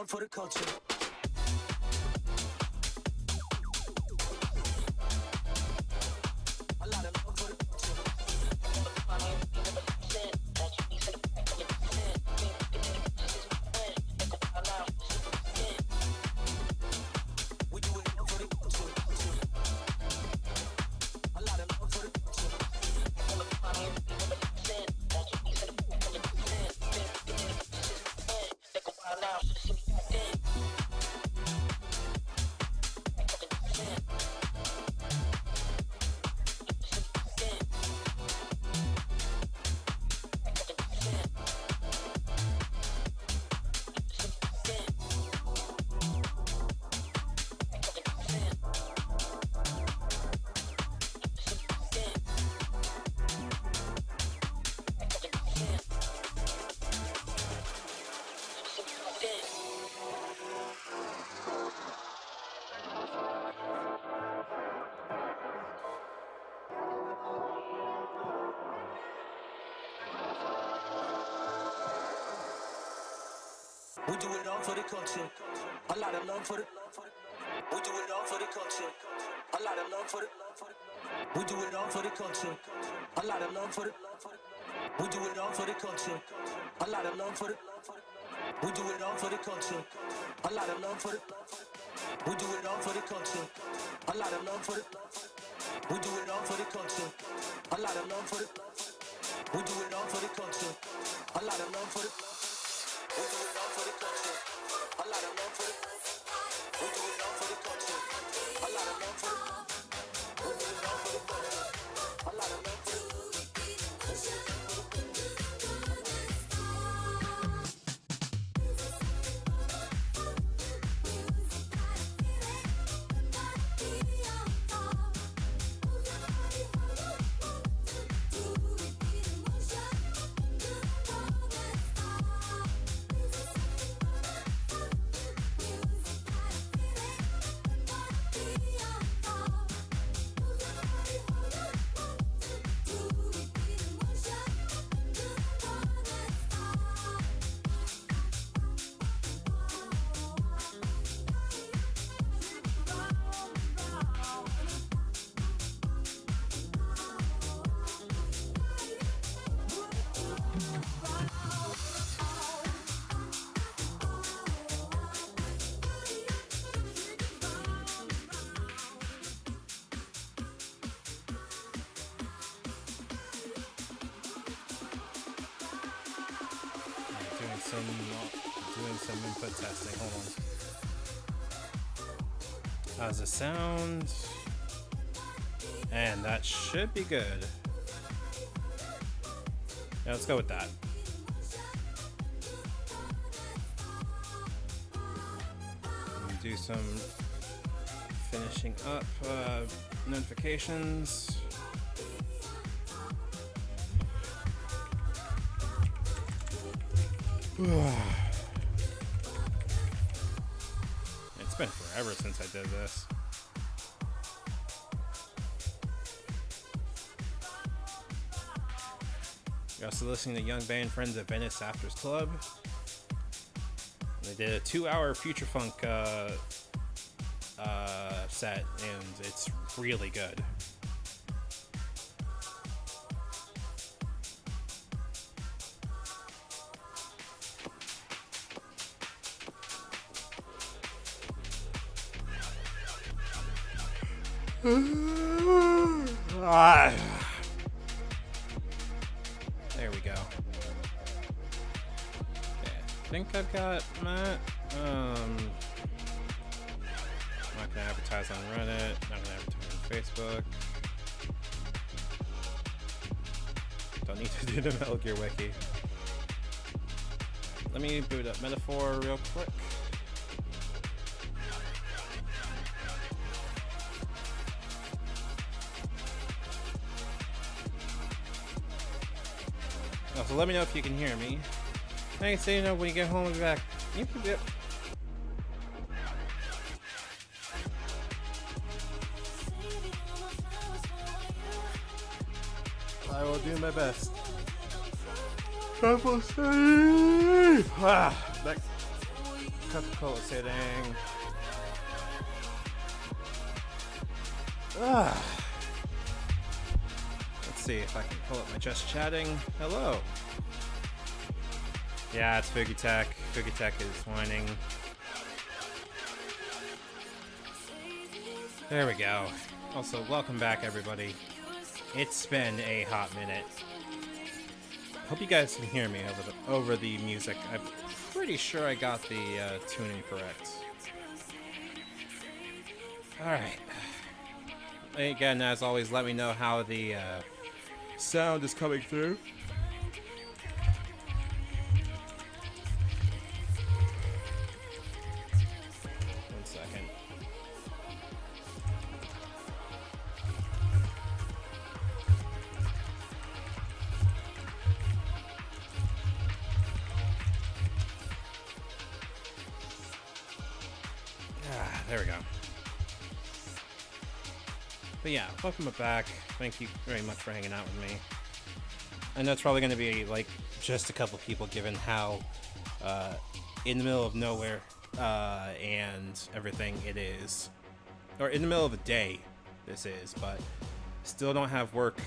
For the culture. We do it all for the culture. A lot of love for the. We do it all for the culture. A lot of love for the. We do it all for the culture. A lot of love for the. We do it all for the culture. A lot of love for the. We do it all for the culture. A lot of love for the. We do it all for the culture. A lot of love for the. We do it all for the culture. A lot of love for the. We do it all for the culture. A lot of love for the. We do it all for the culture. A lot of love for the. We do it all for the culture. A lot of love for the. We do it all for the culture. A lot of love for the. Doing some input testing. Hold on. How's the sound? And that should be good. Yeah, let's go with that. Do some finishing up notifications. It's been forever since I did this. You're also listening to Young Band Friends at Venice Afters Club. They did a 2-hour Future Funk set, and it's really good. There we go. Okay, I think I've got Matt. I'm not gonna advertise on Reddit. Not gonna advertise on Facebook. Don't need to do the Metal Gear Wiki. Let me boot up Metaphor real quick. So let me know if you can hear me. Thanks, so you know when you get home, we'll be back. Yep. I will do my best. Travel safe. That Coca-Cola sitting. Let's see if I can pull up my just chatting. Hello. Yeah, it's Foogie Tech. Foogie Tech is whining. There we go. Also, welcome back, everybody. It's been a hot minute. Hope you guys can hear me over the music. I'm pretty sure I got the tuning correct. All right. Again, as always, let me know how the sound is coming through. One second. There we go. But yeah, welcome back. Thank you very much for hanging out with me. I know it's probably going to be like just a couple people given how in the middle of nowhere and everything it is. Or in the middle of the day this is, but still don't have work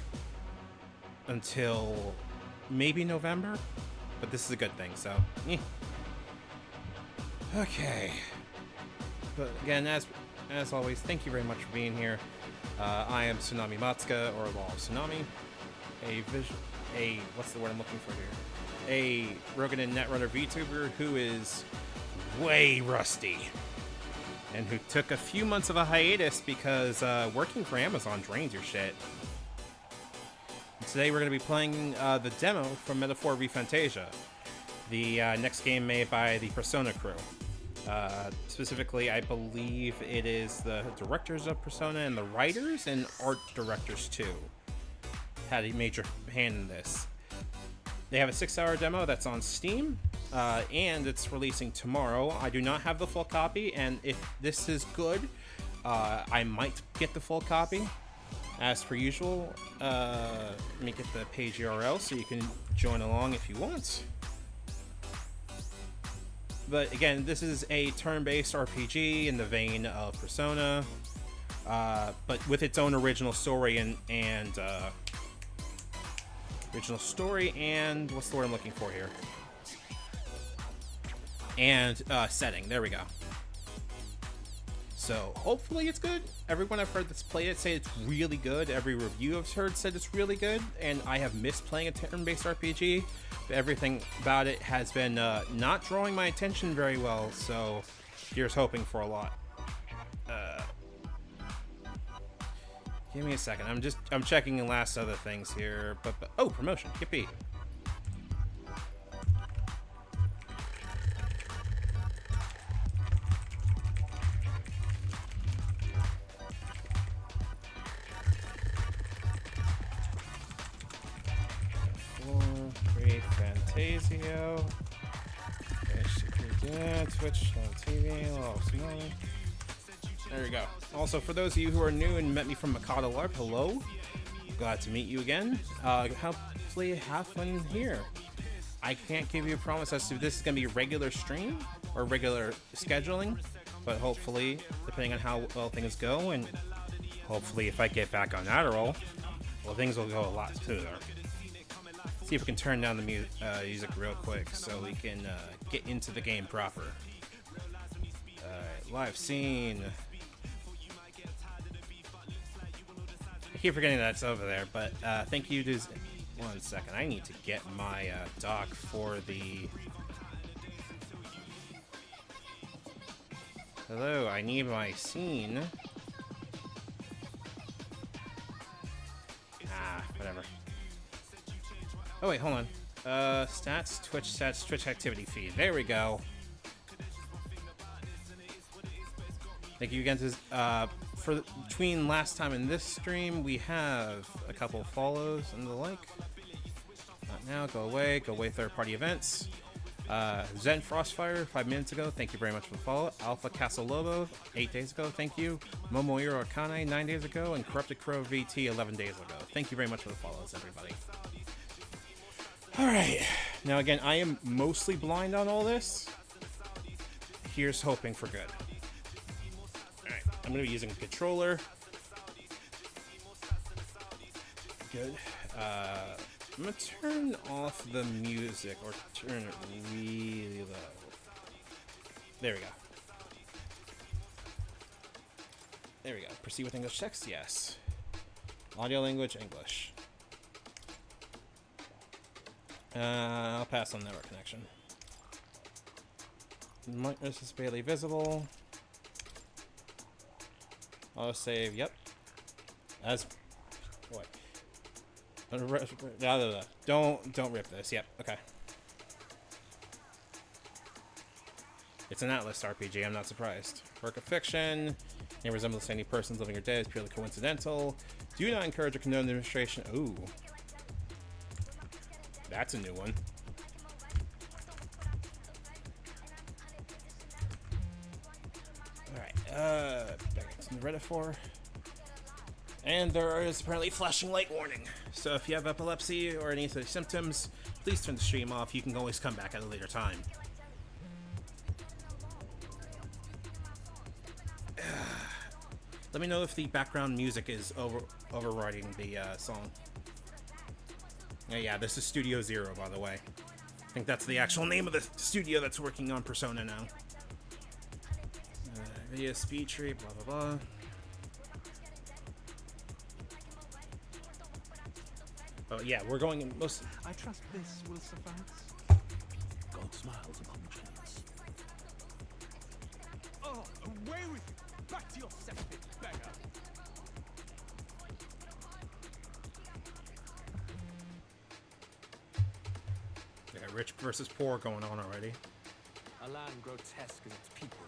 until maybe November. But this is a good thing, so okay. But again, as always, thank you very much for being here. I am Tsunami Matsuka, or Law of Tsunami. what's the word I'm looking for here? A Rogan and Netrunner VTuber who is way rusty and who took a few months of a hiatus because working for Amazon drains your shit. And today we're going to be playing the demo from Metaphor ReFantazio, the next game made by the Persona crew. Specifically, I believe it is the directors of Persona and the writers and art directors too had a major hand in this. They have a 6-hour demo that's on Steam, and it's releasing tomorrow. I do not have the full copy, and if this is good, I might get the full copy. As per usual, let me get the page URL so you can join along if you want. But again, this is a turn-based RPG in the vein of Persona, but with its own original story and what's the word I'm looking for here? And setting. There we go. So hopefully it's good. Everyone I've heard that's played it say it's really good. Every review I've heard said it's really good, and I have missed playing a turn-based RPG. But everything about it has been not drawing my attention very well. So here's hoping for a lot. Give me a second. I'm checking the last other things here. But oh, promotion. Yippee. ReFantazio. Twitch TV. There you go. Also, for those of you who are new and met me from Mikado LARP, hello. Glad to meet you again. Hopefully have fun here. I can't give you a promise as to if this is going to be a regular stream or regular scheduling, but hopefully, depending on how well things go, and hopefully if I get back on Adderall, well, things will go a lot smoother. See if we can turn down the music real quick so we can get into the game proper. Alright, live scene. I keep forgetting that's over there, but thank you to... One second, I need to get my doc for the... Hello, I need my scene. Whatever. Oh wait, hold on. Stats, Twitch activity feed. There we go. Thank you again to for between last time and this stream, we have a couple follows and the like. Not now, go away, third-party events. Zen Frostfire, 5 minutes ago, thank you very much for the follow. Alpha Castle Lobo, 8 days ago, thank you. Momoiro Akane, 9 days ago, and Corrupted Crow VT, 11 days ago. Thank you very much for the follows, everybody. Alright, now again, I am mostly blind on all this. Here's hoping for good. Alright, I'm going to be using a controller. Good. I'm going to turn off the music, or turn it really low. There we go. There we go. Proceed with English text? Yes. Audio language, English. I'll pass on network connection. This is barely visible. Auto save, yep. As what? Don't rip this. Yep. Okay. It's an Atlas RPG. I'm not surprised. Work of fiction. Any resemblance to any persons living or dead is purely coincidental. Do not encourage or condone the administration. Ooh. That's a new one. Alright, back to the Metaphor. And there is apparently flashing light warning. So if you have epilepsy or any such symptoms, please turn the stream off. You can always come back at a later time. Let me know if the background music is overriding the song. Yeah, this is Studio Zero, by the way. I think that's the actual name of the studio that's working on Persona now. Video speed tree, blah blah blah. Oh yeah, we're going in most. I trust this will suffice. God smiles upon chance. Oh, away with you! Back to your cesspit, beggar! Yeah, rich versus poor going on already. A land grotesque as its people.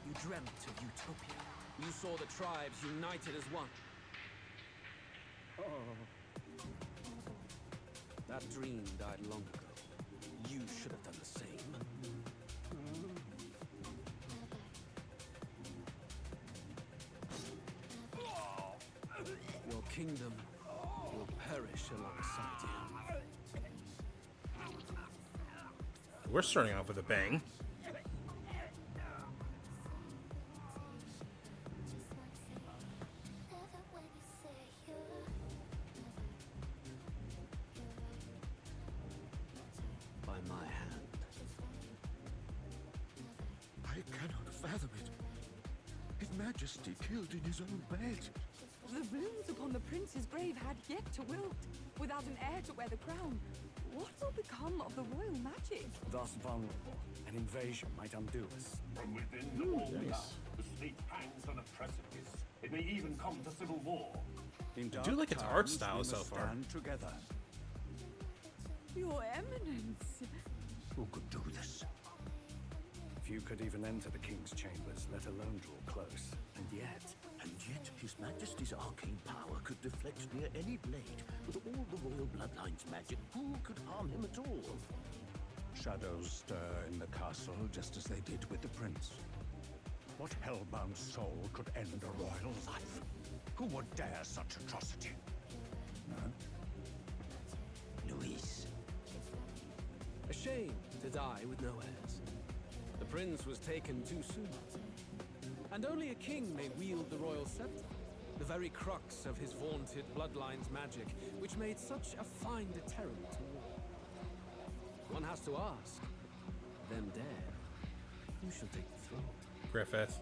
You dreamt of utopia. You saw the tribes united as one. Oh. That dream died long ago. You should have done the same. Your kingdom will perish alongside you. We're starting off with a bang. By my hand. I cannot fathom it. His Majesty killed in his own bed. The runes upon the prince's grave had yet to wilt. Without an heir to wear the crown, what will become of the royal magic? Thus vulnerable, an invasion might undo us. From within the wall without, the state hangs on a precipice. It may even come to civil war. In I do like its art times, style we so must far. stand together. Your Eminence. Who could do this? Few could even enter the king's chambers, let alone draw close. And yet, His Majesty's arcane power could deflect near any blade. With all the royal bloodline's magic, who could harm him at all? Shadows stir in the castle just as they did with the prince. What hellbound soul could end a royal life? Who would dare such atrocity? No? Luis. A shame to die with no heirs. The prince was taken too soon. And only a king may wield the royal scepter, the very crux of his vaunted bloodline's magic, which made such a fine deterrent to war. One has to ask, them dead, who shall take the throne? Griffith.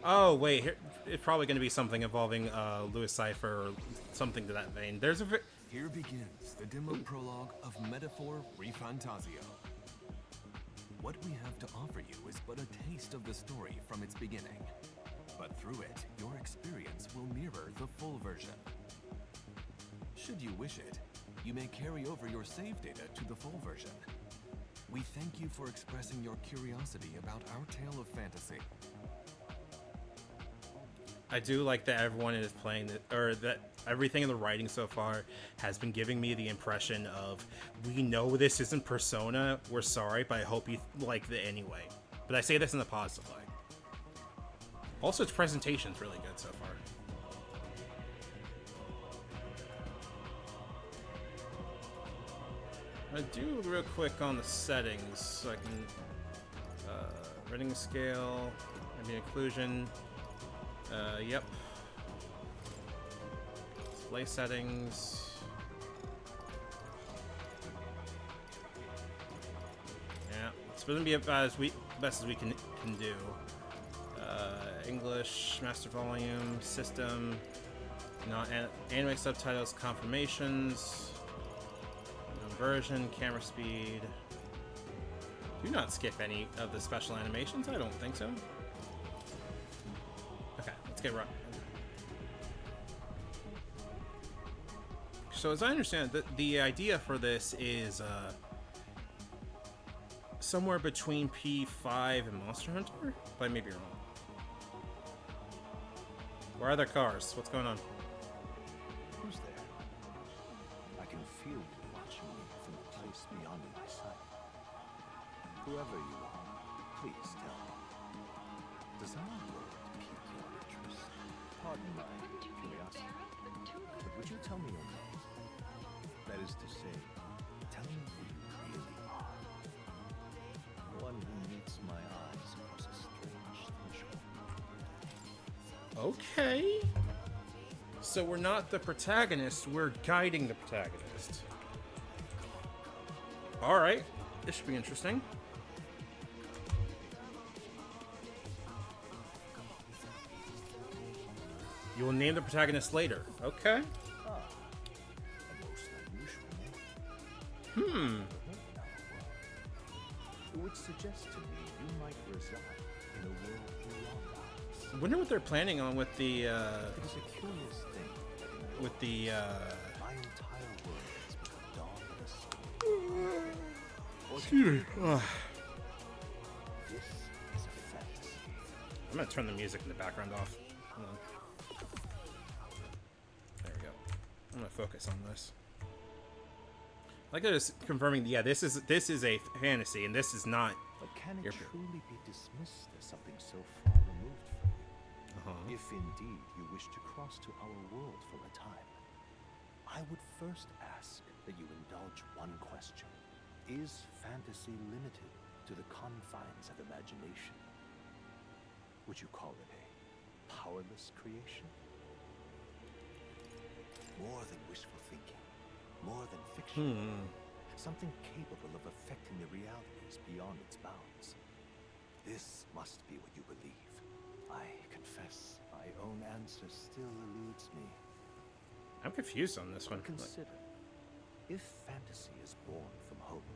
Oh wait, here, it's probably going to be something involving Louis Cypher or something to that vein. There's a Here begins the demo prologue of Metaphor ReFantazio. What we have to offer you is but a taste of the story from its beginning. But through it, your experience will mirror the full version. Should you wish it, you may carry over your save data to the full version. We thank you for expressing your curiosity about our tale of fantasy. I do like that everyone is playing it, or that everything in the writing so far has been giving me the impression of, we know this isn't Persona, we're sorry, but I hope you like it anyway. But I say this in a positive light. Also, its presentation's really good so far. I do real quick on the settings, so I can rating scale, maybe inclusion. Yep. Display settings. Yeah, it's gonna be about as best as we can do. English, master volume, system, anime subtitles, confirmations, version, camera speed. Do not skip any of the special animations. I don't think so. Okay, let's get right. So as I understand it, the idea for this is somewhere between P5 and Monster Hunter, but I may be wrong. Where are their cars? What's going on? Who's there? I can feel you watching me from a place beyond my sight. Whoever you are, please tell me. Does our world pique your interest? Pardon my curiosity, but would you tell me your name? That is to say, tell me who you really are. One who meets my eyes across a strange threshold. Okay. So we're not the protagonist, we're guiding the protagonist. Alright, this should be interesting. You will name the protagonist later. Okay. A most unusual name. Which suggests to me you might reside in a world beyond ours. I wonder what they're planning on with the It is a curious thing that in with the my entire world has become dawn and excuse me. This is a fantasy. I'm gonna turn the music in the background off. Hold on. There we go. I'm gonna focus on this. I like that it's confirming. Yeah, this is a fantasy, and this is not. But can it Your- truly be dismissed as something so far removed from you? If indeed you wish to cross to our world for a time, I would first ask that you indulge one question. Is fantasy limited to the confines of imagination? Would you call it a powerless creation? More than wishful thinking, more than fiction. Something capable of affecting the realities beyond its bounds. This must be what you believe. I confess, my own answer still eludes me. I'm confused on this one. But consider, if fantasy is born from hope,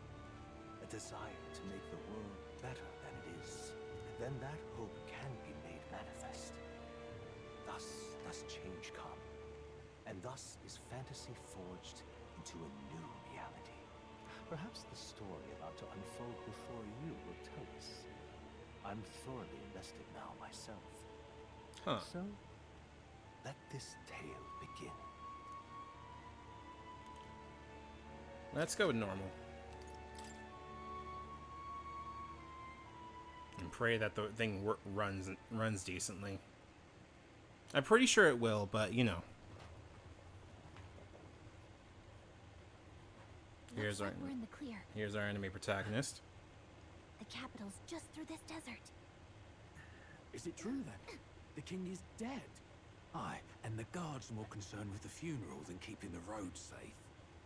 a desire to make the world better than it is, then that hope can be made manifest. Thus does change come, and thus is fantasy forged into a new reality. Perhaps the story about to unfold before you will tell us. I'm thoroughly invested now myself. Huh. So, let this tale begin. Let's go with normal. And pray that the thing runs decently. I'm pretty sure it will, but you know. Looks like we're in the clear. Here's our enemy protagonist. The capital's just through this desert. Is it true then? The king is dead. Aye, and the guards more concerned with the funeral than keeping the roads safe.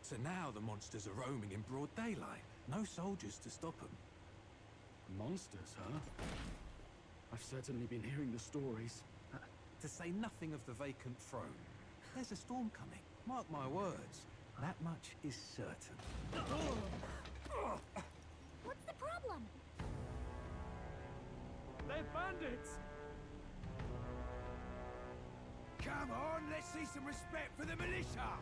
So now the monsters are roaming in broad daylight. No soldiers to stop them. Monsters, huh? I've certainly been hearing the stories. To say nothing of the vacant throne. There's a storm coming. Mark my words. That much is certain. What's the problem? They're bandits! Come on, let's see some respect for the militia!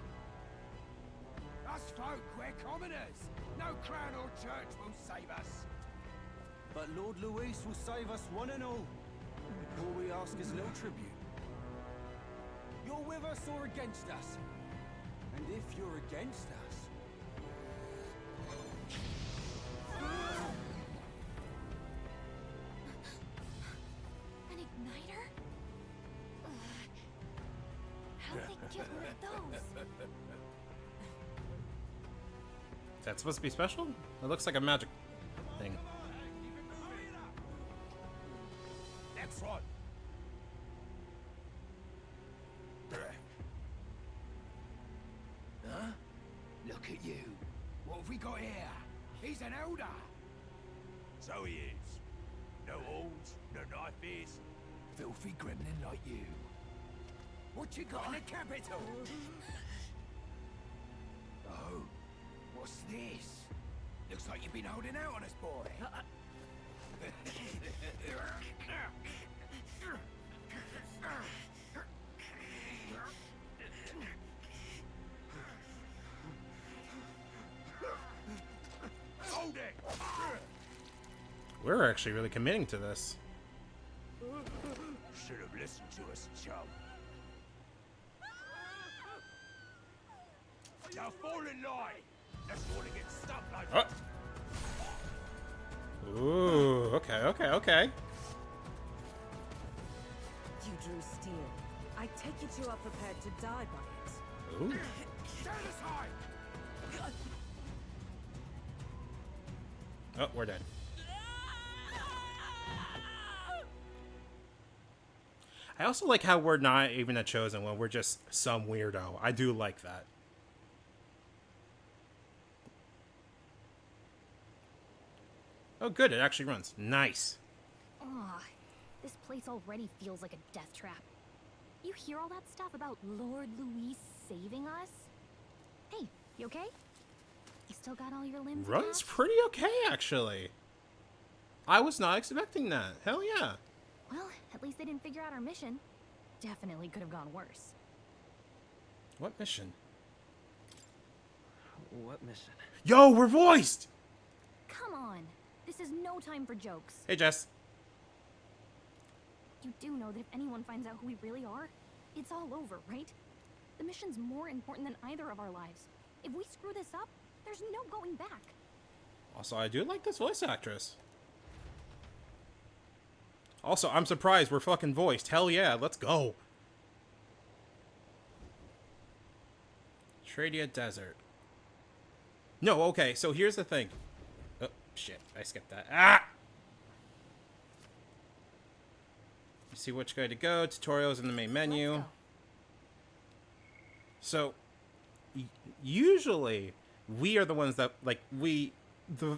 Us folk, we're commoners. No crown or church will save us. But Lord Luis will save us one and all. All we ask is a little tribute. You're with us or against us? And if you're against us... An igniter? Ugh. How'd they get rid of those? That's supposed to be special? It looks like a magic thing. Next one. Huh? Look at you. What have we got here? He's an elder. So he is. No horns, no knife is. Filthy gremlin like you. What you got in the capital? Oh, what's this? Looks like you've been holding out on us, boy. Hold it! We're actually really committing to this. Should have listened to us, chum. Now fall in line. Let's want to get stuck like that. Ooh, okay. You drew steel. I take it you are prepared to die by it. Ooh. Stand aside! Oh, we're dead. I also like how we're not even a chosen one. We're just some weirdo. I do like that. Oh, good. It actually runs. Nice. Aw, this place already feels like a death trap. You hear all that stuff about Lord Louis saving us? Hey, you okay? You still got all your limbs Runs attached? pretty okay, actually. I was not expecting that. Hell yeah. Well, at least they didn't figure out our mission. Definitely could have gone worse. What mission? What mission? Yo, we're voiced! Come on. This is no time for jokes. Hey, Jess. You do know that if anyone finds out who we really are, it's all over, right? The mission's more important than either of our lives. If we screw this up, there's no going back. Also, I do like this voice actress. Also, I'm surprised we're fucking voiced. Hell yeah, let's go. Tradia Desert. No, okay, so here's the thing. Oh, shit, I skipped that. Ah! You see which way to go. Tutorials in the main menu. So, usually, we are the ones that, like, the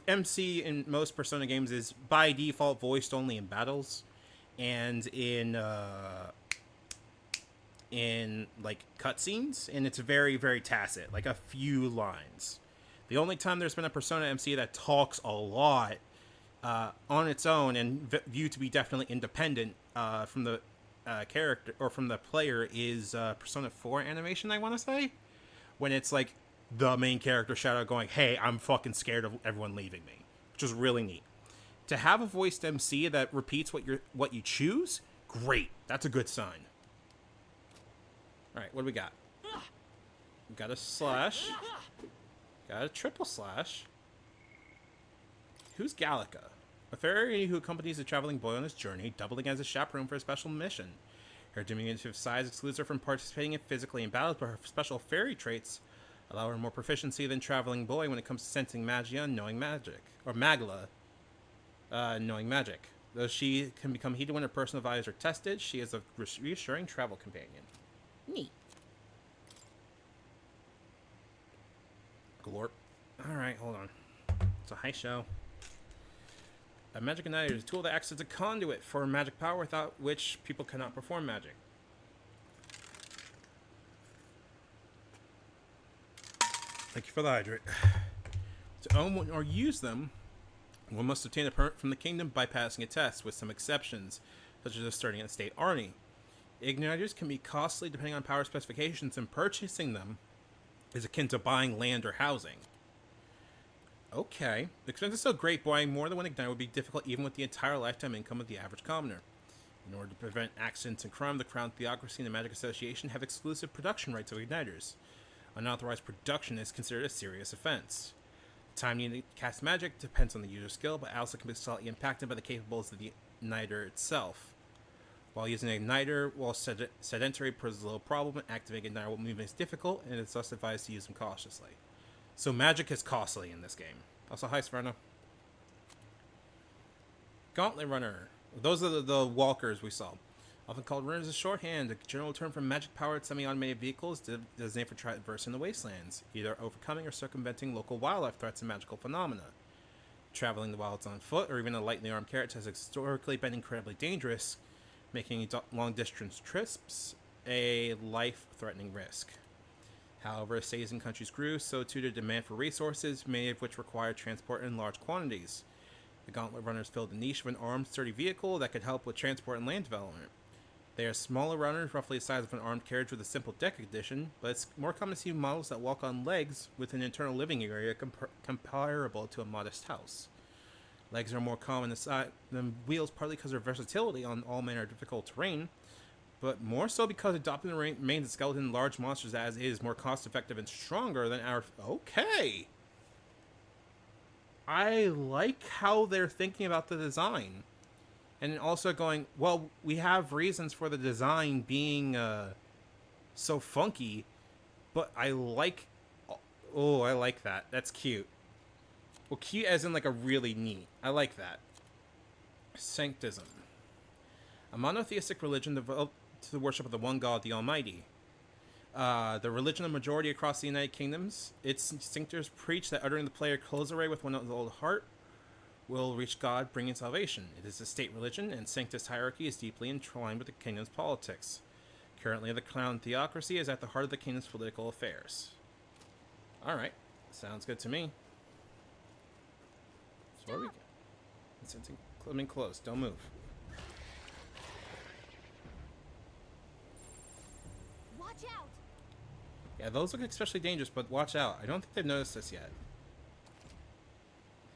MC in most Persona games is by default voiced only in battles. And in like cutscenes, and it's very, very tacit, like a few lines. The only time there's been a Persona MC that talks a lot on its own and viewed to be definitely independent from the character or from the player is Persona 4 animation, I want to say, when it's like the main character Shadow going, "Hey, I'm fucking scared of everyone leaving me," which is really neat. To have a voiced MC that repeats what you choose, great. That's a good sign. All right, what do we got? We got a slash. Got a triple slash. Who's Gallica? A fairy who accompanies a traveling boy on his journey, doubling as a chaperone for a special mission. Her diminutive size excludes her from participating physically in battles, but her special fairy traits allow her more proficiency than traveling boy when it comes to sensing magia and knowing magic. Or Magla. Knowing magic. Though she can become heated when her personal values are tested, she is a reassuring travel companion. Neat. Glorp. Alright, hold on. It's a high show. A magic igniter is a tool that acts as a conduit for magic power without which people cannot perform magic. Thank you for the hydrate. To own or use them, one must obtain a permit from the kingdom by passing a test, with some exceptions, such as starting at State Arnie. Igniters can be costly depending on power specifications, and purchasing them is akin to buying land or housing. Okay. The expense is so great, buying more than one igniter would be difficult even with the entire lifetime income of the average commoner. In order to prevent accidents and crime, the Crown Theocracy and the Magic Association have exclusive production rights of igniters. Unauthorized production is considered a serious offense. Time needed to cast magic depends on the user's skill, but also can be slightly impacted by the capabilities of the igniter itself. While using an igniter while sedentary poses a little problem, activating igniter while moving is difficult, and it's thus advised to use them cautiously. So magic is costly in this game. Also, hi, Sverna. Gauntlet Runner. Those are the walkers we saw. Often called runners as shorthand, a general term for magic-powered semi-automated vehicles designated for traversing the wastelands, either overcoming or circumventing local wildlife threats and magical phenomena. Traveling the wilds on foot, or even a lightly armed character, has historically been incredibly dangerous, making long-distance trips a life-threatening risk. However, as cities and countries grew, so too did demand for resources, many of which required transport in large quantities. The Gauntlet Runners filled the niche of an armed, sturdy vehicle that could help with transport and land development. They are smaller runners, roughly the size of an armed carriage with a simple deck addition, but it's more common to see models that walk on legs with an internal living area comparable to a modest house. Legs are more common than wheels, partly because of their versatility on all manner of difficult terrain, but more so because adopting the remains of skeleton large monsters as is more cost-effective and stronger than our... Okay! I like how they're thinking about the design. And also going, well, we have reasons for the design being so funky, but I like... Oh, I like that. That's cute. Well, cute as in like a really neat. I like that. Sanctism. A monotheistic religion devoted to the worship of the one God, the Almighty. The religion of the majority across the United Kingdoms. Its distinctors preach that uttering the player close array with one old heart will reach God, bringing salvation. It is a state religion, and Sanctus hierarchy is deeply entwined with the kingdom's politics. Currently, the clown theocracy is at the heart of the kingdom's political affairs. Alright. Sounds good to me. So where are we? It's coming close. Don't move. Watch out! Yeah, those look especially dangerous, but watch out. I don't think they've noticed this yet.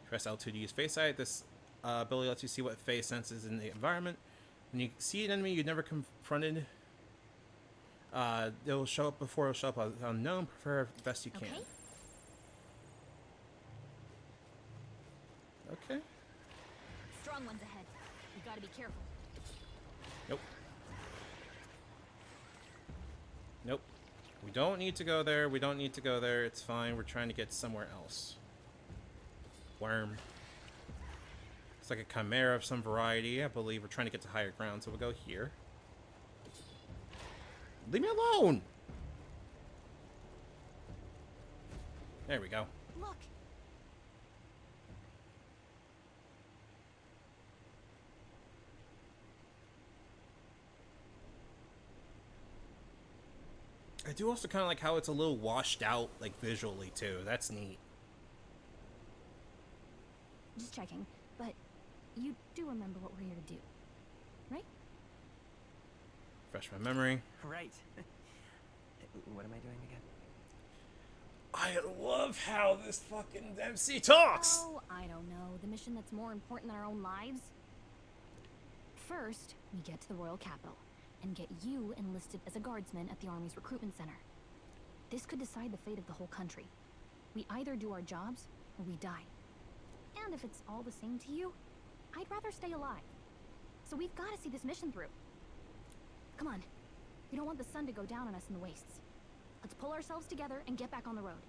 Press L2 to use Face Sight. This ability lets you see what Face senses in the environment. When you see an enemy you've never confronted, it'll show up before it'll show up as unknown. Prepare the best you can. Okay. Strong ones ahead. You gotta be careful. Nope. Nope. We don't need to go there. We don't need to go there. It's fine. We're trying to get somewhere else. Worm. It's like a chimera of some variety. I believe we're trying to get to higher ground, so we'll go here. Leave me alone! There we go. Look. I do also kind of like how it's a little washed out, like, visually, too. That's neat. Just checking, but you do remember what we're here to do, right? Fresh my memory. Right. What am I doing again? I love how this fucking MC talks! Oh, I don't know. The mission that's more important than our own lives? First, we get to the royal capital and get you enlisted as a guardsman at the army's recruitment center. This could decide the fate of the whole country. We either do our jobs or we die. And if it's all the same to you, I'd rather stay alive. So we've got to see this mission through. Come on. We don't want the sun to go down on us in the wastes. Let's pull ourselves together and get back on the road.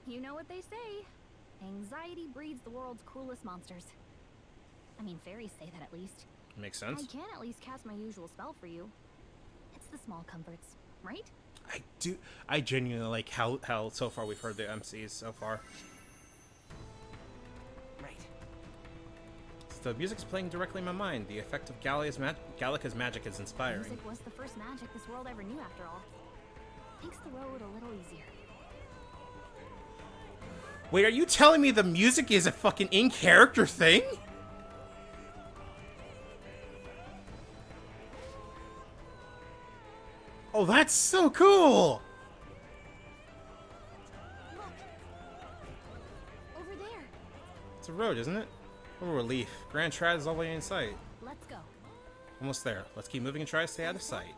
You know what they say. Anxiety breeds the world's cruelest monsters. I mean, fairies say that at least. Makes sense. I can at least cast my usual spell for you. It's the small comforts, right? I genuinely like how so far we've heard the MCs so far. Right. The music's playing directly in my mind. The effect of Gallica's magic is inspiring. Music was the first magic this world ever knew, after all. Makes the road a little easier. Wait, are you telling me the music is a fucking in-character thing? Oh, that's so cool! Look! Over there! It's a road, isn't it? Oh, relief. Grand Trad is all the way in sight. Let's go. Almost there. Let's keep moving and try to stay out of sight.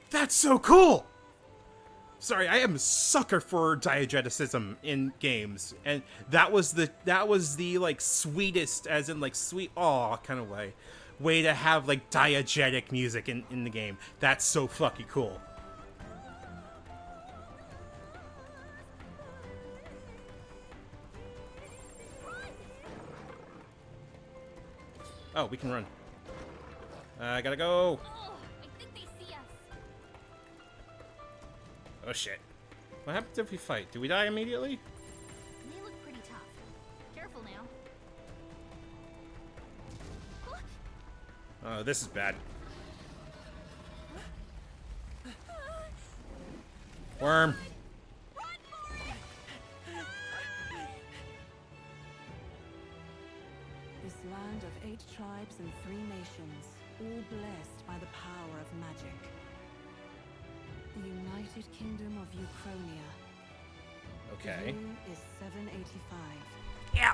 That's so cool! Sorry, I am a sucker for diegeticism in games, and that was the like sweetest, as in like sweet aw kind of way to have like diegetic music in the game. That's so fucking cool. Oh, we can run. I gotta go. Oh, I think they see us. Oh shit. What happens if we fight? Do we die immediately? They look pretty tough. Careful now. Oh, this is bad. Worm. This land of 8 tribes and 3 nations, all blessed by the power of magic. The United Kingdom of Uchronia. Okay. The year is 785. Yeah.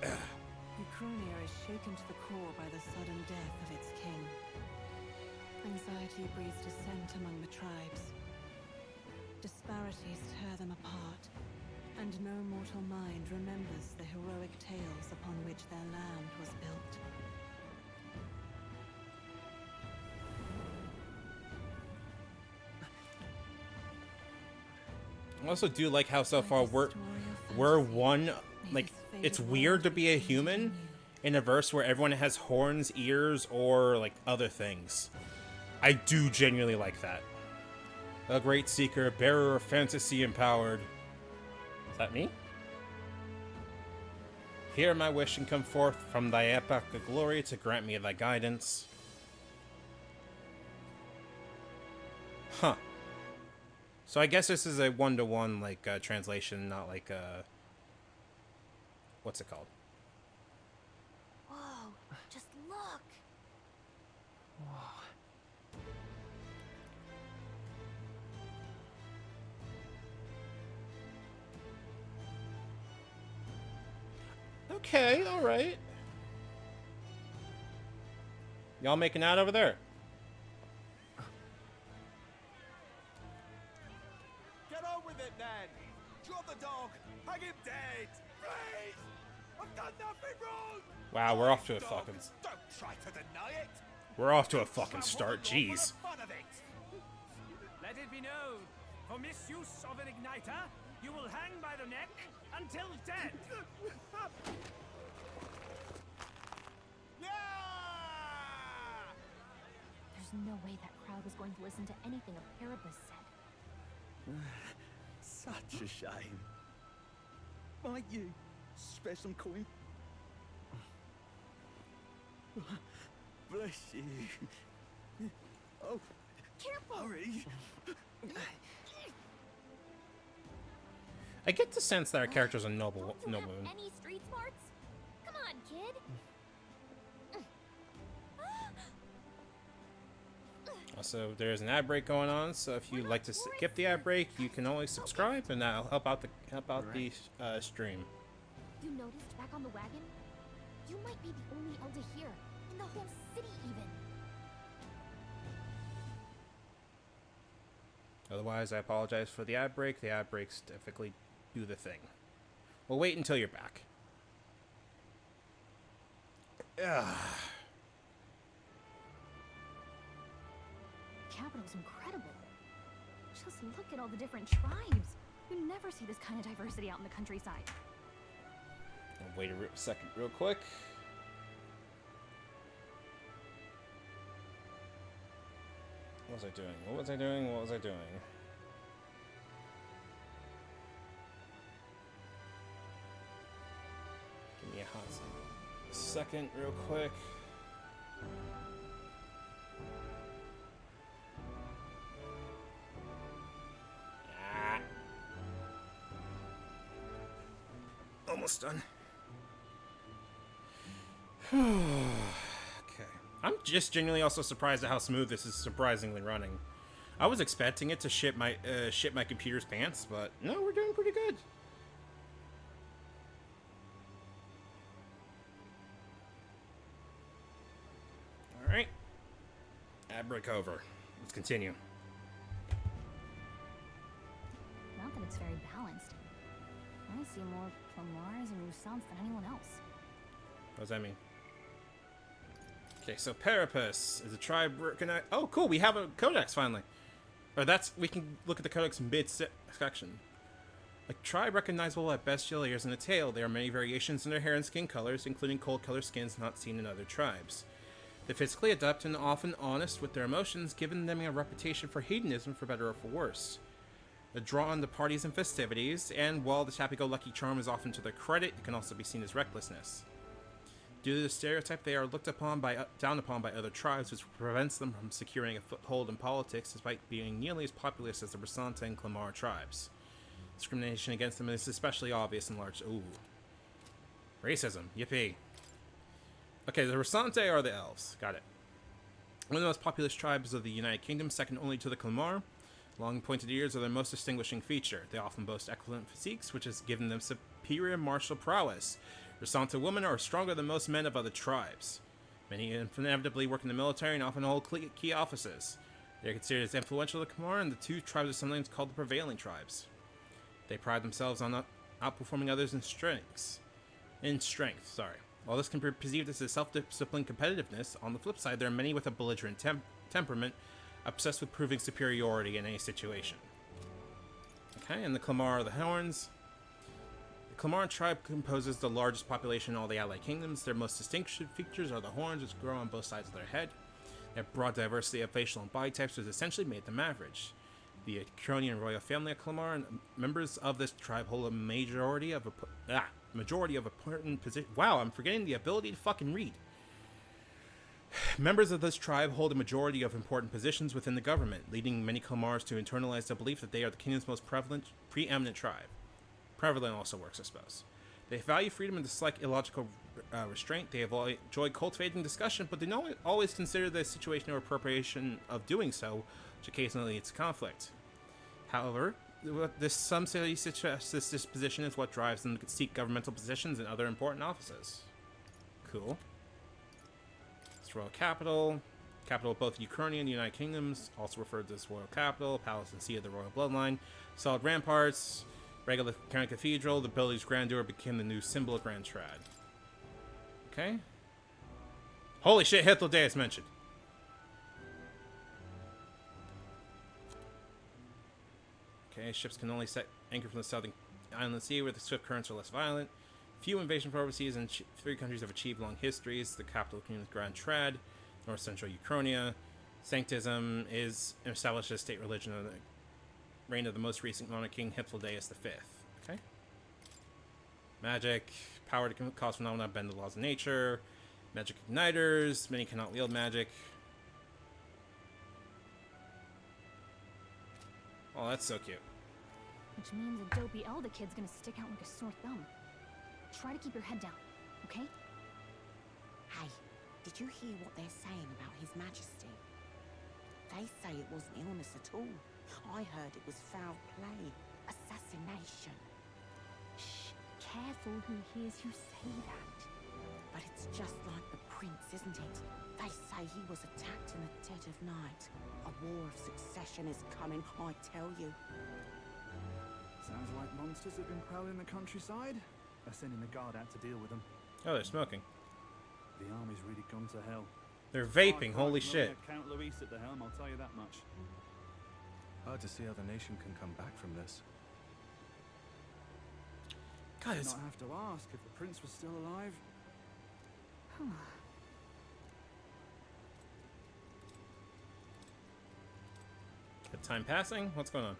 Uchronia is shaken to the core by the sudden death of its king. Anxiety breeds dissent among the tribes. Disparities tear them apart, and no mortal mind remembers the heroic tales upon which their land was built. I also do like how so far we're one, like, it's weird to be a human in a verse where everyone has horns, ears, or like other things. I do genuinely like that. A great seeker, bearer of fantasy empowered. Is that me? Hear my wish and come forth from thy epoch of glory to grant me thy guidance. So I guess this is a one-to-one like translation, not like what's it called? Whoa, just look. Okay, all right. Y'all making out over there? Get on with it, then! Drop the dog! Hang him dead! Please! I've done nothing wrong! Wow, we're off to a Dog, fucking. don't try to deny it! We're off to a fucking start. Jeez. Let it be known, for misuse of an igniter, you will hang by the neck until dead. There's no way that crowd was going to listen to anything a Parapus said. Such a shame. Might you spare some coin? Bless you. Oh, careful! Hurry. I get the sense that our character's a noble nobleman. Any street smarts? Come on, kid. Also, there's an ad break going on, so if you'd like to skip the ad break, you can always subscribe, and that'll help out the stream. You noticed back on the wagon? You might be the only elder here, in the whole city even. Otherwise, I apologize for the ad break. The ad breaks typically do the thing. We'll wait until you're back. Ugh. Capital's incredible. Just look at all the different tribes. You never see this kind of diversity out in the countryside. I'll wait a second real quick. What was I doing? What was I doing? What was I doing? Give me a hot second real quick. Almost done. Okay. I'm just genuinely also surprised at how smooth this is surprisingly running. I was expecting it to shit my computer's pants, but no, we're doing pretty good. All right. Ad break over. Let's continue. Not that it's very balanced. I see more Clamars and Roussants than anyone else. What does that mean? Okay, so Parapus is a tribe recognized. Oh, cool! We have a codex finally. Or we can look at the codex mid-section. A tribe recognizable at bestial ears and a tail. There are many variations in their hair and skin colors, including cold-colored skins not seen in other tribes. They're physically adept and often honest with their emotions, giving them a reputation for hedonism, for better or for worse. They're drawn to parties and festivities, and while this happy-go-lucky charm is often to their credit, it can also be seen as recklessness. Due to the stereotype, they are looked upon down upon by other tribes, which prevents them from securing a foothold in politics, despite being nearly as populous as the Rasanta and Clamar tribes. Discrimination against them is especially obvious in large. Ooh, racism! Yippee! Okay, the Rasante are the elves. Got it. One of the most populous tribes of the United Kingdom, second only to the Clamar. Long pointed ears are their most distinguishing feature. They often boast excellent physiques, which has given them superior martial prowess. Rasanta women are stronger than most men of other tribes. Many inevitably work in the military and often hold key offices. They are considered as influential to the Khmer, and the two tribes are sometimes called the prevailing tribes. They pride themselves on outperforming others in strength. While this can be perceived as a self-disciplined competitiveness, on the flip side, there are many with a belligerent temperament, obsessed with proving superiority in any situation. Okay, and the Clamar are the Horns. The Clamar tribe composes the largest population in all the Allied kingdoms. Their most distinctive features are the horns, which grow on both sides of their head. Their broad diversity of facial and body types has essentially made them average. The Acronian royal family of Clamar and members of this tribe hold a majority of important position. Wow, I'm forgetting the ability to fucking read. Members of this tribe hold a majority of important positions within the government, leading many Kalmars to internalize the belief that they are the kingdom's most preeminent tribe. Prevalent also works, I suppose. They value freedom and dislike illogical restraint. They enjoy cultivating discussion, but they don't always consider the situation or appropriation of doing so, which occasionally leads to conflict. However, some studies suggest this disposition is what drives them to seek governmental positions and other important offices. Cool. It's royal capital. Capital of both Ukraine and the United Kingdoms, also referred to as royal capital, palace and seat of the royal bloodline. Solid ramparts, regular county cathedral. The building's grandeur became the new symbol of Grand Trad. Okay. Holy shit, Hitler Day is mentioned. Okay, ships can only set anchor from the southern island sea where the swift currents are less violent. Few invasions from overseas, and 3 countries have achieved long histories. The capital of the Grand Trad, north central Ukraine. Sanctism is established as state religion of the reign of the most recent monarch king, Hypsildais V. Okay. Magic, power to cause phenomena, bend the laws of nature. Magic igniters, many cannot wield magic. Oh, that's so cute. Which means a dopey elder kid's gonna stick out like a sore thumb. Try to keep your head down, okay? Hey, did you hear what they're saying about His Majesty? They say it wasn't illness at all. I heard it was foul play, assassination. Shh, careful who hears you say that. But it's just like the prince, isn't it? They say he was attacked in the dead of night. A war of succession is coming, I tell you. Sounds like monsters have been prowling the countryside. They're sending the guard out to deal with them. Oh, they're smoking. The army's really gone to hell. They're vaping, holy shit. Count Luis at the helm, I'll tell you that much. Hard to see how the nation can come back from this. Guys, not have to ask if the prince was still alive. The time passing? What's going on?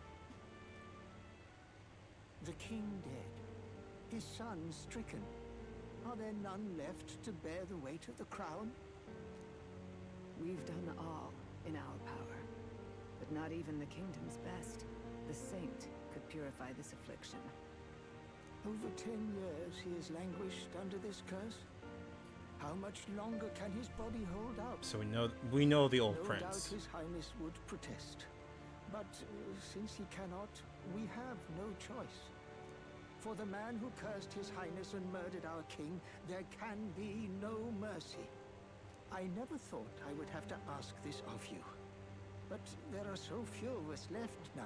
The king dead, his son stricken. Are there none left to bear the weight of the crown? We've done all in our power, but not even the kingdom's best. The saint could purify this affliction. Over 10 years he has languished under this curse. How much longer can his body hold out? So we know the old no prince. No doubt His Highness would protest. But since he cannot, we have no choice. For the man who cursed His Highness and murdered our king, there can be no mercy. I never thought I would have to ask this of you. But there are so few of us left now.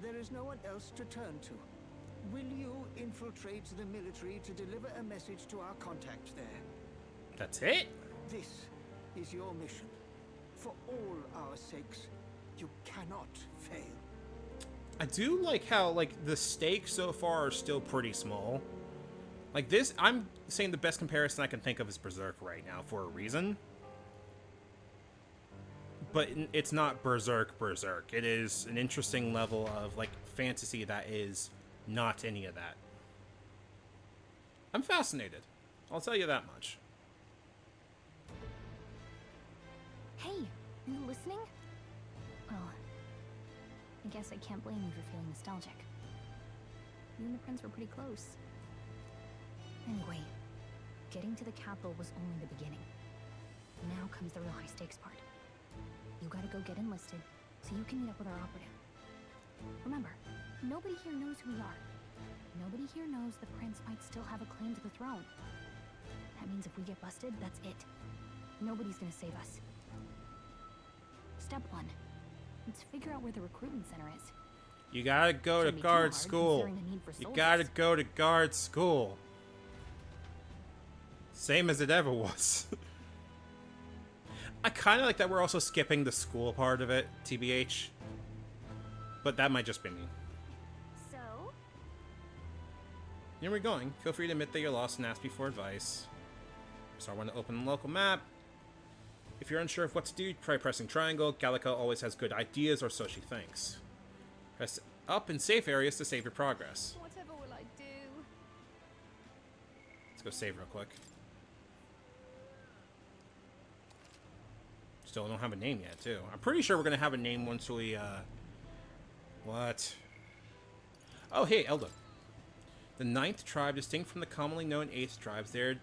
There is no one else to turn to. Will you infiltrate the military to deliver a message to our contact there? That's it? This is your mission. For all our sakes, you cannot fail. I do like how, like, the stakes so far are still pretty small. Like this, I'm saying the best comparison I can think of is Berserk right now for a reason. But it's not Berserk. It is an interesting level of, like, fantasy that is not any of that. I'm fascinated. I'll tell you that much. Hey, are you listening? Well, I guess I can't blame you for feeling nostalgic. You and the prince were pretty close. Anyway, getting to the capital was only the beginning. Now comes the real high-stakes part. You gotta go get enlisted, so you can meet up with our operative. Remember, nobody here knows who we are. Nobody here knows the prince might still have a claim to the throne. That means if we get busted, that's it. Nobody's gonna save us. Step 1. Let's figure out where the recruitment center is. You gotta go to guard school. You gotta go to guard school. Same as it ever was. I kind of like that we're also skipping the school part of it, TBH. But that might just be me. So? Here we're going. Feel free to admit that you're lost and ask me for advice. Start one to open the local map. If you're unsure of what to do, try pressing triangle. Gallica always has good ideas, or so she thinks. Press up in safe areas to save your progress. Whatever will I do? Let's go save real quick. still don't have a name yet, too. I'm pretty sure we're gonna have a name once we, What? Oh, hey, Elda. The 9th tribe, distinct from the commonly known 8th tribes, they are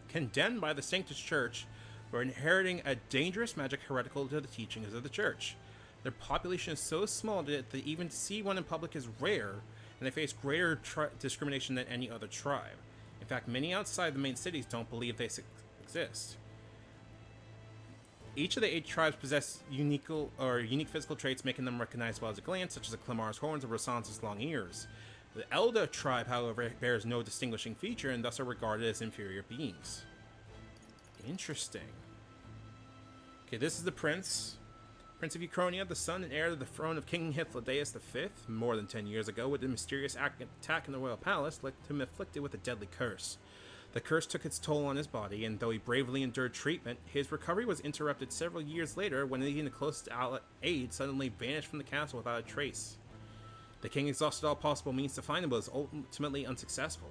condemned by the Sanctus Church for inheriting a dangerous magic heretical to the teachings of the Church. Their population is so small that even to see one in public is rare, and they face greater discrimination than any other tribe. In fact, many outside the main cities don't believe they exist. Each of the 8 tribes possess unique physical traits making them recognizable at a glance, such as a Clamar's horns or Rasan's long ears. The Elda tribe, however, bears no distinguishing feature and thus are regarded as inferior beings. Interesting. Okay, this is the Prince. Prince of Uchronia, the son and heir to the throne of King Hythlodaeus V, more than 10 years ago, with a mysterious attack in the royal palace, left him afflicted with a deadly curse. The curse took its toll on his body, and though he bravely endured treatment, his recovery was interrupted several years later when even the closest aid suddenly vanished from the castle without a trace. The king exhausted all possible means to find him, but was ultimately unsuccessful.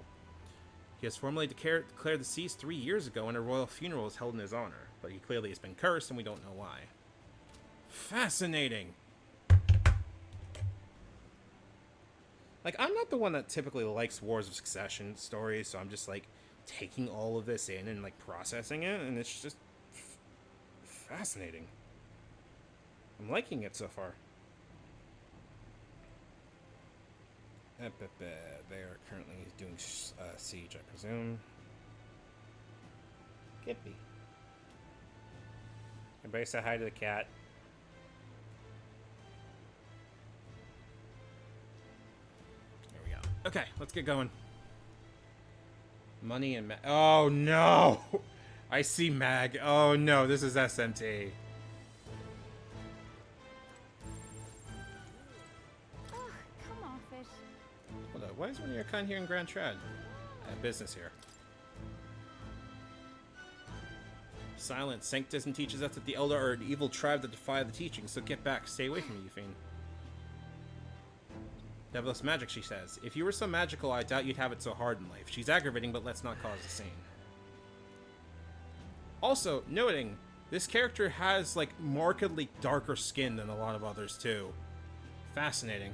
He has formally declared deceased 3 years ago, and a royal funeral was held in his honor, but he clearly has been cursed, and we don't know why. Fascinating! Like, I'm not the one that typically likes Wars of Succession stories, so I'm just, like, taking all of this in and, like, processing it, and it's just fascinating. I'm liking it so far. They are currently doing siege, I presume. Gippy. Everybody say hi to the cat. There we go. Okay, let's get going. Money and oh no! I see Mag. Oh no, this is SMT. Hold up, why is one of your kind here in Grand Trad? I have business here. Silence. Sanctism teaches us that the Elder are an evil tribe that defy the teachings, so get back. Stay away from me, you fiend. Devilish magic, she says. If you were so magical, I doubt you'd have it so hard in life. She's aggravating, but let's not cause a scene. Also, noting, this character has, like, markedly darker skin than a lot of others, too. Fascinating.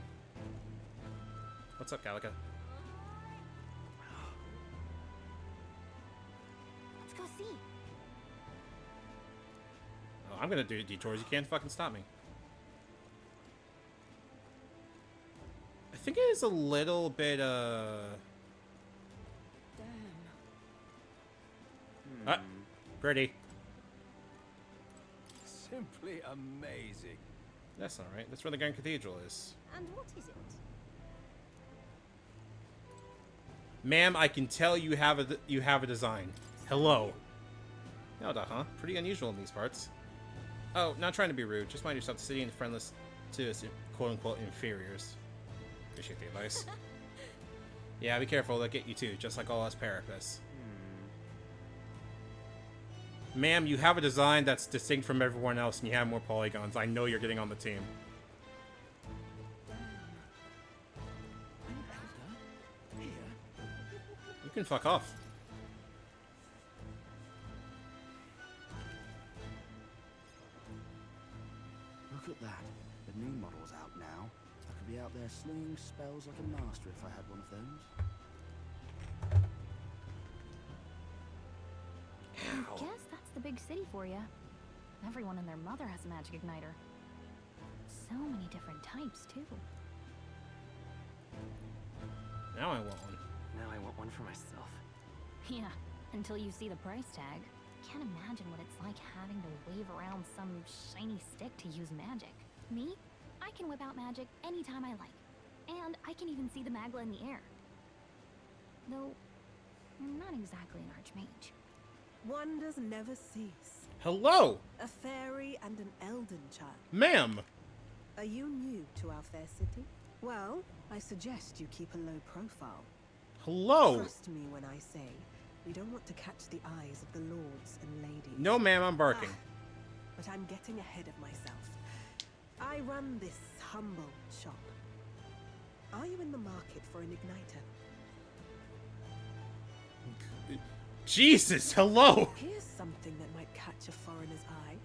What's up, Calica? Let's go see. Oh, I'm gonna do detours. You can't fucking stop me. I think it is a little bit, Damn. pretty. Simply amazing. That's alright. That's where the Grand Cathedral is. And what is it? Ma'am, I can tell you have a design. Hello. No, huh? Pretty unusual in these parts. Oh, not trying to be rude. Just mind yourself. The city and friendless to its quote-unquote inferiors. Appreciate the advice. Yeah, be careful. They'll get you too, just like all us Parapus. Ma'am, you have a design that's distinct from everyone else, and you have more polygons. I know you're getting on the team. You can fuck off. Look at that. The new model's out now. I could be out there slinging spells like a master if I had one of those. I guess that's the big city for you. Everyone and their mother has a magic igniter. So many different types, too. Now I want one. Now I want one for myself. Yeah, until you see the price tag. Can't imagine what it's like having to wave around some shiny stick to use magic. Me? I can whip out magic anytime I like. And I can even see the Magla in the air. Though, I'm not exactly an archmage. Wonders never cease. Hello! A fairy and an elden child. Ma'am! Are you new to our fair city? Well, I suggest you keep a low profile. Hello! Trust me when I say we don't want to catch the eyes of the lords and ladies. No, ma'am, I'm barking. But I'm getting ahead of myself. I run this humble shop. Are you in the market for an igniter? Jesus, hello! Here's something that might catch a foreigner's eye.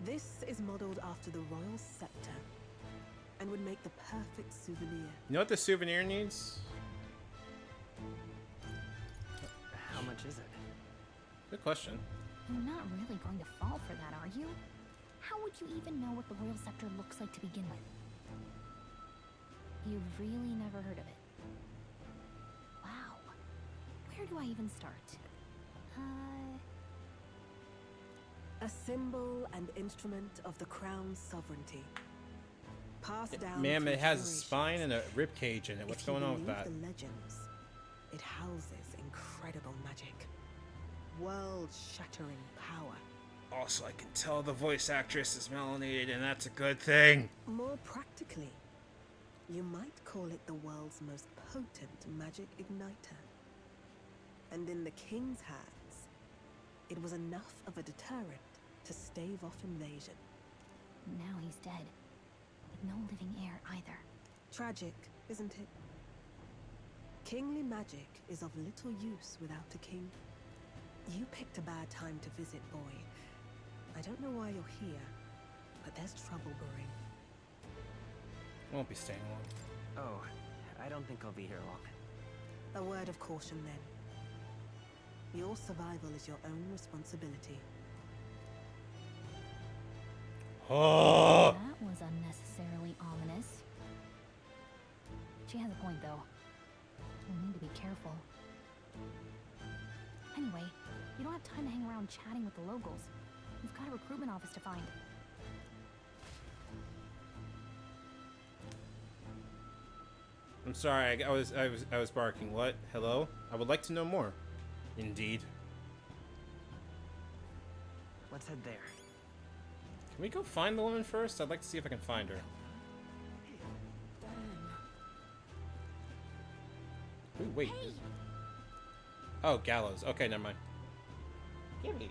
This is modeled after the royal scepter and would make the perfect souvenir. You know what the souvenir needs? How much is it? Good question. You're not really going to fall for that, are you? How would you even know what the royal scepter looks like to begin with? You've really never heard of it. Wow. Where do I even start? A symbol and instrument of the crown's sovereignty. Passed down Ma'am, through it has a generations. spine and a rib cage in it. What's If you going on with believe that? the legends, it houses incredible magic. World-shattering power. Also, I can tell the voice actress is melanated, and that's a good thing. More practically, you might call it the world's most potent magic igniter. And in the king's hands, it was enough of a deterrent to stave off invasion. Now he's dead. With no living heir either. Tragic, isn't it? Kingly magic is of little use without a king. You picked a bad time to visit, boy. I don't know why you're here, but there's trouble brewing. Won't be staying long. Oh, I don't think I'll be here long. A word of caution then. Your survival is your own responsibility. Oh! That was unnecessarily ominous. She has a point, though. We'll need to be careful. Anyway, you don't have time to hang around chatting with the locals. We've got a recruitment office to find. I'm sorry, I was barking. What? Hello? I would like to know more. Indeed. Let's head there. Can we go find the woman first? I'd like to see if I can find her. Ooh, wait. Hey! Oh, gallows. Okay, never mind. Gimme.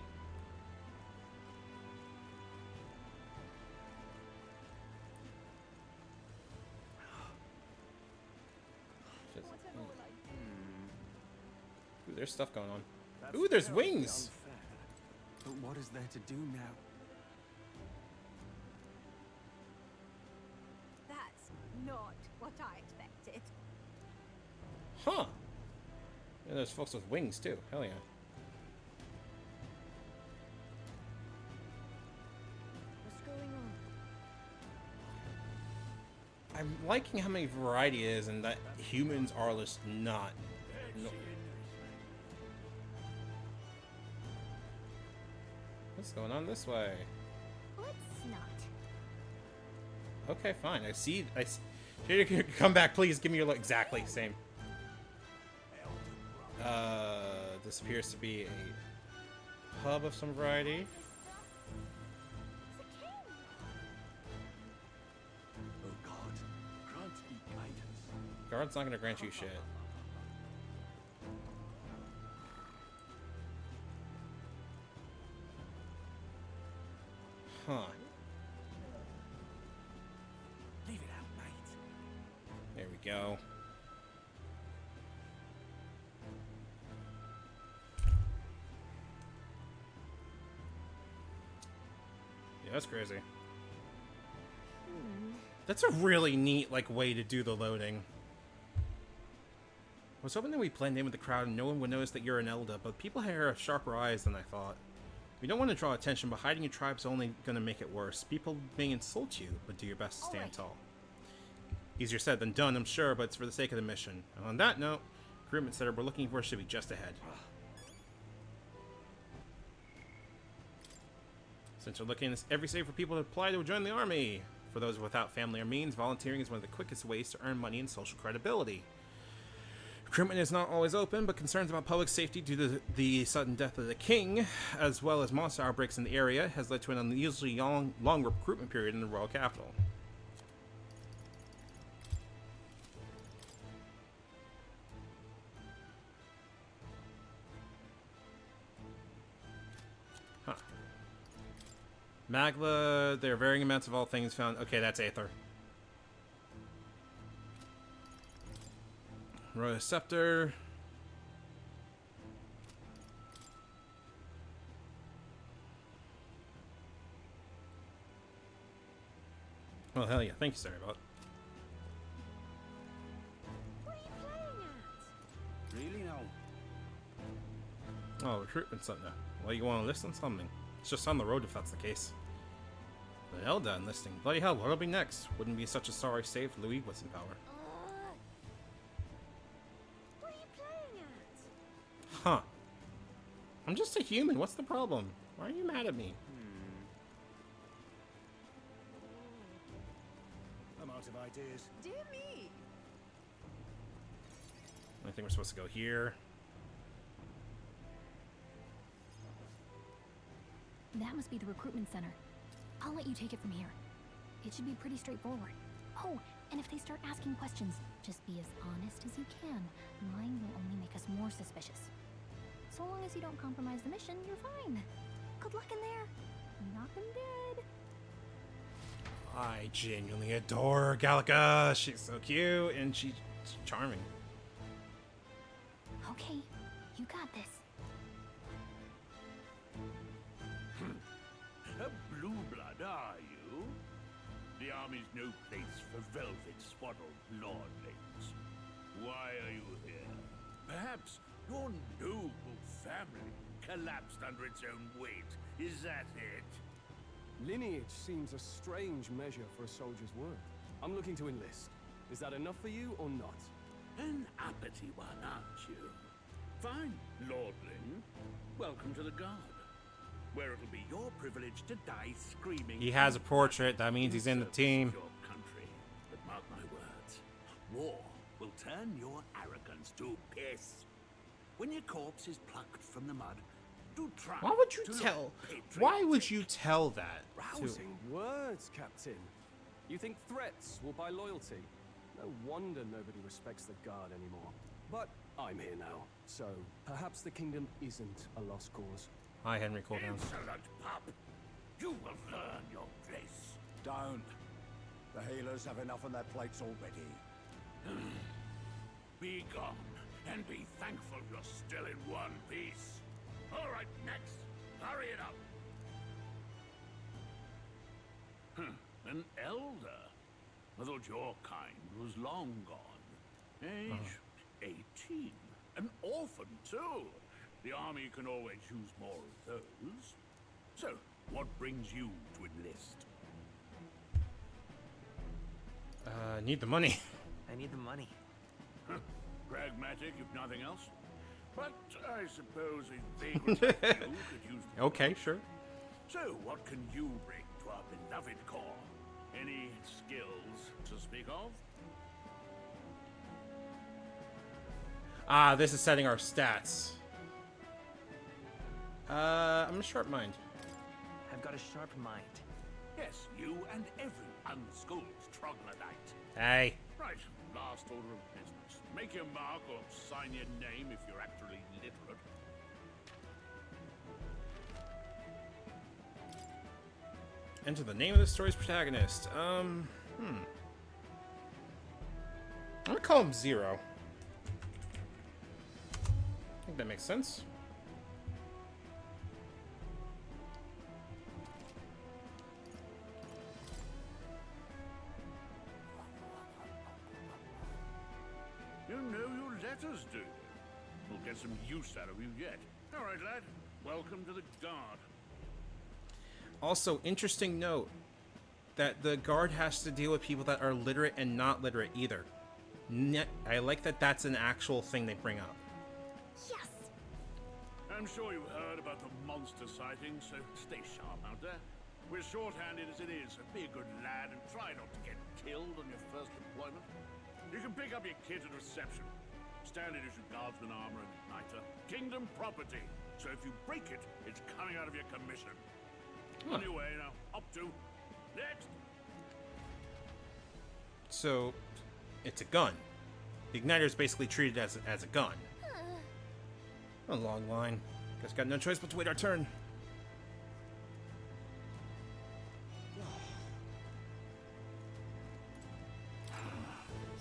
Ooh, there's stuff going on. Ooh, there's wings! But what is there to do now? That's not what I expected. Huh. Yeah, there's folks with wings, too. Hell yeah. What's going on? I'm liking how many variety is and that humans are just not. No. What's going on this way? Let's not. Okay, fine. I see. Come back, please. Give me your look. Exactly same. This appears to be a pub of some variety. Oh God, grant me guidance. Guard's not gonna grant you shit. Huh. Leave it out, mate. There we go. Yeah, that's crazy. That's a really neat, like, way to do the loading. I was hoping that we blend in with the crowd and no one would notice that you're an Elder, but people here have sharper eyes than I thought. We don't want to draw attention, but hiding your tribe's only going to make it worse. People may insult you, but do your best to stand tall. Easier said than done, I'm sure, but it's for the sake of the mission. And on that note, recruitment center we're looking for should be just ahead. Since we're looking every state for people to apply to join the army. For those without family or means, volunteering is one of the quickest ways to earn money and social credibility. Recruitment is not always open, but concerns about public safety due to the sudden death of the king, as well as monster outbreaks in the area, has led to an unusually long recruitment period in the royal capital. Huh. Magla, there are varying amounts of all things found. Okay, that's Aether. Royal Scepter. Well, hell yeah. Thank you, Sarah. Really now? Oh, recruitment center. Well, you want to list on something? It's just on the road if that's the case. The Elda enlisting. Bloody hell, what'll be next? Wouldn't be such a sorry save if Louis was in power. What are you playing at? Huh. I'm just a human. What's the problem? Why are you mad at me? I'm out of ideas. Dear me. I think we're supposed to go here. That must be the recruitment center. I'll let you take it from here. It should be pretty straightforward. Oh, and if they start asking questions, just be as honest as you can. Lying will only make us more suspicious. So long as you don't compromise the mission, you're fine. Good luck in there. Knock 'em dead. I genuinely adore Gallica. She's so cute and she's charming. Okay, you got this. A blue blood, are you? The army's no place for velvet-swaddled lordlings. Why are you here? Perhaps your noble family collapsed under its own weight. Is that it? Lineage seems a strange measure for a soldier's worth. I'm looking to enlist. Is that enough for you or not? An uppity one, aren't you? Fine, lordling. Welcome to the Guard, where it'll be your privilege to die screaming. He has a portrait. That means he's in the team. Your country, but mark my words, war will turn your arrogance to piss. When your corpse is plucked from the mud, do try. Why would you to look tell? patriotic. Why would you tell that? Rousing words, Captain. You think threats will buy loyalty? No wonder nobody respects the Guard anymore. But I'm here now, so perhaps the kingdom isn't a lost cause. Hi, Henry Cooldown. Insolent pup! You will learn your place. Don't. The healers have enough on their plates already. Be gone, and be thankful you're still in one piece. All right, next. Hurry it up. An elder? I thought your kind was long gone. Age 18. An orphan, too. The army can always use more of those. So, what brings you to enlist? Need the money. I need the money. Pragmatic, if nothing else. But I suppose a vagrant like you could use the Okay, sure. So, what can you bring to our beloved corps? Any skills to speak of? Ah, this is setting our stats. I'm a sharp mind. I've got a sharp mind. Yes, you and every unschooled troglodyte. Hey. Right, last order of business. Make your mark or sign your name if you're actually literate. Enter the name of the story's protagonist. I'm gonna call him Zero. I think that makes sense. You know your letters do. We'll get some use out of you yet. All right, lad. Welcome to the Guard. Also, interesting note that the Guard has to deal with people that are literate and not literate either. I like that that's an actual thing they bring up. Yes! I'm sure you've heard about the monster sightings, so stay sharp out there. We're short-handed as it is, so be a good lad and try not to get killed on your first deployment. You can pick up your kit at reception. Standard issue guardsman armor and igniter. Kingdom property. So if you break it, it's coming out of your commission. On your way now. Up to. Next. So, it's a gun. The igniter is basically treated as a gun. A long line. Guess got no choice but to wait our turn.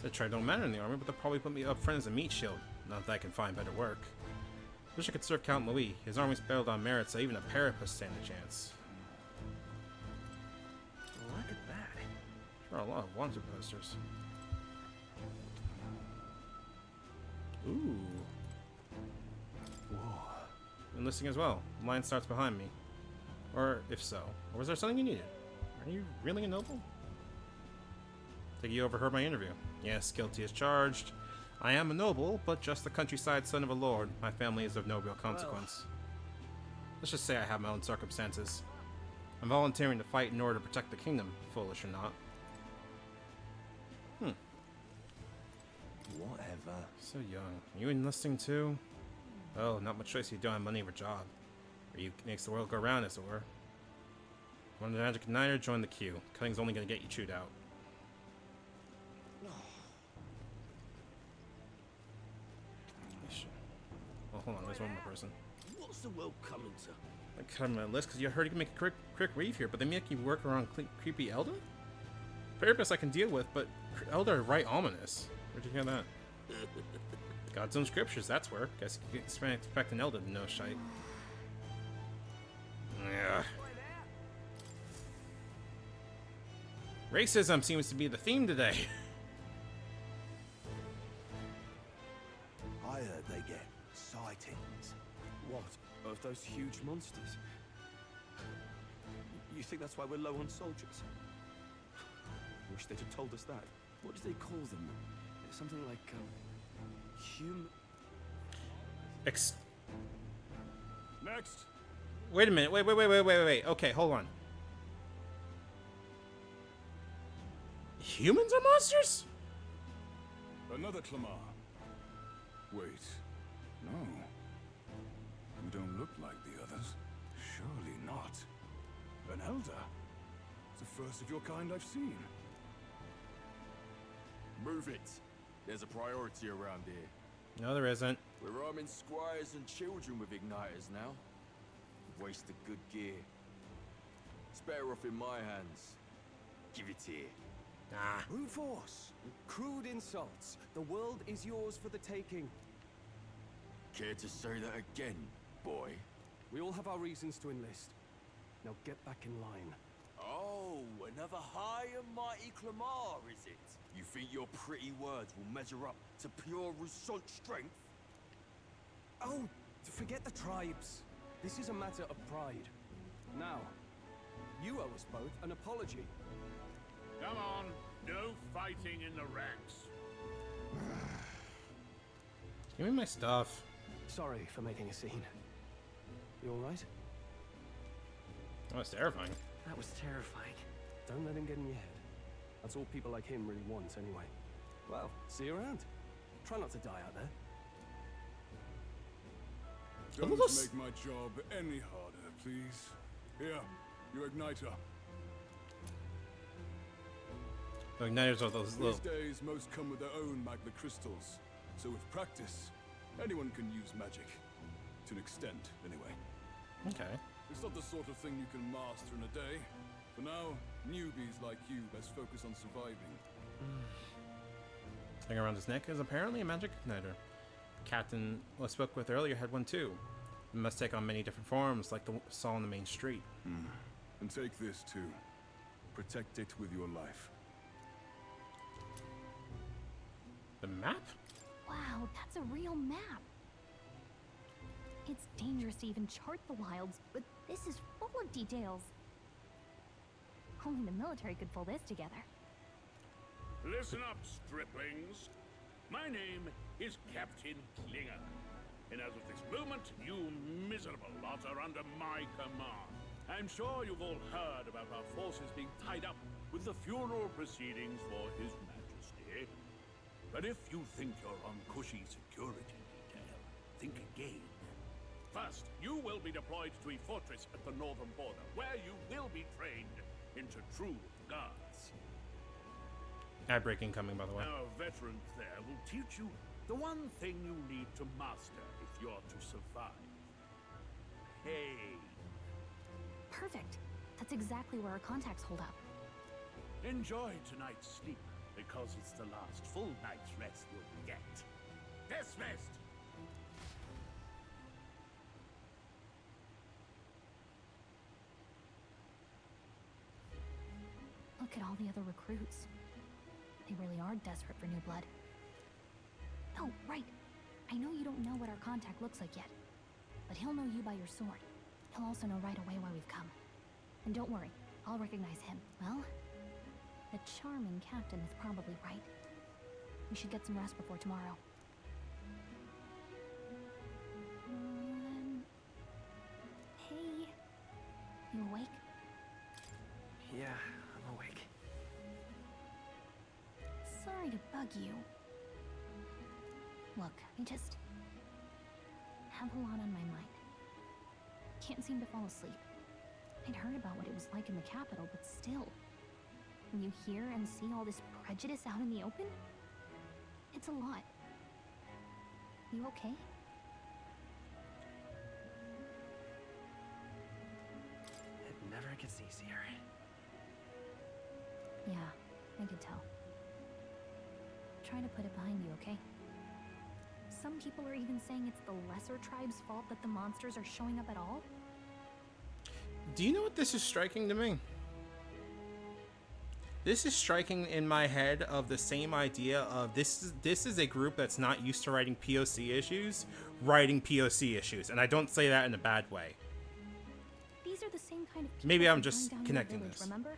Said try don't matter in the army, but they'll probably put me up front as a meat shield. Not that I can find better work. Wish I could serve Count Louis. His army's built on merit, so even a parapet stand a chance. Look at that. There are a lot of wanted posters. Ooh. Whoa. Enlisting as well. The line starts behind me. Or if so. Or was there something you needed? Are you really a noble? Think you overheard my interview. Yes, guilty as charged. I am a noble, but just the countryside son of a lord. My family is of no real consequence. Let's just say I have my own circumstances. I'm volunteering to fight in order to protect the kingdom, foolish or not. Whatever. So young. You enlisting too? Oh, not much choice. You don't have money for a job. Or you makes the world go round, as it were. Want the magic igniter? Join the queue. Cutting's only gonna get you chewed out. Oh, hold on. There's one more person. What's the world coming to? I cut him my list because you heard you can make a quick reef here, but they make you work around creepy Elder? Purpose I can deal with, but Elder are right ominous. Where'd you hear that? God's own scriptures, that's where. Guess you can expect an Elder to know shite. Yeah. Racism seems to be the theme today. I heard they get sightings. What? Of those huge monsters? You think that's why we're low on soldiers? Wish they'd have told us that. What do they call them? Something like, Next. Wait a minute. Wait. Okay, hold on. Humans are monsters? Another Clamar. Wait. No. You don't look like the others. Surely not. An Elder? It's the first of your kind I've seen. Move it. There's a priority around here. No, there isn't. We're arming squires and children with igniters now. Waste of good gear. It's better off in my hands. Give it here. Ah. Brute force. Crude insults. The world is yours for the taking. Care to say that again, boy? We all have our reasons to enlist. Now get back in line. Oh, another high and mighty Clamar, is it? You think your pretty words will measure up to pure Rousseau strength? Oh, forget the tribes. This is a matter of pride. Now, you owe us both an apology. Come on, no fighting in the ranks. Give me my stuff. Sorry for making a scene. You alright? That was terrifying. That was terrifying. Don't let him get in your head. That's all people like him really want, anyway. Well, see you around. Try not to die out there. Don't make my job any harder, please. Here, your igniter. The igniters are those little... These days, most come with their own magna crystals. So with practice, anyone can use magic. To an extent, anyway. Okay. It's not the sort of thing you can master in a day. For now, newbies like you best focus on surviving. Thing around his neck is apparently a magic igniter. Captain I spoke with earlier had one too. It must take on many different forms, like the saw on the main street. And take this too. Protect it with your life. The map? Wow, that's a real map. It's dangerous to even chart the wilds, but this is full of details. Only the military could pull this together. Listen up, striplings. My name is Captain Klinger. And as of this moment, you miserable lot are under my command. I'm sure you've all heard about our forces being tied up with the funeral proceedings for His Majesty. But if you think you're on cushy security detail, think again. First, you will be deployed to a fortress at the northern border, where you will be trained into true guards. Ad break incoming, by the way. Our veterans there will teach you the one thing you need to master if you're to survive. Pain. Perfect. That's exactly where our contacts hold up. Enjoy tonight's sleep, because it's the last full night's rest you'll get. Dismissed! at all the other recruits. They really are desperate for new blood. Oh, right. I know you don't know what our contact looks like yet, but he'll know you by your sword. He'll also know right away why we've come. And don't worry, I'll recognize him. Well, the charming captain is probably right. We should get some rest before tomorrow. Hey. You awake? Yeah, I'm awake. Sorry to bug you. Look, I just have a lot on my mind. Can't seem to fall asleep. I'd heard about what it was like in the capital, but still. When you hear and see all this prejudice out in the open, it's a lot. You okay? It never gets easier. Yeah, I could tell. Try to put it behind you, okay? Some people are even saying it's the lesser tribe's fault that the monsters are showing up at all. Do you know what this is striking to me? This is striking in my head of the same idea of this is a group that's not used to writing POC issues, writing POC issues, and I don't say that in a bad way. These are the same kind of people. Maybe I'm who just burned down your connecting village, this. Remember?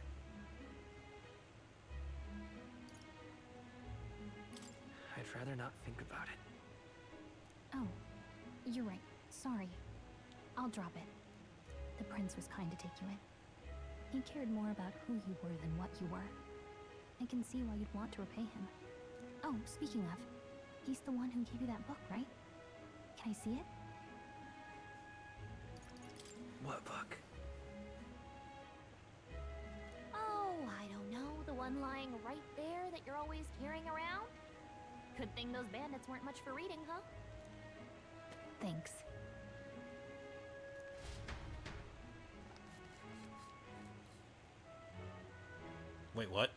I'd rather not think about it. Oh, you're right. Sorry. I'll drop it. The prince was kind to take you in. He cared more about who you were than what you were. I can see why you'd want to repay him. Oh, speaking of, he's the one who gave you that book, right? Can I see it? What book? Oh, I don't know. The one lying right there that you're always carrying around? Good thing those bandits weren't much for reading, huh? Thanks. Wait, what?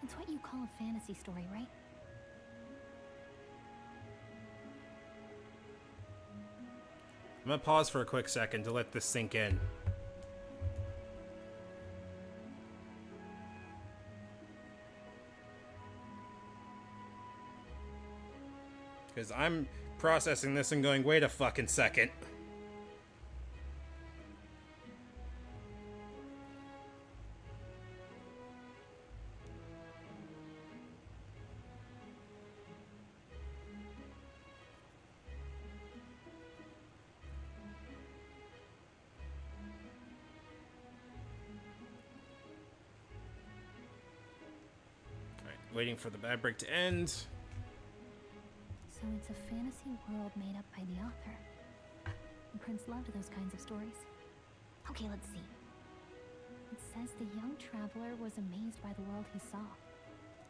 It's what you call a fantasy story, right? I'm gonna pause for a quick second to let this sink in. Because I'm processing this and going, wait a fucking second. Waiting for the bad break to end. So it's a fantasy world made up by the author. The prince loved those kinds of stories. Okay, let's see. It says the young traveler was amazed by the world he saw.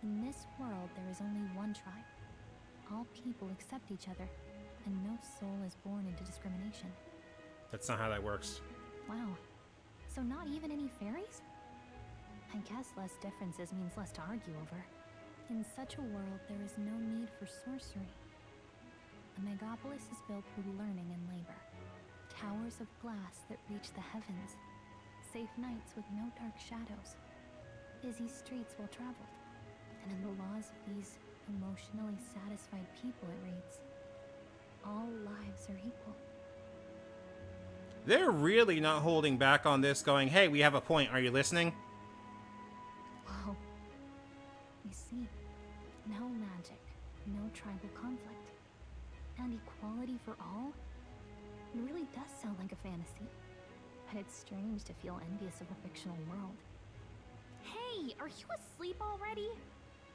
In this world, there is only one tribe. All people accept each other, and no soul is born into discrimination. That's not how that works. Wow. So not even any fairies? I guess less differences means less to argue over. In such a world, there is no need for sorcery. The megapolis is built through learning and labor. Towers of glass that reach the heavens. Safe nights with no dark shadows. Busy streets well traveled. And in the laws of these emotionally satisfied people, it reads, all lives are equal. They're really not holding back on this, going, hey, we have a point. Are you listening? Whoa. I see. No magic, no tribal conflict, and equality for all? It really does sound like a fantasy. But it's strange to feel envious of a fictional world. Hey, are you asleep already?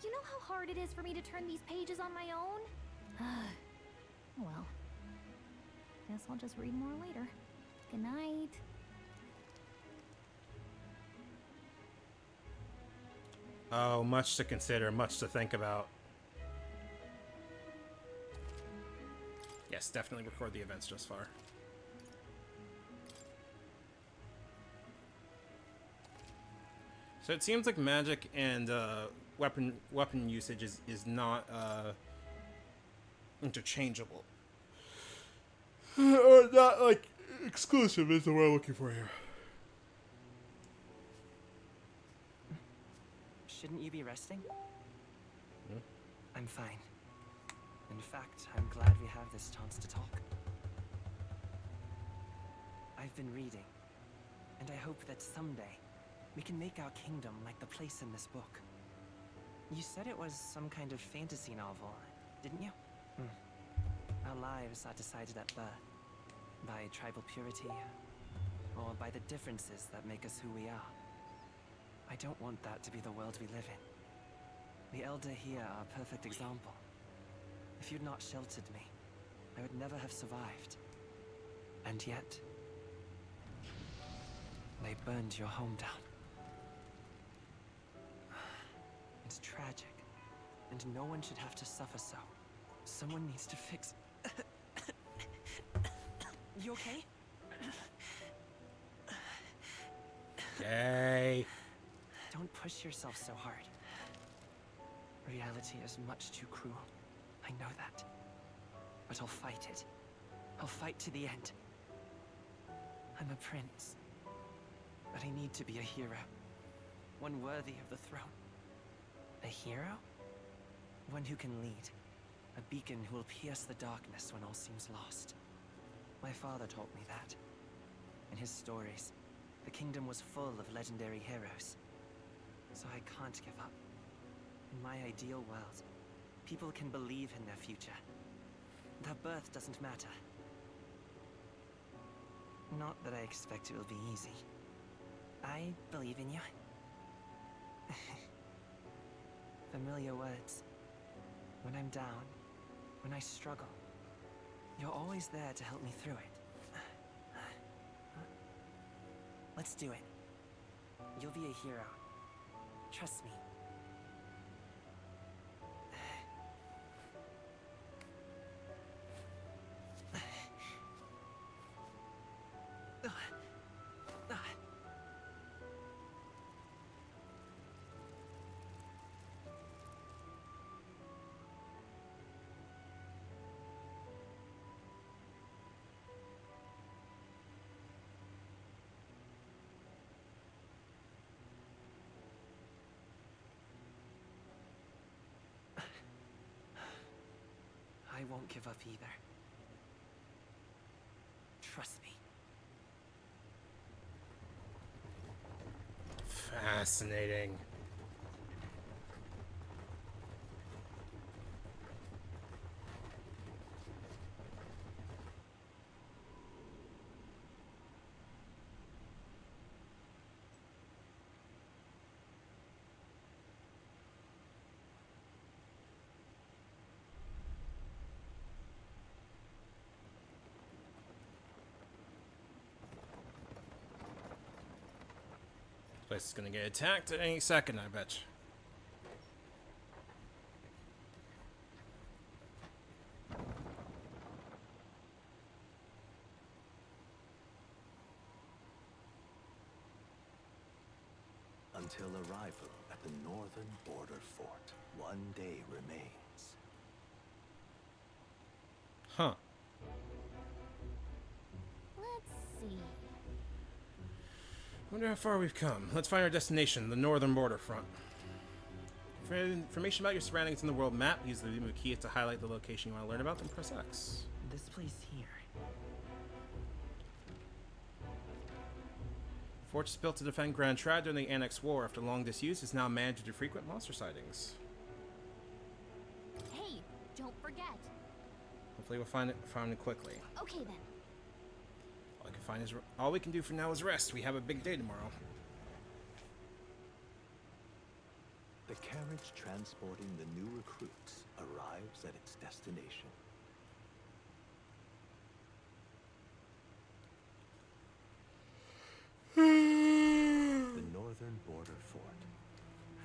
You know how hard it is for me to turn these pages on my own? Well, guess I'll just read more later. Good night. Oh, much to consider, much to think about. Yes, definitely record the events just far. So it seems like magic and weapon usage is not interchangeable. Or not like exclusive is the word I'm looking for here. Shouldn't you be resting? Hmm? I'm fine. In fact, I'm glad we have this chance to talk. I've been reading, and I hope that someday we can make our kingdom like the place in this book. You said it was some kind of fantasy novel, didn't you? Our lives are decided at birth, by tribal purity, or by the differences that make us who we are. I don't want that to be the world we live in. The Elder here are a perfect example. If you'd not sheltered me, I would never have survived. And yet, they burned your home down. It's tragic, and no one should have to suffer so. Someone needs to fix... You okay? Yay. Don't push yourself so hard. Reality is much too cruel. I know that. But I'll fight it. I'll fight to the end. I'm a prince. But I need to be a hero. One worthy of the throne. A hero? One who can lead. A beacon who will pierce the darkness when all seems lost. My father taught me that. In his stories, the kingdom was full of legendary heroes. So I can't give up. In my ideal world, people can believe in their future. Their birth doesn't matter. Not that I expect it will be easy. I believe in you. Familiar words. When I'm down, when I struggle, you're always there to help me through it. Let's do it. You'll be a hero. Trust me. I won't give up either. Trust me. Fascinating. Place is gonna get attacked at any second, I bet. Until arrival at the northern border fort, one day remains. Huh. Let's see. Wonder how far we've come. Let's find our destination, the northern border front. For information about your surroundings in the world map, use the move key to highlight the location you want to learn about, then press X. This place here. Fortress built to defend Grand Trad during the Annex War after long disuse is now managed to frequent monster sightings. Hey, don't forget. Hopefully we'll find it quickly. Okay then. All we can do for now is rest. We have a big day tomorrow. The carriage transporting the new recruits arrives at its destination. The northern border fort.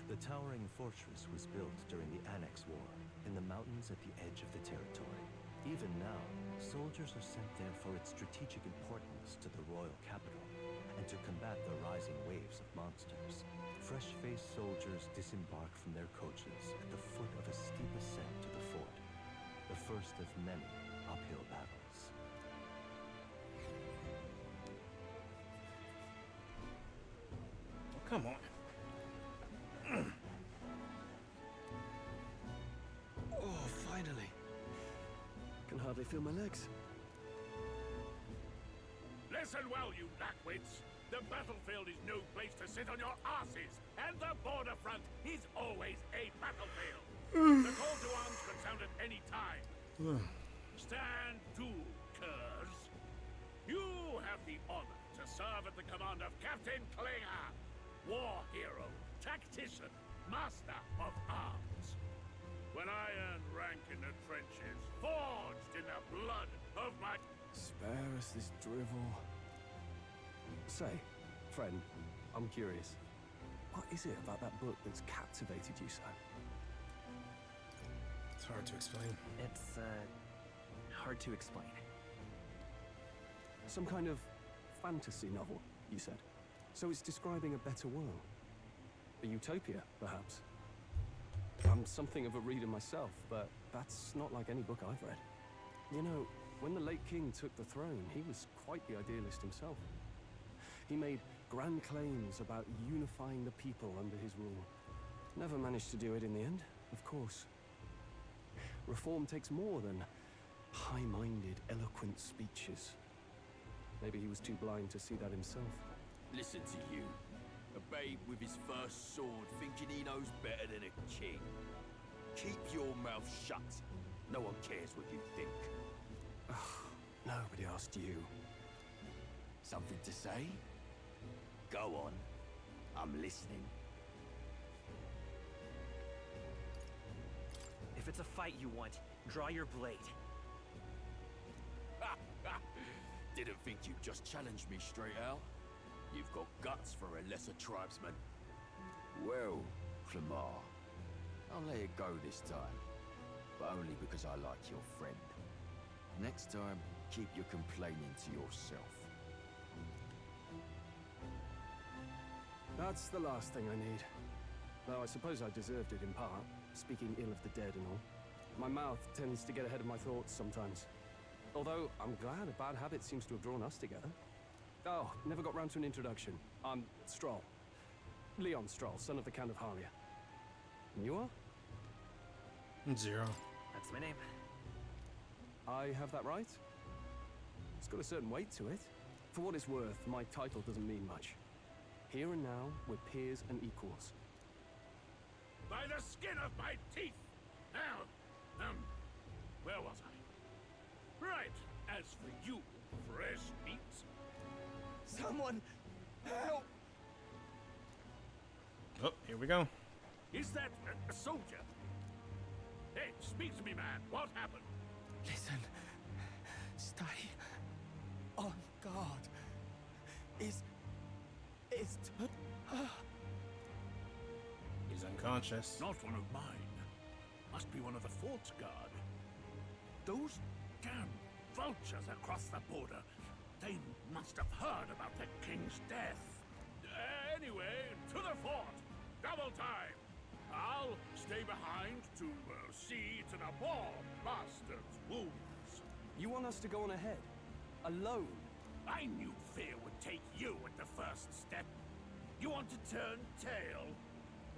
The towering fortress was built during the Annex War in the mountains at the edge of the territory. Even now, soldiers are sent there for its strategic importance to the royal capital and to combat the rising waves of monsters. Fresh-faced soldiers disembark from their coaches at the foot of a steep ascent to the fort, the first of many uphill battles. Oh, come on. feel my legs. Listen well, you lackwits. The battlefield is no place to sit on your asses, and the border front is always a battlefield. The call to arms can sound at any time. Stand to, curs. You have the honor to serve at the command of Captain Klinger, war hero, tactician, master of arms. When I earned rank in the trenches, forged in the blood of my... Spare us this drivel. Say, friend, I'm curious. What is it about that book that's captivated you so? It's hard to explain. It's, hard to explain. Some kind of fantasy novel, you said. So it's describing a better world. A utopia, perhaps. I'm something of a reader myself, but that's not like any book I've read. You know, when the late king took the throne, he was quite the idealist himself. He made grand claims about unifying the people under his rule. Never managed to do it in the end, of course. Reform takes more than high-minded, eloquent speeches. Maybe he was too blind to see that himself. Listen to you. A babe with his first sword thinking he knows better than a king. Keep your mouth shut. No one cares what you think. Nobody asked you. Something to say? Go on. I'm listening. If it's a fight you want, draw your blade. Didn't think you'd just challenge me straight out. You've got guts for a lesser tribesman. Well, Clemar, I'll let it go this time. But only because I like your friend. Next time, keep your complaining to yourself. That's the last thing I need. Though I suppose I deserved it in part, speaking ill of the dead and all. My mouth tends to get ahead of my thoughts sometimes. Although, I'm glad a bad habit seems to have drawn us together. Oh, never got round to an introduction. I'm Stroll. Leon Stroll, son of the Count of Harlia. And you are? Zero. That's my name. I have that right? It's got a certain weight to it. For what it's worth, my title doesn't mean much. Here and now, we're peers and equals. By the skin of my teeth! Now, where was I? Right, as for you, fresh meat... Someone, help! Oh, here we go. Is that a soldier? Hey, speak to me, man. What happened? Listen. Stay on guard. Is... He's unconscious. Not one of mine. Must be one of the fort's guard. Those damn vultures across the border. They must have heard about the king's death. Anyway, to the fort. Double time. I'll stay behind to see to the poor bastard's wounds. You want us to go on ahead? Alone? I knew fear would take you at the first step. You want to turn tail?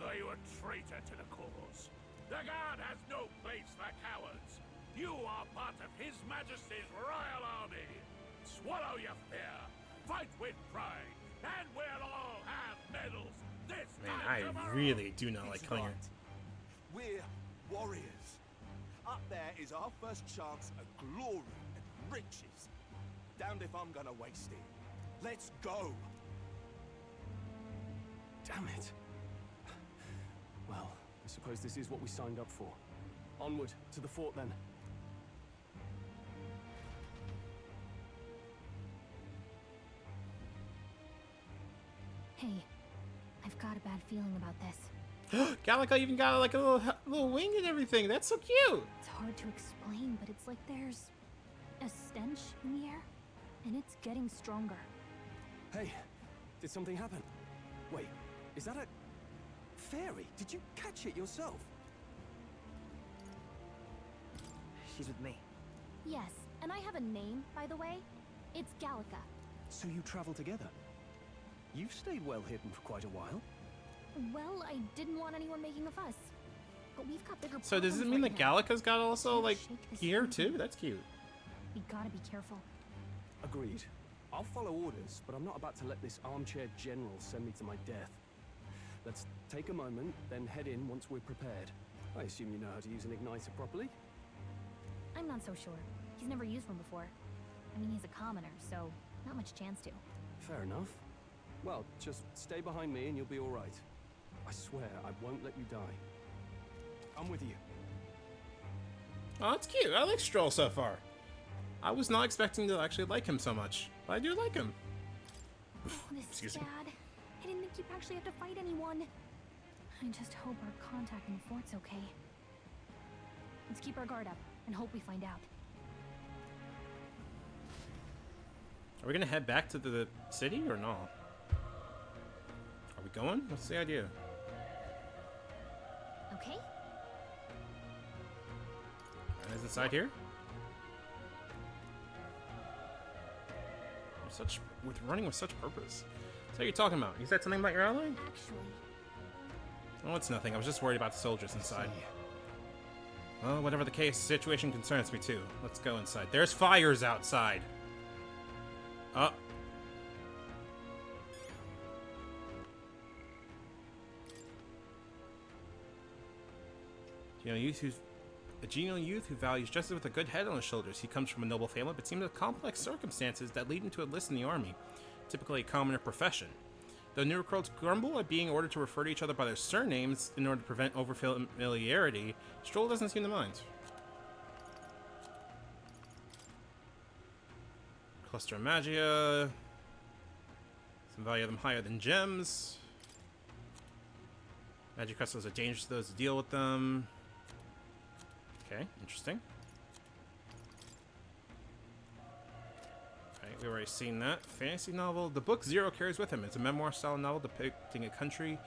Are you a traitor to the cause? The guard has no place for cowards. You are part of His Majesty's Royal Army. Swallow your fear. Fight with pride. And we'll all have medals this Man, time I tomorrow. really do not like Klinger. We're warriors. Up there is our first chance at glory and riches. Damned if I'm gonna waste it. Let's go. Damn it. Well, I suppose this is what we signed up for. Onward to the fort then. Hey, I've got a bad feeling about this. Gallica even got like a little wing and everything. That's so cute. It's hard to explain, but it's like there's a stench in the air, and it's getting stronger. Hey, did something happen? Wait, is that a fairy? Did you catch it yourself? She's with me. Yes, and I have a name, by the way. It's Gallica. So you travel together? You've stayed well hidden for quite a while. Well, I didn't want anyone making a fuss. But we've got bigger So does it problems mean right that now. Gallica's got also Can't like shake this gear feeling. too? That's cute. We gotta be careful. Agreed. I'll follow orders, but I'm not about to let this armchair general send me to my death. Let's take a moment, then head in once we're prepared. I assume you know how to use an igniter properly? I'm not so sure. He's never used one before. I mean, he's a commoner, so not much chance to. Fair enough. Well, just stay behind me and you'll be all right. I swear I won't let you die. I'm with you. Oh, that's cute. I like Stroll so far. I was not expecting to actually like him so much, but I do like him. Oh, this is sad. I didn't think you'd actually have to fight anyone. I just hope our contact in the fort's okay. Let's keep our guard up and hope we find out. Are we gonna head back to the city or not? Are we going? What's the idea? Okay. Is inside here? With running with such purpose. So what are you talking about? You said something about your ally? Actually. Oh, it's nothing. I was just worried about the soldiers inside. Well, whatever the case, the situation concerns me too. Let's go inside. There's fires outside. Oh. A genial youth who values justice with a good head on his shoulders. He comes from a noble family, but seems to have complex circumstances that lead him to enlist in the army, typically a commoner profession. Though new recruits grumble at being ordered to refer to each other by their surnames in order to prevent over-familiarity, Stroll doesn't seem to mind. Cluster of Magia. Some value them higher than gems. Magic crystals are dangerous to those who deal with them. Okay, interesting. Alright, we've already seen that. Fantasy novel. The book Zero carries with him. It's a memoir-style novel depicting a country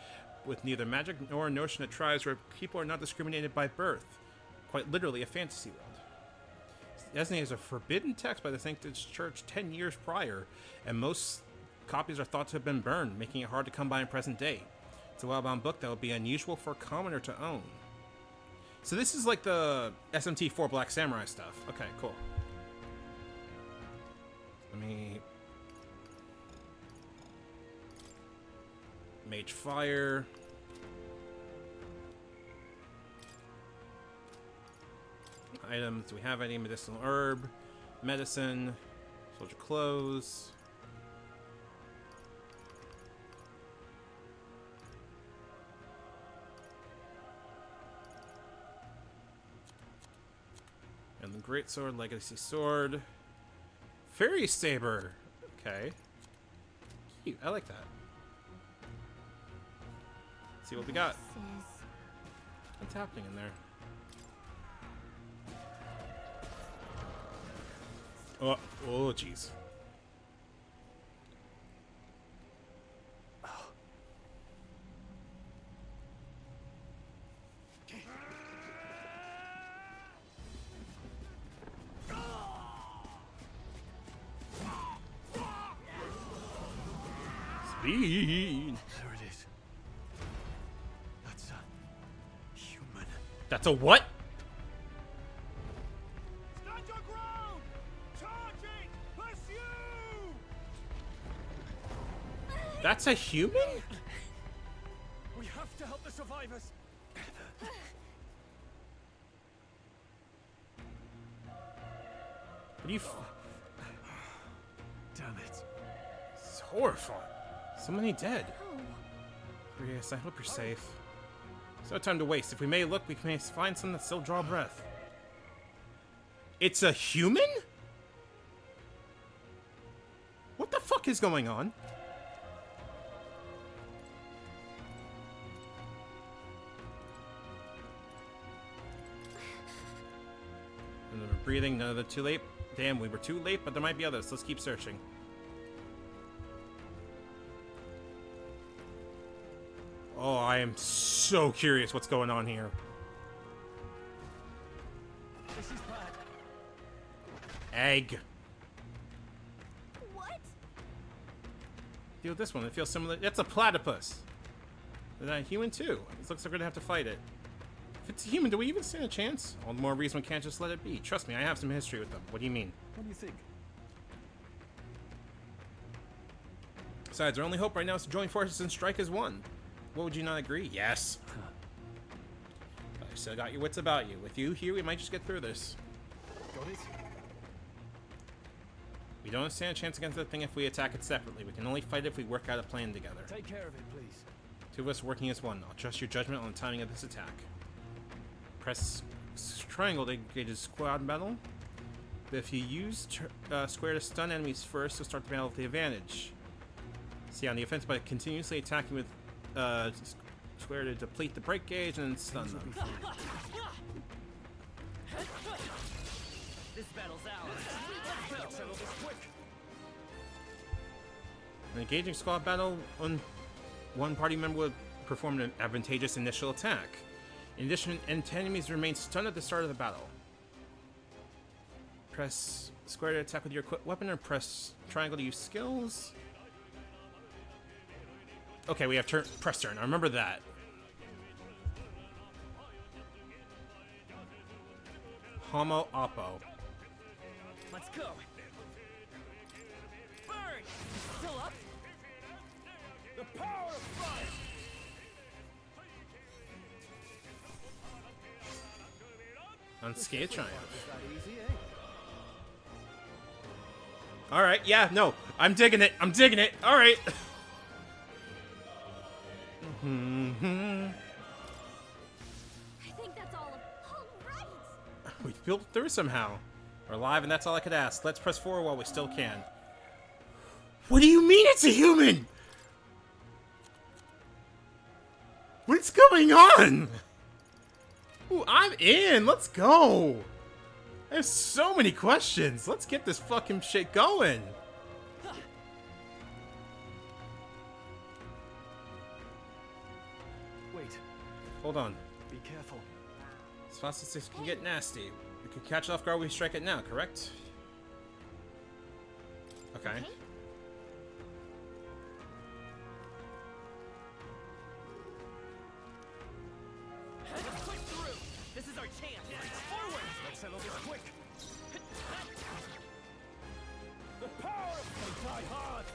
with neither magic nor a notion of tribes where people are not discriminated by birth. Quite literally a fantasy world. Designated as a forbidden text by the Sanctus Church 10 years prior, and most copies are thought to have been burned, making it hard to come by in present day. It's a well-bound book that would be unusual for a commoner to own. So this is like the SMT 4 Black Samurai stuff. Okay, cool. Let me... Mage Fire. Items. Do we have any? Medicinal herb. Medicine. Soldier clothes. And the Greatsword, Legacy Sword. Fairy Saber. Okay. Cute. I like that. Let's see what we got. What's happening in there? Oh, jeez. Speed. There it is. That's a human. That's a what? Stand your ground! Charging! Pursue! That's a human? We have to help the survivors. What do you... Damn it. It's horrifying. So many dead. Yes, I hope you're safe. There's no time to waste. If we may look, we may find some that still draw breath. It's a human? What the fuck is going on? None of them are breathing, none of them too late. Damn, we were too late, but there might be others. Let's keep searching. Oh, I am so curious what's going on here. This is bad. Egg. What? Deal with this one. It feels similar. That's a platypus. Is that a human too? It looks like we're gonna have to fight it. If it's a human, do we even stand a chance? All the more reason we can't just let it be. Trust me, I have some history with them. What do you mean? What do you think? Besides, our only hope right now is to join forces and strike as one. What, would you not agree? Yes. But you still got your wits about you. With you here, we might just get through this. Got it? We don't stand a chance against that thing if we attack it separately. We can only fight if we work out a plan together. Take care of it, please. Two of us working as one. I'll trust your judgment on the timing of this attack. Press triangle to engage a squad battle. But if you use square to stun enemies first, you'll start the battle with the advantage. See, on the offense by continuously attacking with square to deplete the break gauge and stun them. This battle's ours. Let's settle this quick. An engaging squad battle, one party member would perform an advantageous initial attack. In addition, enemies remain stunned at the start of the battle. Press square to attack with your equipped weapon, or press triangle to use skills. Okay, we have press turn. I remember that. Homo oppo. Let's go. Burn! Still up? The power of fire! Unscathed triumph. That easy, eh? Alright, yeah, no. I'm digging it. I'm digging it. Alright. I think that's all right. We've built through somehow. We're alive, and that's all I could ask. Let's press forward while we still can. What do you mean it's a human? What's going on? Ooh, I'm in. Let's go. I have so many questions. Let's get this fucking shit going. Wait. Hold on. Be careful. As fast as this can get nasty. We could catch it off guard when we strike it now, correct? Okay. Push through. This is our chance. Forward. Let's settle this quick. The power of they die hard!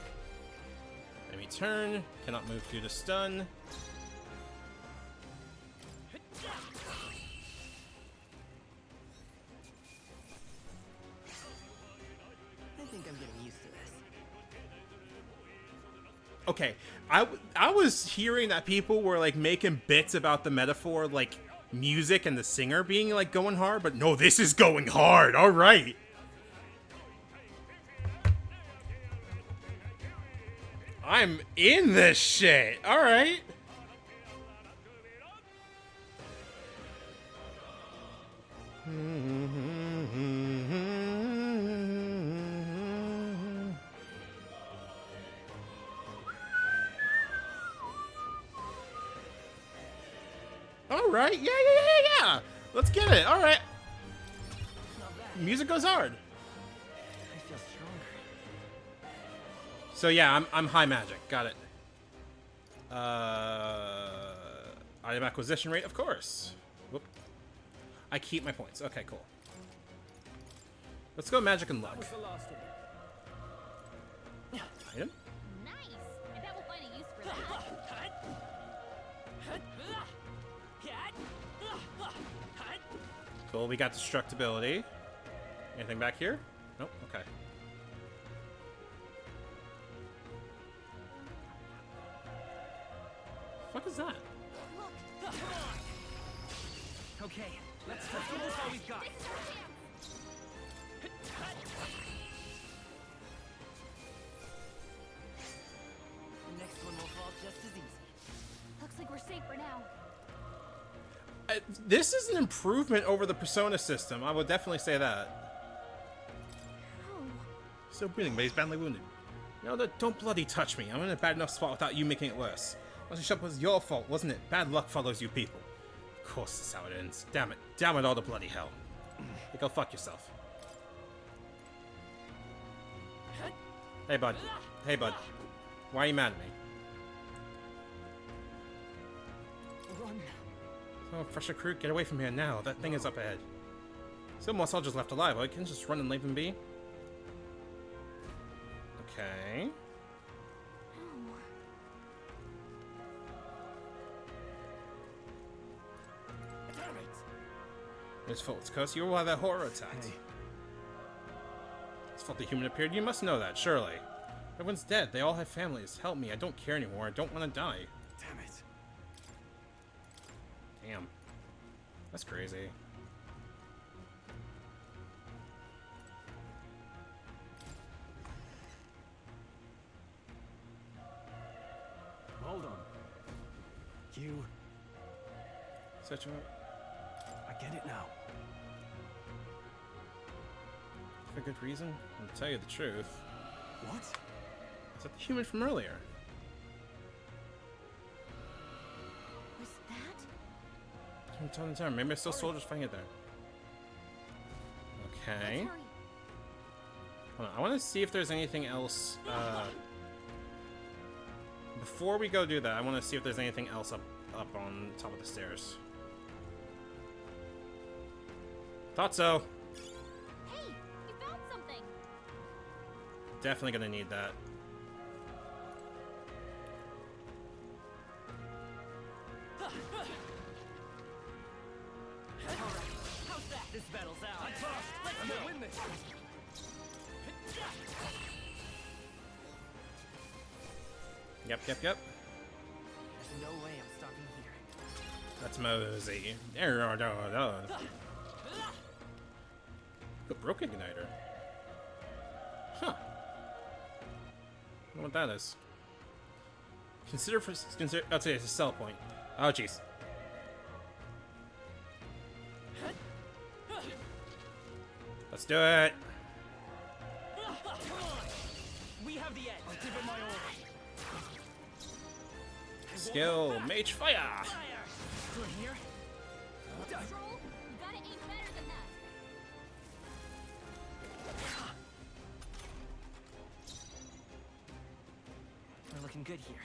Enemy turn. Cannot move due to stun. I think I'm getting used to this. Okay, I was hearing that people were like making bits about the Metaphor like music and the singer being like going hard, but no, this is going hard. All right. I'm in this shit. All right. All right. Yeah. Let's get it. All right. Music goes hard. I feel stronger. So yeah, I'm high magic. Got it. Item acquisition rate, of course. Whoop. I keep my points. Okay, cool. Let's go magic and luck. That was the last of it. Item? Nice. I bet we'll find a use for that. Cool, we got destructibility. Anything back here? Nope, okay. What is that? Okay, let's go. This is all we've got. The next one will fall just as easy. Looks like we're safe for now. This is an improvement over the Persona system. I would definitely say that. Still breathing, but he's badly wounded. No, don't bloody touch me. I'm in a bad enough spot without you making it worse. Once the shop was your fault, wasn't it? Bad luck follows you people. Of course that's how it ends. Damn it. Damn it all to bloody hell. Hey, go fuck yourself. Hey, bud. Hey, bud. Why are you mad at me? Run. Oh, fresh recruit, get away from here now. That thing is up ahead. Some more soldiers left alive. I can just run and leave them be. Okay. It's fault. It's because you will have that horror attack. It's fault the human appeared. You must know that, surely. Everyone's dead. They all have families. Help me. I don't care anymore. I don't want to die. Damn it. Damn. That's crazy. Hold on. You... Such a... I get it now. For good reason? I'll tell you the truth. What? Is that the human from earlier? Was that? I'm telling the time. Maybe I still soldiers fighting it there. Okay. Hold on. I want to see if there's anything else. Before we go do that, I want to see if there's anything else up on top of the stairs. Thought so. Hey, you found something. Definitely gonna need that. How's that? This battle's out. Let's go win this. Yep. There's no way I'm stopping here. That's Mosey. The broken igniter. Huh. I don't know what that is. Consider. Oh, it's a sell point. Oh, jeez. Let's do it. We have the edge. I'll give it my all. Skill, mage fire. Through here. Troll, you gotta aim better than that. We're looking good here.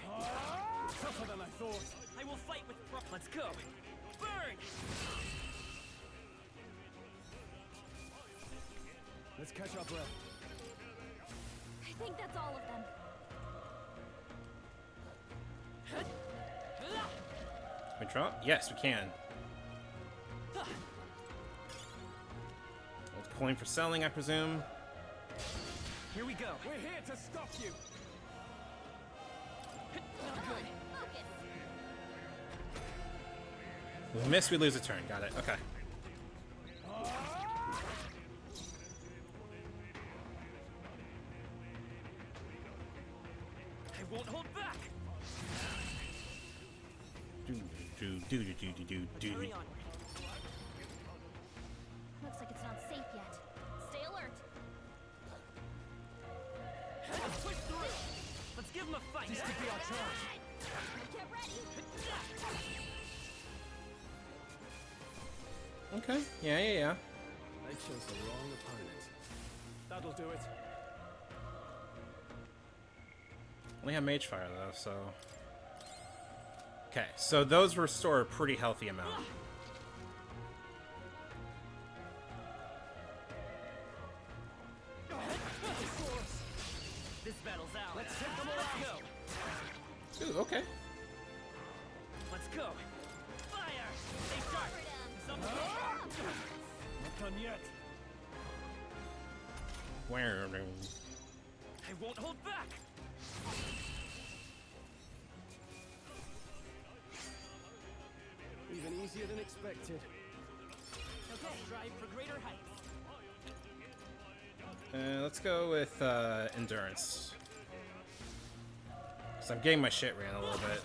Tougher than I thought. I will fight with. Let's go. Burn. Let's catch our breath. I think that's all of them. Can we draw? Yes, we can. Coin for selling, I presume. Here we go. We're here to stop you. If we miss, we lose a turn. Got it. Okay. I won't hold back. Do. Hurry on. Looks like it's not safe yet. Stay alert. Let's push through. Let's give him a fight. This could be our chance. Get ready. Okay. Yeah. They chose the wrong opponent. That'll do it. Only have mage fire though, so. Okay, so those restore a pretty healthy amount. This battle's out. Let's hit them all. Let's go. Ooh, okay. Let's go. Fire. Stay sharp. Something. Not done yet. Where? I won't hold back. Even easier than expected. Okay, strive for greater heights. Let's go with endurance. Cause I'm getting my shit ran a little bit.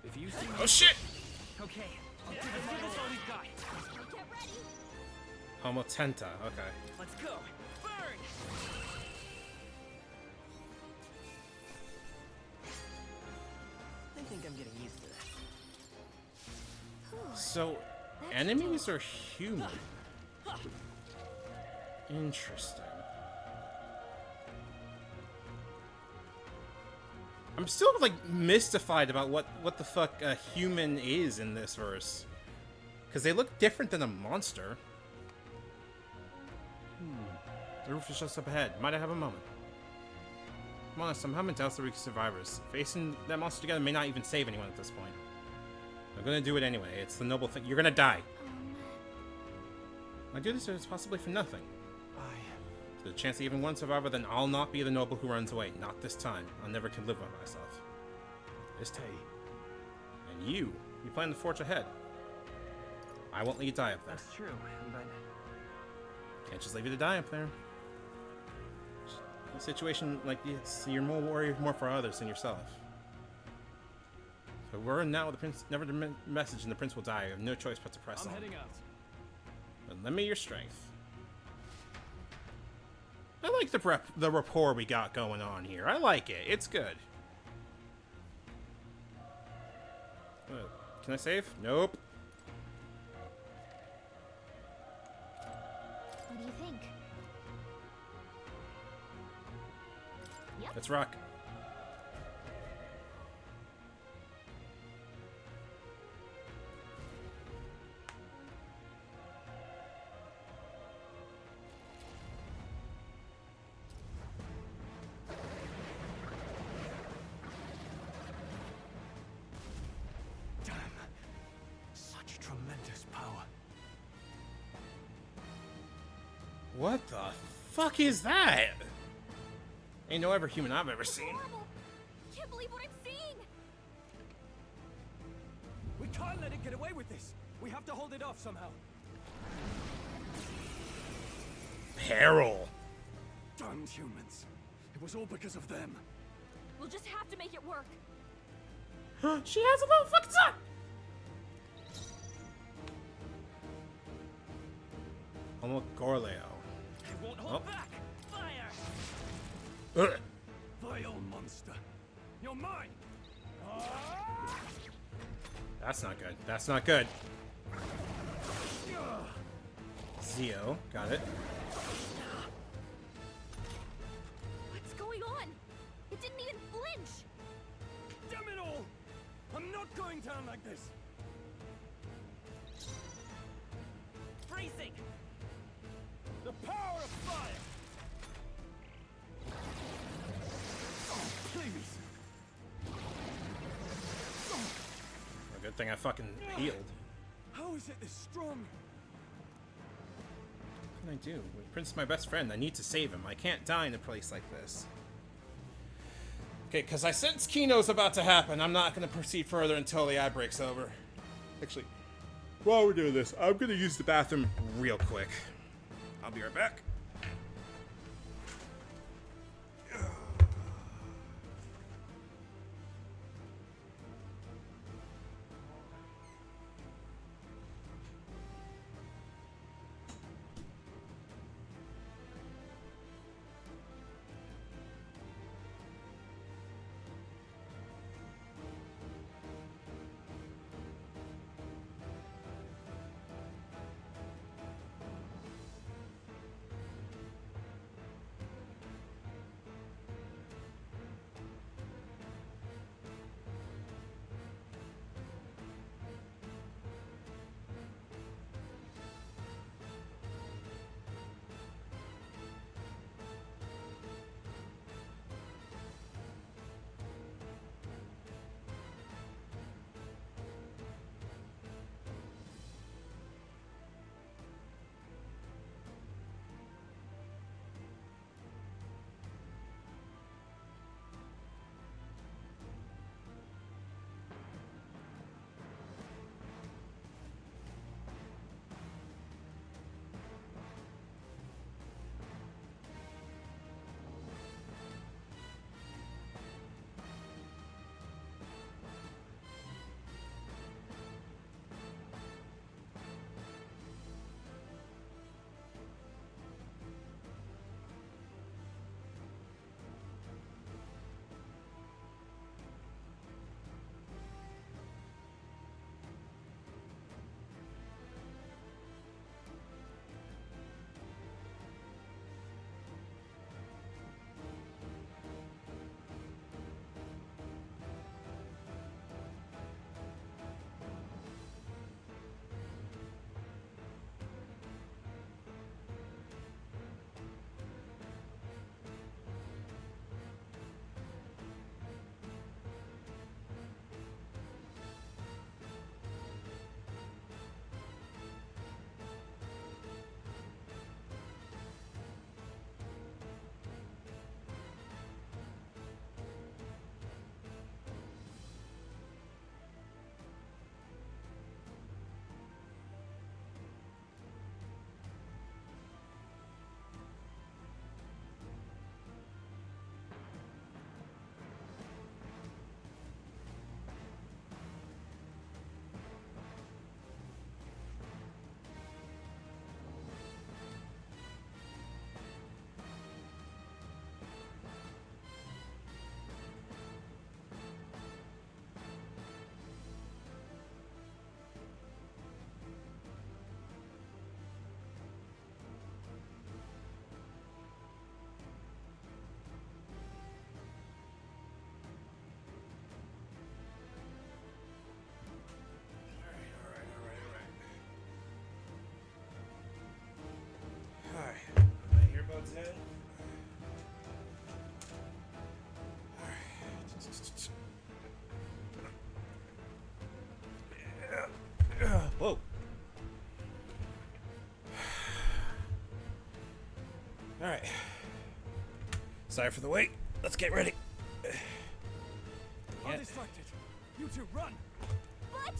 If you see Oh shit! Okay, let's give this all we've got. Get ready. Homotenta. Okay. Let's go. Burn. I think I'm getting used to this. So, enemies are human. Interesting. I'm still like mystified about what the fuck a human is in this verse, because they look different than a monster. The roof is just up ahead. Might I have a moment? Come on, somehow Mental's the weakest survivors. Facing that monster together may not even save anyone at this point. I'm gonna do it anyway. It's the noble thing. You're gonna die. I do this possibly for nothing. For the chance that even one survivor, then I'll not be the noble who runs away. Not this time. I'll never can live by myself. This time. And you plan to forge ahead. I won't let you die up there. That's true, but... Can't just leave you to die up there. In a situation like this, you're more worried more for others than yourself. So we're now the prince, never the message, and the prince will die. You have no choice but to press on. I'm heading out. But lend me your strength. I like the rapport we got going on here. I like it. It's good. Can I save? Nope. What do you think? Yep. Let's rock. What the fuck is that? Ain't no ever human I've ever seen. I can't believe what I'm seeing! We can't let it get away with this. We have to hold it off somehow. Peril. Damn humans. It was all because of them. We'll just have to make it work. She has a little fucking son! Homo Gorleo. It won't hold back! Fire! Ugh. Vile monster! You're mine! That's not good. That's not good. Zio, got it. What's going on? It didn't even flinch! Damn it all! I'm not going down like this! Freezing! The power of fire! Oh, please! A good thing I fucking healed. How is it this strong? What can I do? Prince is my best friend. I need to save him. I can't die in a place like this. Okay, because I sense Kino's about to happen. I'm not going to proceed further until the ad break's over. Actually, while we're doing this, I'm going to use the bathroom real quick. I'll be right back. Sorry for the wait. Let's get ready. I'm distracted. You two, run! What?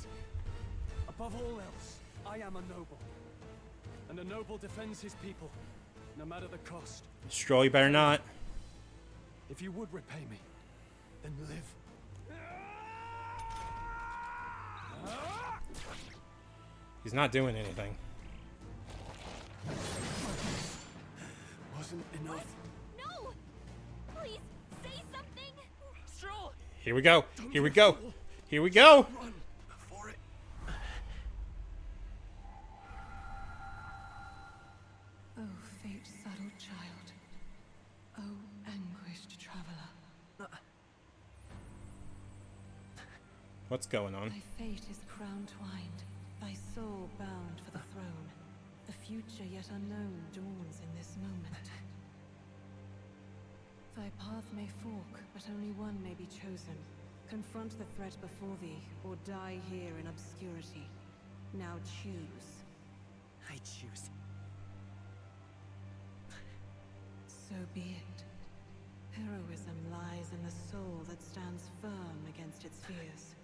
Above all else, I am a noble. And a noble defends his people, no matter the cost. Stroll, you better not. If you would repay me, then live. He's not doing anything. Wasn't enough. No! Please, say something! Stroll! Here we go. Here we go. Here we go. Run before it. Oh, fate saddled child. Oh, anguished traveler. What's going on? Thy fate is crown twined, thy soul bound for the throne. The future yet unknown dawns in this moment. Thy path may fork, but only one may be chosen. Confront the threat before thee, or die here in obscurity. Now choose. I choose. So be it. Heroism lies in the soul that stands firm against its fears.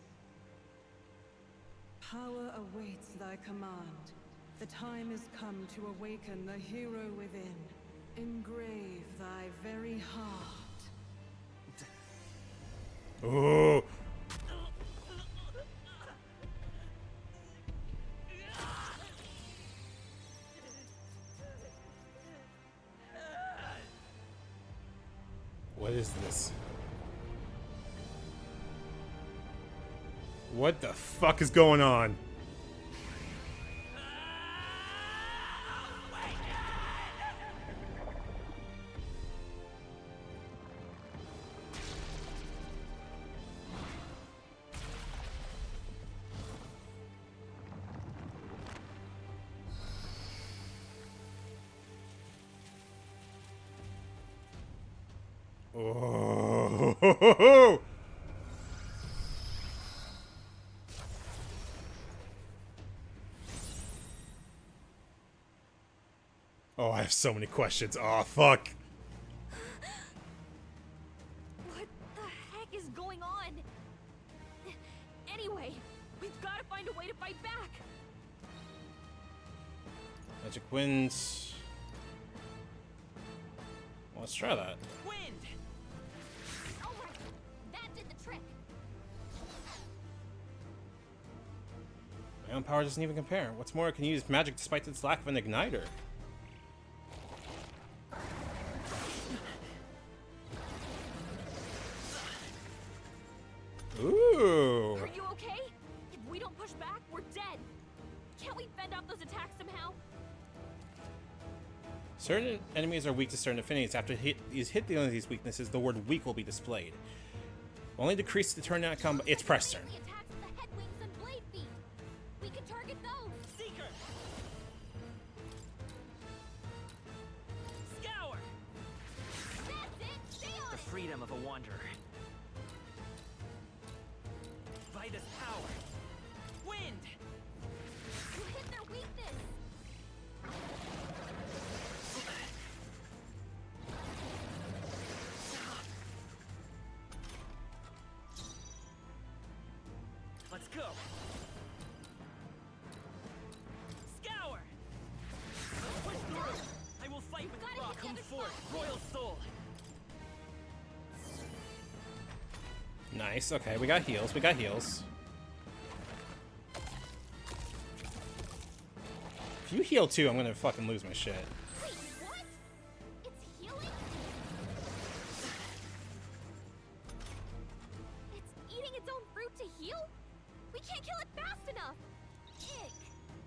Power awaits thy command. The time is come to awaken the hero within. Engrave thy very heart. Ooh. What is this? What the fuck is going on? Oh. Oh, I have so many questions. Oh, fuck. What the heck is going on? Anyway, we've got to find a way to fight back. Magic winds. Well, let's try that. Wind! All right, that did the trick. My own power doesn't even compare. What's more, it can use magic despite its lack of an igniter. Ooh. Are you okay? If we don't push back, we're dead. Can't we fend off those attacks somehow? Certain enemies are weak to certain affinities. After he's hit one of these weaknesses, the word weak will be displayed. Only decrease the turn out combo. It's press turn. The attacks of the head wings and blade feet. We can target those. Seeker! Scour! That's it. Stay on The it. freedom of a wanderer. Vitus power. Wind! You hit their weakness. Let's go. Scour! Push through! I will fight with the rock. Come forth, royal soul! Nice. Okay, we got heals. We got heals. If you heal too, I'm gonna fucking lose my shit. Wait, what? It's healing? It's eating its own fruit to heal? We can't kill it fast enough. Ick.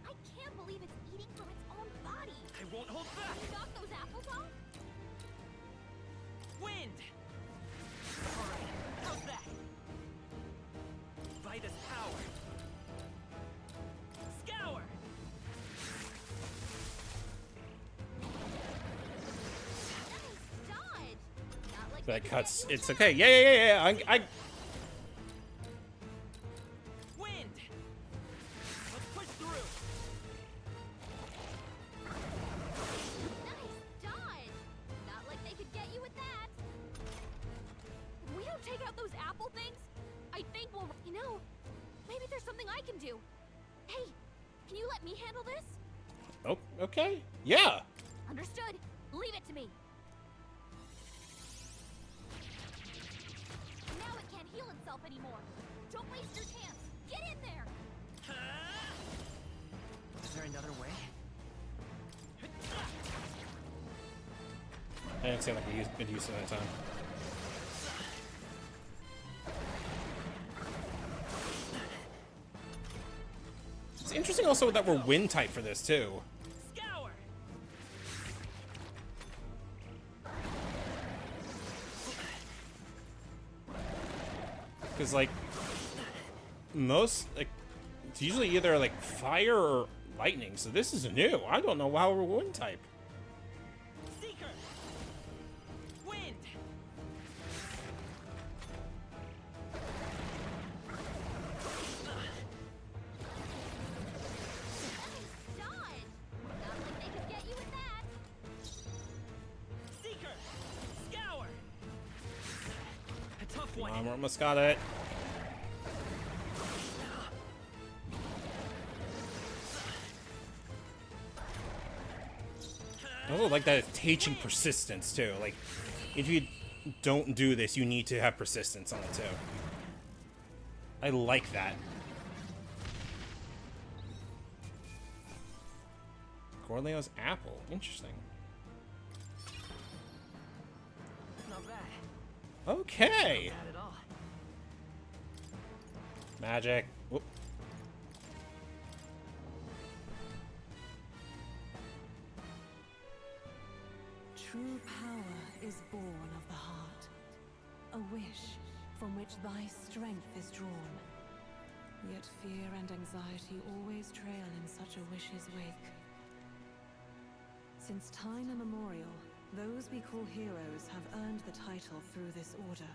I can't believe it's eating from its own body. I won't hold back! Can you knock those apples off? Wind! Alright, how's that? Vitus power! Scour! Nice dodge. Not like That they cuts. can get you It's okay. Yeah. I Wind! Let's push through! Nice dodge. Not like they could get you with that. out those apple things? I think we'll... You know, maybe there's something I can do. Hey, can you let me handle this? Oh, okay. Yeah. Understood. Leave it to me. Now it can't heal itself anymore. Don't waste your chance. Get in there. Is there another way? I didn't seem like a good use of that time. It's interesting also that we're wind type for this too. Scour. Because like most like it's usually either like fire or lightning, so this is new. I don't know how we're wind type. Seeker. Wind. Dodge. Not like they could get you with that. Seeker. Scour. A tough one. We're almost got it. I also like that it's teaching persistence too. Like, if you don't do this, you need to have persistence on it too. I like that. Corleo's apple. Interesting. Not bad. Okay. Not bad at all. Magic. Whoop. True power is born of the heart, a wish from which thy strength is drawn. Yet fear and anxiety always trail in such a wish's wake. Since time immemorial, those we call heroes have earned the title through this order.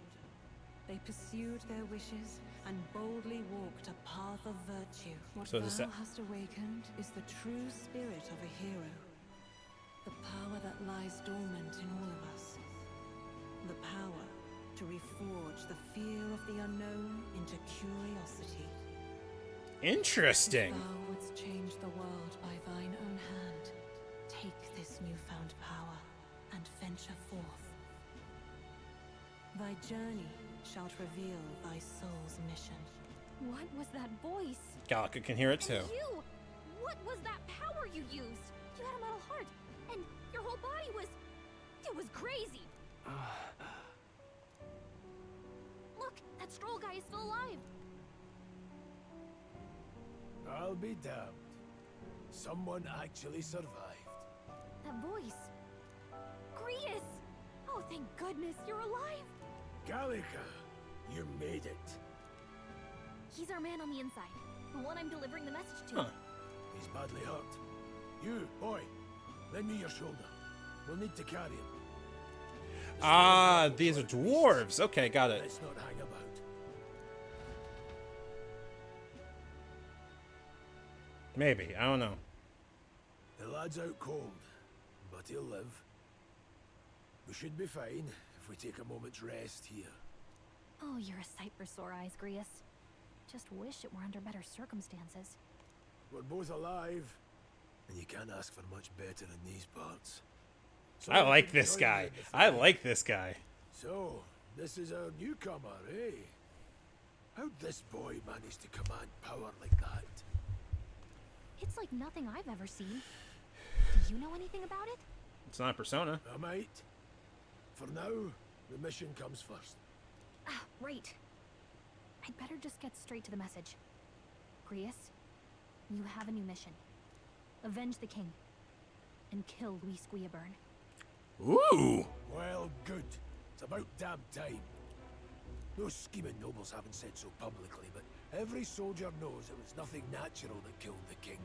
They pursued their wishes and boldly walked a path of virtue. What So thou does that- hast awakened is the true spirit of a hero. The power that lies dormant in all of us. The power to reforge the fear of the unknown into curiosity. Interesting. If thou wouldst change the world by thine own hand, take this newfound power and venture forth. Thy journey shalt reveal thy soul's mission. What was that voice? Galaka can hear it too. And you! What was that power you used? You had a metal heart, and your whole body was... It was crazy! Look, that Stroll guy is still alive! I'll be damned. Someone actually survived. That voice... Grius! Oh, thank goodness you're alive! Gallica, you made it. He's our man on the inside, the one I'm delivering the message to. Huh. He's badly hurt. You, boy, lend me your shoulder. We'll need to carry him. Ah, these are dwarves. Okay, got it. Let's not hang about. Maybe. I don't know. The lad's out cold, but he'll live. We should be fine if we take a moment's rest here. Oh, you're a sight for sore eyes, Grius. Just wish it were under better circumstances. We're both alive, and you can't ask for much better in these parts. So I like can this join guy. you in the I fray. like this guy. So, this is our newcomer, eh? How'd this boy manage to command power like that? It's like nothing I've ever seen. Do you know anything about it? It's not a persona. I might. For now, the mission comes first. Ah, right. I'd better just get straight to the message. Grius, you have a new mission. Avenge the king. And kill Luis Guillaburn. Ooh! Well, good. It's about damn time. Those scheming nobles haven't said so publicly, but every soldier knows it was nothing natural that killed the king.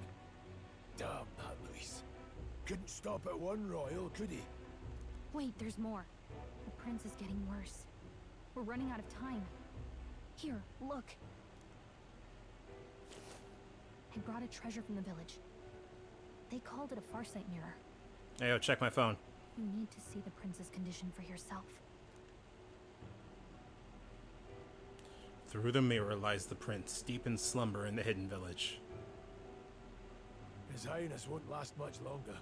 Damn that Luis. Couldn't stop at one royal, could he? Wait, there's more. The prince is getting worse. We're running out of time. Here, look. I brought a treasure from the village. They called it a Farsight mirror. Hey, yo, check my phone. You need to see the prince's condition for yourself. Through the mirror lies the prince, deep in slumber in the hidden village. His Highness won't last much longer.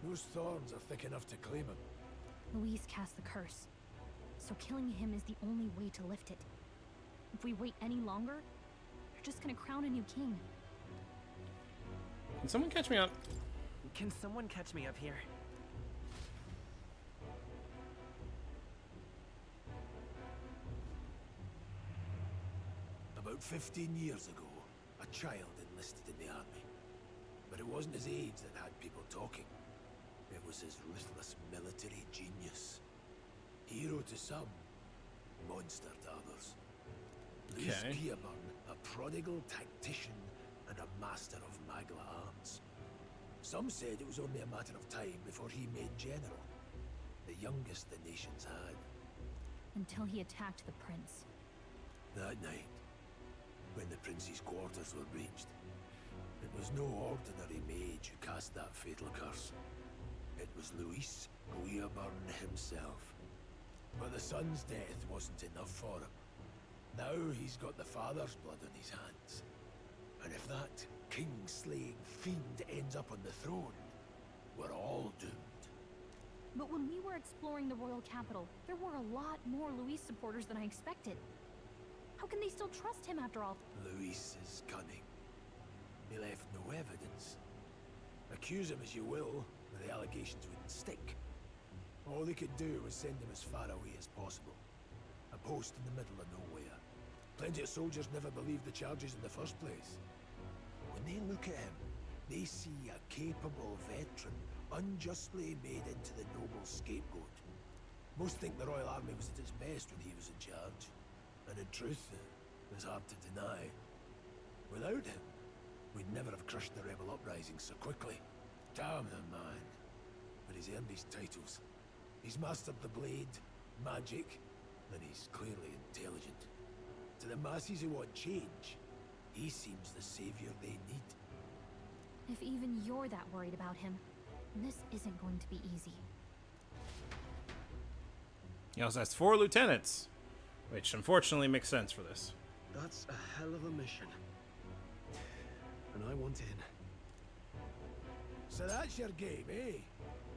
Those thorns are thick enough to claim him. Luis cast the curse, so killing him is the only way to lift it. If we wait any longer, you're just gonna crown a new king. Can someone catch me up? Can someone catch me up here? About 15 years ago, a child enlisted in the army. But it wasn't his age that had people talking. It was his ruthless military genius. Hero to some, monster to others. Luis Guillaburn, a prodigal tactician and a master of Magla arms. Some said it was only a matter of time before he made general, the youngest the nations had. Until he attacked the prince. That night, when the prince's quarters were breached, it was no ordinary mage who cast that fatal curse. It was Luis Guillaburn himself. But the son's death wasn't enough for him. Now he's got the father's blood on his hands. And if that king-slaying fiend ends up on the throne, we're all doomed. But when we were exploring the royal capital, there were a lot more Luis supporters than I expected. How can they still trust him after all? Luis is cunning. He left no evidence. Accuse him as you will, the allegations wouldn't stick. All they could do was send him as far away as possible. A post in the middle of nowhere. Plenty of soldiers never believed the charges in the first place. When they look at him, they see a capable veteran unjustly made into the noble scapegoat. Most think the Royal Army was at its best when he was in charge. And in truth, it's hard to deny. Without him, we'd never have crushed the rebel uprising so quickly. Damn the man. But he's earned his titles. He's mastered the blade, magic, and he's clearly intelligent. To the masses who want change, he seems the savior they need. If even you're that worried about him, this isn't going to be easy. He also has 4 lieutenants, which unfortunately makes sense for this. That's a hell of a mission. And I want in. So that's your game, eh?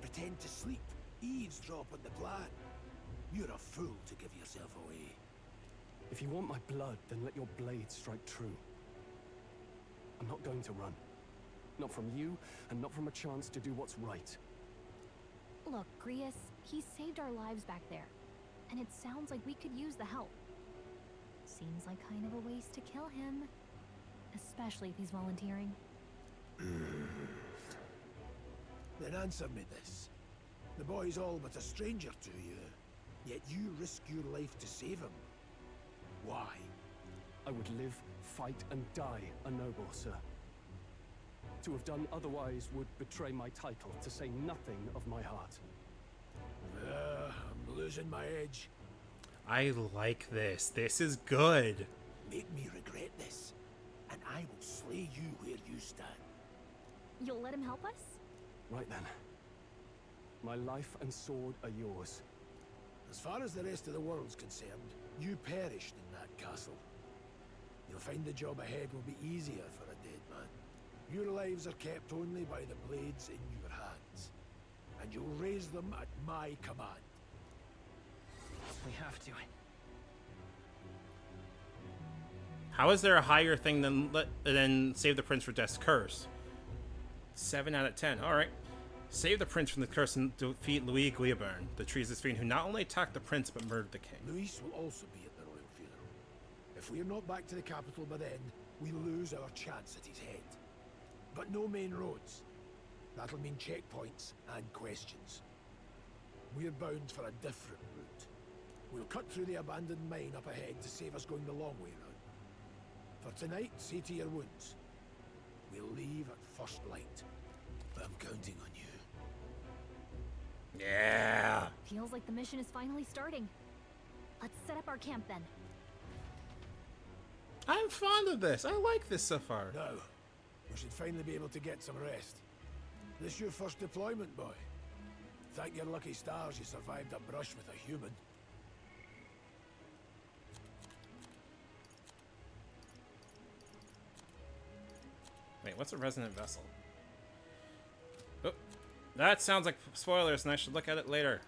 Pretend to sleep, eavesdrop on the plan. You're a fool to give yourself away. If you want my blood, then let your blade strike true. I'm not going to run. Not from you, and not from a chance to do what's right. Look, Grius, he saved our lives back there. And it sounds like we could use the help. Seems like kind of a waste to kill him. Especially if he's volunteering. Then answer me this. The boy's all but a stranger to you, yet you risk your life to save him. Why? I would live, fight, and die a noble, sir. To have done otherwise would betray my title, to say nothing of my heart. I'm losing my edge. I like this. This is good. Make me regret this, and I will slay you where you stand. You'll let him help us? Right then. My life and sword are yours. As far as the rest of the world's concerned, you perished in that castle. You'll find the job ahead will be easier for a dead man. Your lives are kept only by the blades in your hands, and you'll raise them at my command. We have to. How is there a higher thing than save the prince from death's curse? 7 out of 10. All right. Save the prince from the curse and defeat Luis Guillaburn, the treasonous fiend who not only attacked the prince but murdered the king. Luis will also be at the royal funeral. If we're not back to the capital by then, we lose our chance at his head. But no main roads. That'll mean checkpoints and questions. We're bound for a different route. We'll cut through the abandoned mine up ahead to save us going the long way round. For tonight, see to your wounds. We'll leave at first light. I'm counting on you. Yeah. Feels like the mission is finally starting. Let's set up our camp then. I'm fond of this. I like this so far. Now, we should finally be able to get some rest. This your first deployment, boy? Thank your lucky stars you survived a brush with a human. what's a resonant vessel? Oh, that sounds like spoilers, and I should look at it later.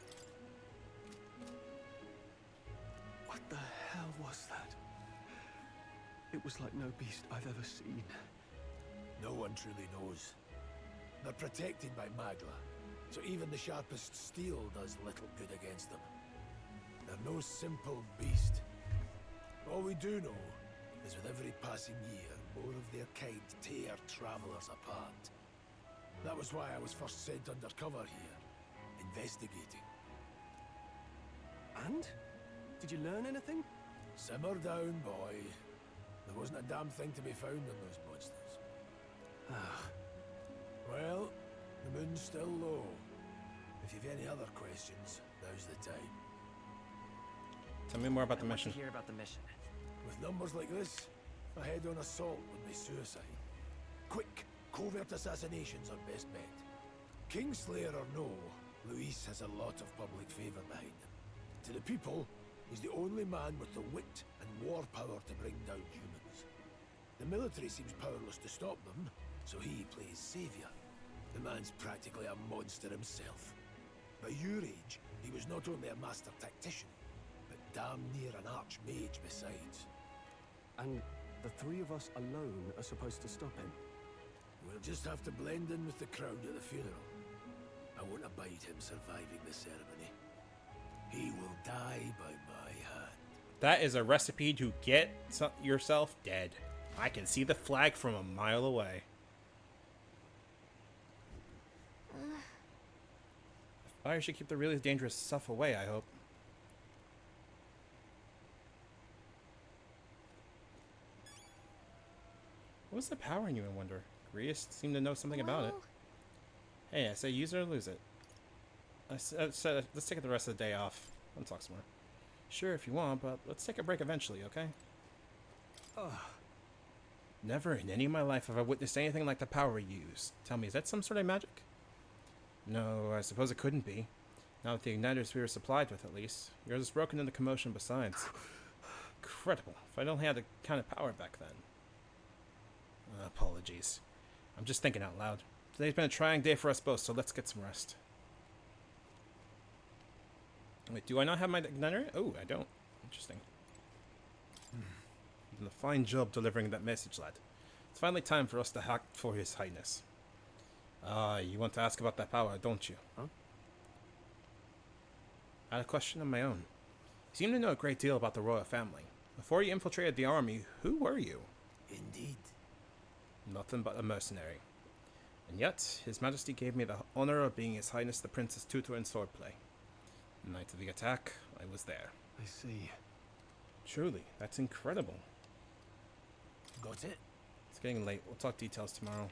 What the hell was that? It was like no beast I've ever seen. No one truly knows. They're protected by Magla, so even the sharpest steel does little good against them. They're no simple beast. All we do know is with every passing year, more of their kind tear travelers apart. That was why I was first sent undercover here, investigating. And? Did you learn anything? Simmer down, boy. There wasn't a damn thing to be found in those monsters. Well, the moon's still low. If you've any other questions, now's the time. Tell me more about the I want mission. to hear about the mission. With numbers like this, a head-on assault would be suicide. Quick, covert assassinations are best bet. Kingslayer or no, Luis has a lot of public favor behind him. To the people, he's the only man with the wit and war power to bring down humans. The military seems powerless to stop them, so he plays savior. The man's practically a monster himself. By your age, he was not only a master tactician, but damn near an archmage besides. And the three of us alone are supposed to stop him? We'll just have to blend in with the crowd at the funeral. I won't abide him surviving the ceremony. He will die by my hand. That is a recipe to get yourself dead. I can see the flag from a mile away. Fire should keep the really dangerous stuff away, I hope. What's the power in you, I wonder? Grius seemed to know something about it. Hey, I say use it or lose it. Let's take the rest of the day off. Let's talk some more. Sure, if you want, but let's take a break eventually, okay? Never in any of my life have I witnessed anything like the power you use. Tell me, is that some sort of magic? No, I suppose it couldn't be. Not with the igniters we were supplied with, at least. Yours is broken in the commotion besides. Incredible. If I only had the kind of power back then. Apologies. I'm just thinking out loud. Today's been a trying day for us both, so let's get some rest. Wait, do I not have my igniter? Oh, I don't. Interesting. You've done a fine job delivering that message, lad. It's finally time for us to hack for His Highness. You want to ask about that power, don't you? Huh? I had a question of my own. You seem to know a great deal about the royal family. Before you infiltrated the army, who were you? Indeed. Nothing but a mercenary. And yet, His Majesty gave me the honor of being His Highness the Prince's tutor in swordplay. The night of the attack, I was there. I see. Truly, that's incredible. Got it? It's getting late. We'll talk details tomorrow.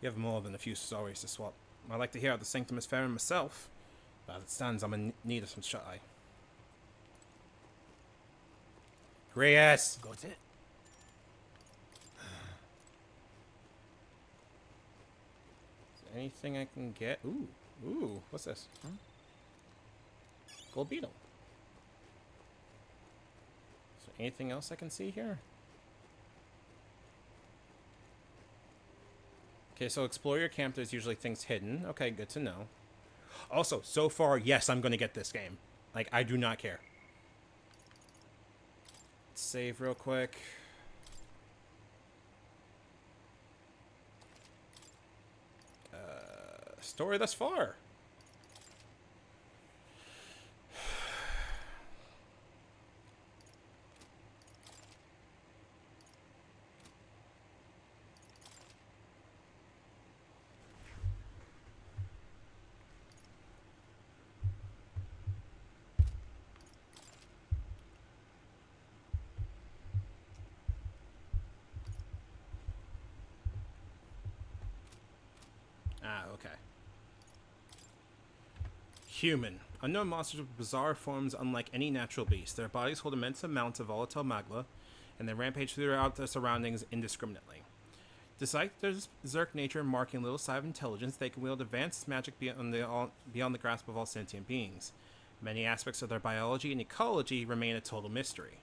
You have more than a few stories to swap. I'd like to hear how the Sanctum is faring myself, but as it stands, I'm in need of some shut-eye. Grius! Got it? Is there anything I can get? Ooh, what's this? Huh? Gold beetle. Is there anything else I can see here? Okay, so explore your camp. There's usually things hidden. Okay, good to know. Also, so far, yes, I'm going to get this game. Like, I do not care. Let's save real quick. Story thus far. Okay. Human. Unknown monsters with bizarre forms unlike any natural beast. Their bodies hold immense amounts of volatile magma, and they rampage throughout their surroundings indiscriminately. Despite their Zerk nature marking little sign of intelligence, they can wield advanced magic beyond the grasp of all sentient beings. Many aspects of their biology and ecology remain a total mystery.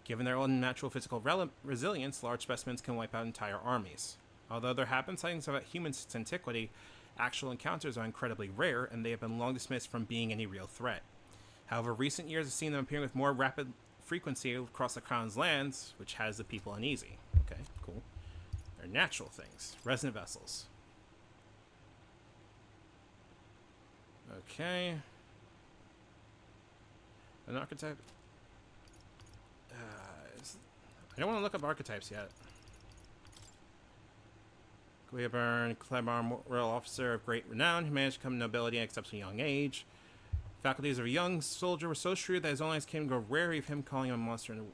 Given their unnatural physical resilience, large specimens can wipe out entire armies. Although there have been sightings of humans since antiquity, actual encounters are incredibly rare, and they have been long dismissed from being any real threat. However, recent years have seen them appearing with more rapid frequency across the Crown's lands, which has the people uneasy. Okay, cool. They're natural things. Resonant vessels. Okay. An archetype. I don't want to look up archetypes yet. Guiaburn, Clebar, royal officer of great renown, who managed to come to nobility at an exceptionally young age. Faculties of a young soldier were so shrewd that his own eyes came to grow wary of him, calling him a monster in the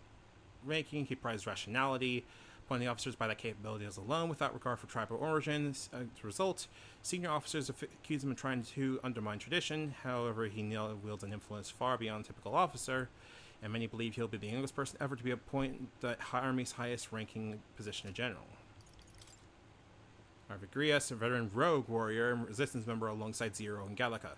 making. He prized rationality, appointing the officers by that capabilities alone, without regard for tribal origins. As a result, senior officers accused him of trying to undermine tradition. However, he wields an influence far beyond a typical officer, and many believe he'll be the youngest person ever to be appointed the Army's highest-ranking position in general. Arvigrius, a veteran rogue warrior and resistance member alongside Zero and Gallica.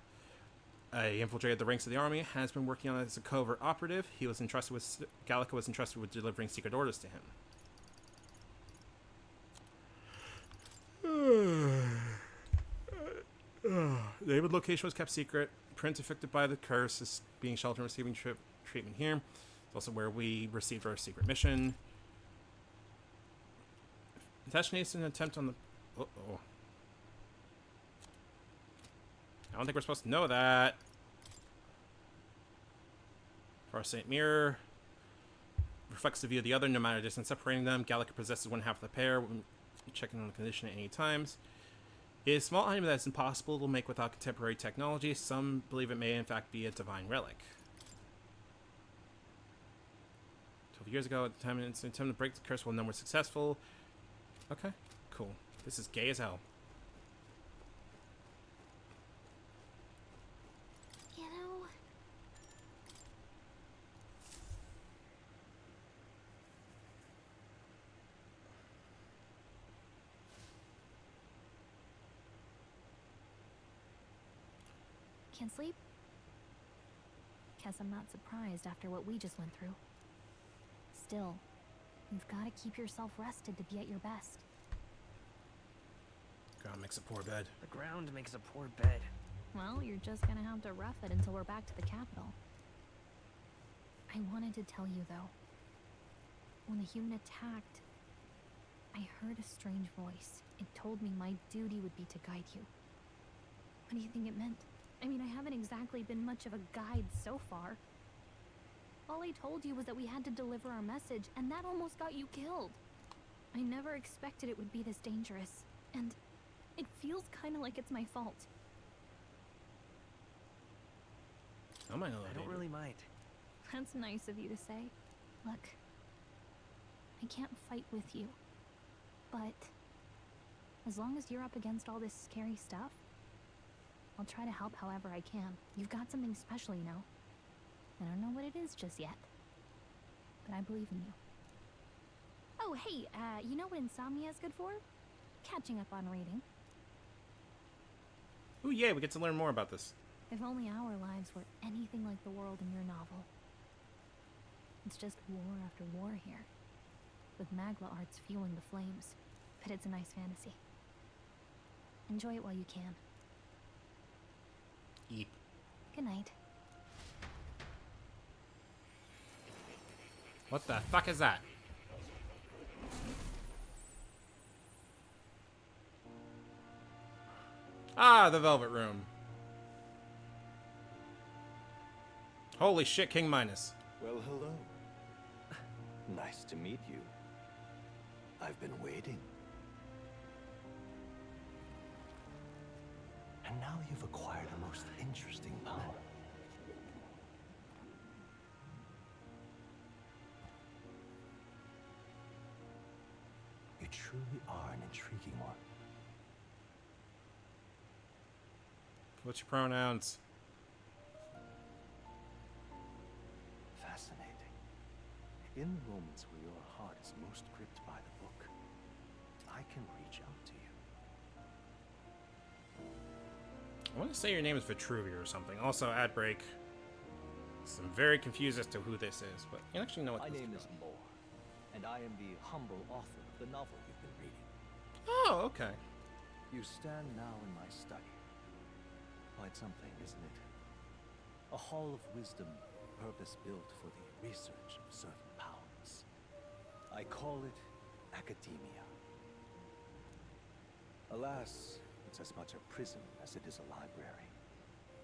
He infiltrated the ranks of the army, has been working on it as a covert operative. Gallica was entrusted with delivering secret orders to him. David's location was kept secret. Prince affected by the curse is being sheltered and receiving treatment here. It's also where we received our secret mission. Attaching an attempt on the... Uh-oh. I don't think we're supposed to know that. For St. Mirror. Reflects the view of the other, no matter the distance separating them. Gallica possesses one half of the pair. When checking on the condition at any times. It is a small item that is impossible to make without contemporary technology. Some believe it may in fact be a divine relic. 12 years ago, at the time it's an attempt to break the curse while none were successful. Okay, cool. This is gay as hell. You know... Can't sleep? Guess I'm not surprised after what we just went through. Still, you've got to keep yourself rested to be at your best. Ground makes a poor bed. The ground makes a poor bed. Well, you're just gonna have to rough it until we're back to the capital. I wanted to tell you, though. When the human attacked, I heard a strange voice. It told me my duty would be to guide you. What do you think it meant? I mean, I haven't exactly been much of a guide so far. All I told you was that we had to deliver our message, and that almost got you killed. I never expected it would be this dangerous, and it feels kind of like it's my fault. I don't really mind. That's nice of you to say. Look, I can't fight with you, but as long as you're up against all this scary stuff, I'll try to help however I can. You've got something special, you know. I don't know what it is just yet, but I believe in you. Oh, hey, you know what insomnia is good for? Catching up on reading. Ooh, yeah, we get to learn more about this. If only our lives were anything like the world in your novel. It's just war after war here, with Magla arts fueling the flames, but it's a nice fantasy. Enjoy it while you can. Eep. Good night. What the fuck is that? Ah, the Velvet Room. Holy shit, King Midas. Well, hello. Nice to meet you. I've been waiting. And now you've acquired a most interesting power. You truly are an intriguing one. What's your pronouns? Fascinating. In the moments where your heart is most gripped by the book, I can reach out to you. I want to say your name is Vitruvia or something. Also, ad break. 'Cause I'm very confused as to who this is, but you actually know what My this name is. is Moore, and I am the humble author of the novel you've been reading. Oh, okay. You stand now in my study. Quite something, isn't it? A hall of wisdom, purpose-built for the research of certain powers. I call it academia. Alas, it's as much a prison as it is a library.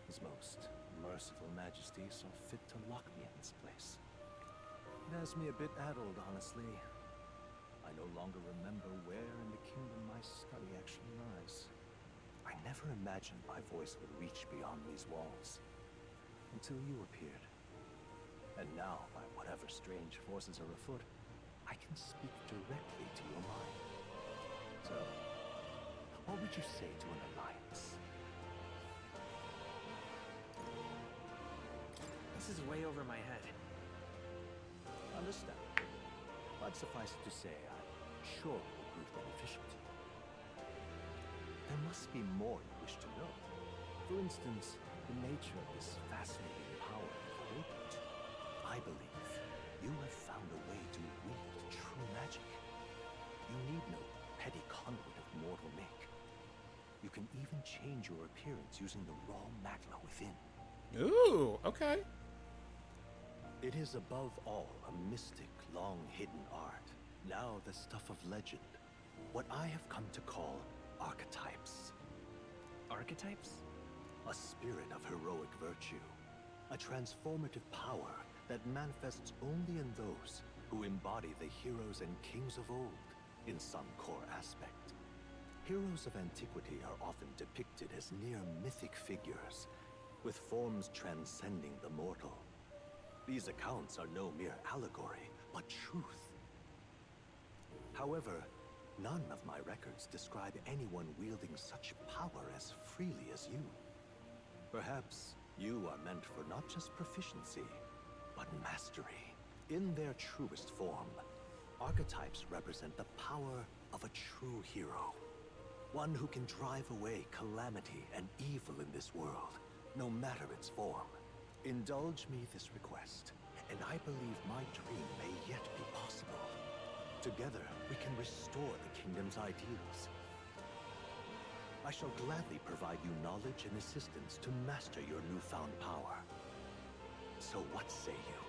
His most merciful majesty saw fit to lock me in this place. It has me a bit addled, honestly. I no longer remember where in the kingdom my study actually lies. I never imagined my voice would reach beyond these walls. Until you appeared. And now, by whatever strange forces are afoot, I can speak directly to your mind. So, what would you say to an alliance? This is way over my head. Understand. But suffice it to say, I'm sure it will prove beneficial to you. There must be more you wish to know. For instance, the nature of this fascinating power you've awakened. I believe you have found a way to wield true magic. You need no petty conduit of mortal make. You can even change your appearance using the raw magma within. Ooh, okay. It is above all a mystic, long-hidden art. Now the stuff of legend. What I have come to call archetypes. Archetypes? A spirit of heroic virtue. A transformative power that manifests only in those who embody the heroes and kings of old in some core aspect. Heroes of antiquity are often depicted as near mythic figures, with forms transcending the mortal. These accounts are no mere allegory, but truth. However, none of my records describe anyone wielding such power as freely as you. Perhaps you are meant for not just proficiency, but mastery. In their truest form, archetypes represent the power of a true hero. One who can drive away calamity and evil in this world, no matter its form. Indulge me this request, and I believe my dream may yet be possible. Together, we can restore the kingdom's ideals. I shall gladly provide you knowledge and assistance to master your newfound power. So what say you?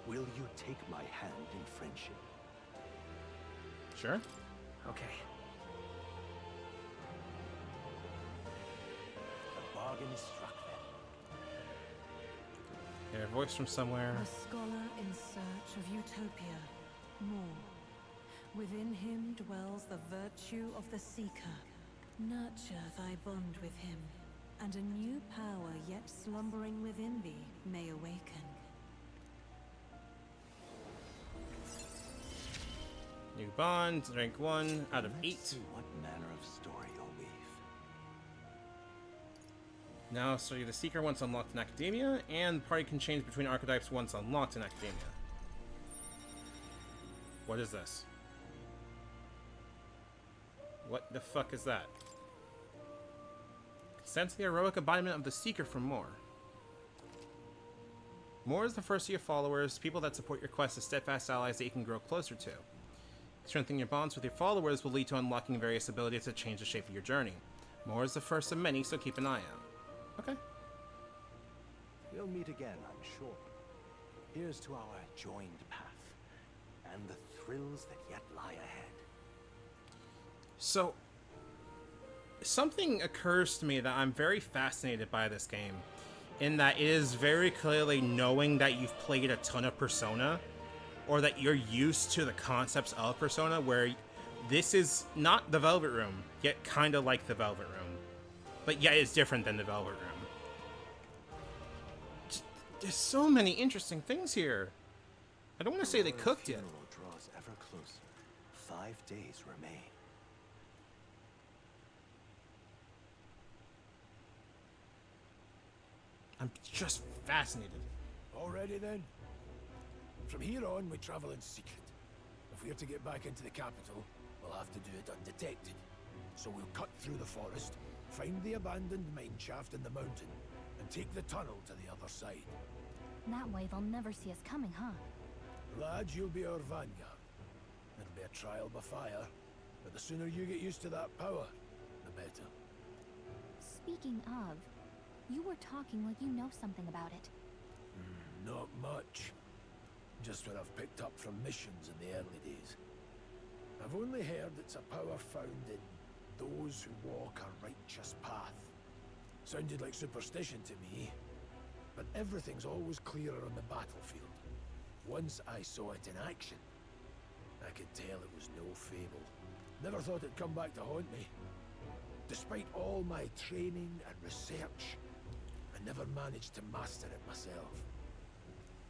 Will you take my hand in friendship? Sure. Okay. The bargain is struck then. Yeah, a voice from somewhere. A scholar in search of utopia. More. Within him dwells the virtue of the seeker. Nurture thy bond with him, and a new power yet slumbering within thee may awaken. New bond, rank 1 out of 8. Let's see what manner of story you'll weave. Now study the Seeker once unlocked in Academia, and the party can change between archetypes once unlocked in Academia. What is this? What the fuck is that? Sense the heroic embodiment of the Seeker from Moore. Moore is the first of your followers, people that support your quest as steadfast allies that you can grow closer to. Strengthening your bonds with your followers will lead to unlocking various abilities that change the shape of your journey. Moore is the first of many, so keep an eye out. Okay. We'll meet again, I'm sure. Here's to our joined path, and the thrills that yet lie ahead. So, something occurs to me that I'm very fascinated by this game, in that it is very clearly knowing that you've played a ton of Persona, or that you're used to the concepts of Persona, where this is not the Velvet Room, yet kind of like the Velvet Room, but yet it's different than the Velvet Room. There's so many interesting things here. I don't want to say they cooked yet. The funeral draws ever closer. 5 days remain. I'm just fascinated. Already then? From here on, we travel in secret. If we're to get back into the capital, we'll have to do it undetected. So we'll cut through the forest, find the abandoned mine shaft in the mountain, and take the tunnel to the other side. That way they'll never see us coming, huh? Lads, you'll be our vanguard. It'll be a trial by fire, but the sooner you get used to that power, the better. Speaking of, you were talking like you know something about it. Not much. Just what I've picked up from missions in the early days. I've only heard it's a power found in those who walk a righteous path. Sounded like superstition to me, but everything's always clearer on the battlefield. Once I saw it in action, I could tell it was no fable. Never thought it'd come back to haunt me. Despite all my training and research, I never managed to master it myself.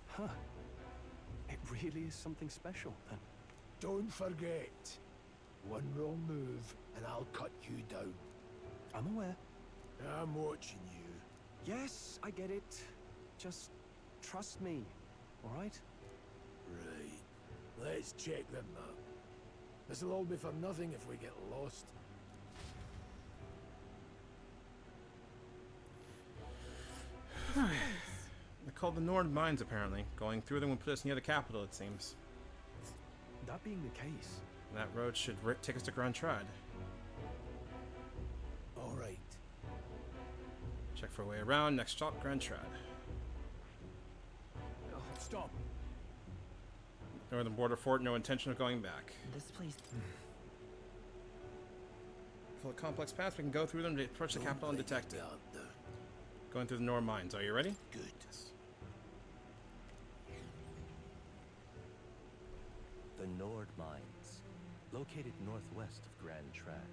Huh. It really is something special, then. Don't forget, one wrong move and I'll cut you down. I'm aware. I'm watching you. Yes, I get it. Just trust me, all right? Right. Let's check the map. This'll all be for nothing if we get lost. They're called the Nord Mines, apparently. Going through them will put us near the capital, it seems. That being the case... That road should take us to Grand Trad. All right. Check for a way around. Next stop, Grand Trad. Oh, stop. Northern border fort, no intention of going back. This place... For the complex paths, we can go through them to approach the capital undetected. Going through the Nord Mines. Are you ready? Good. The Nord Mines, located northwest of Grand Trad.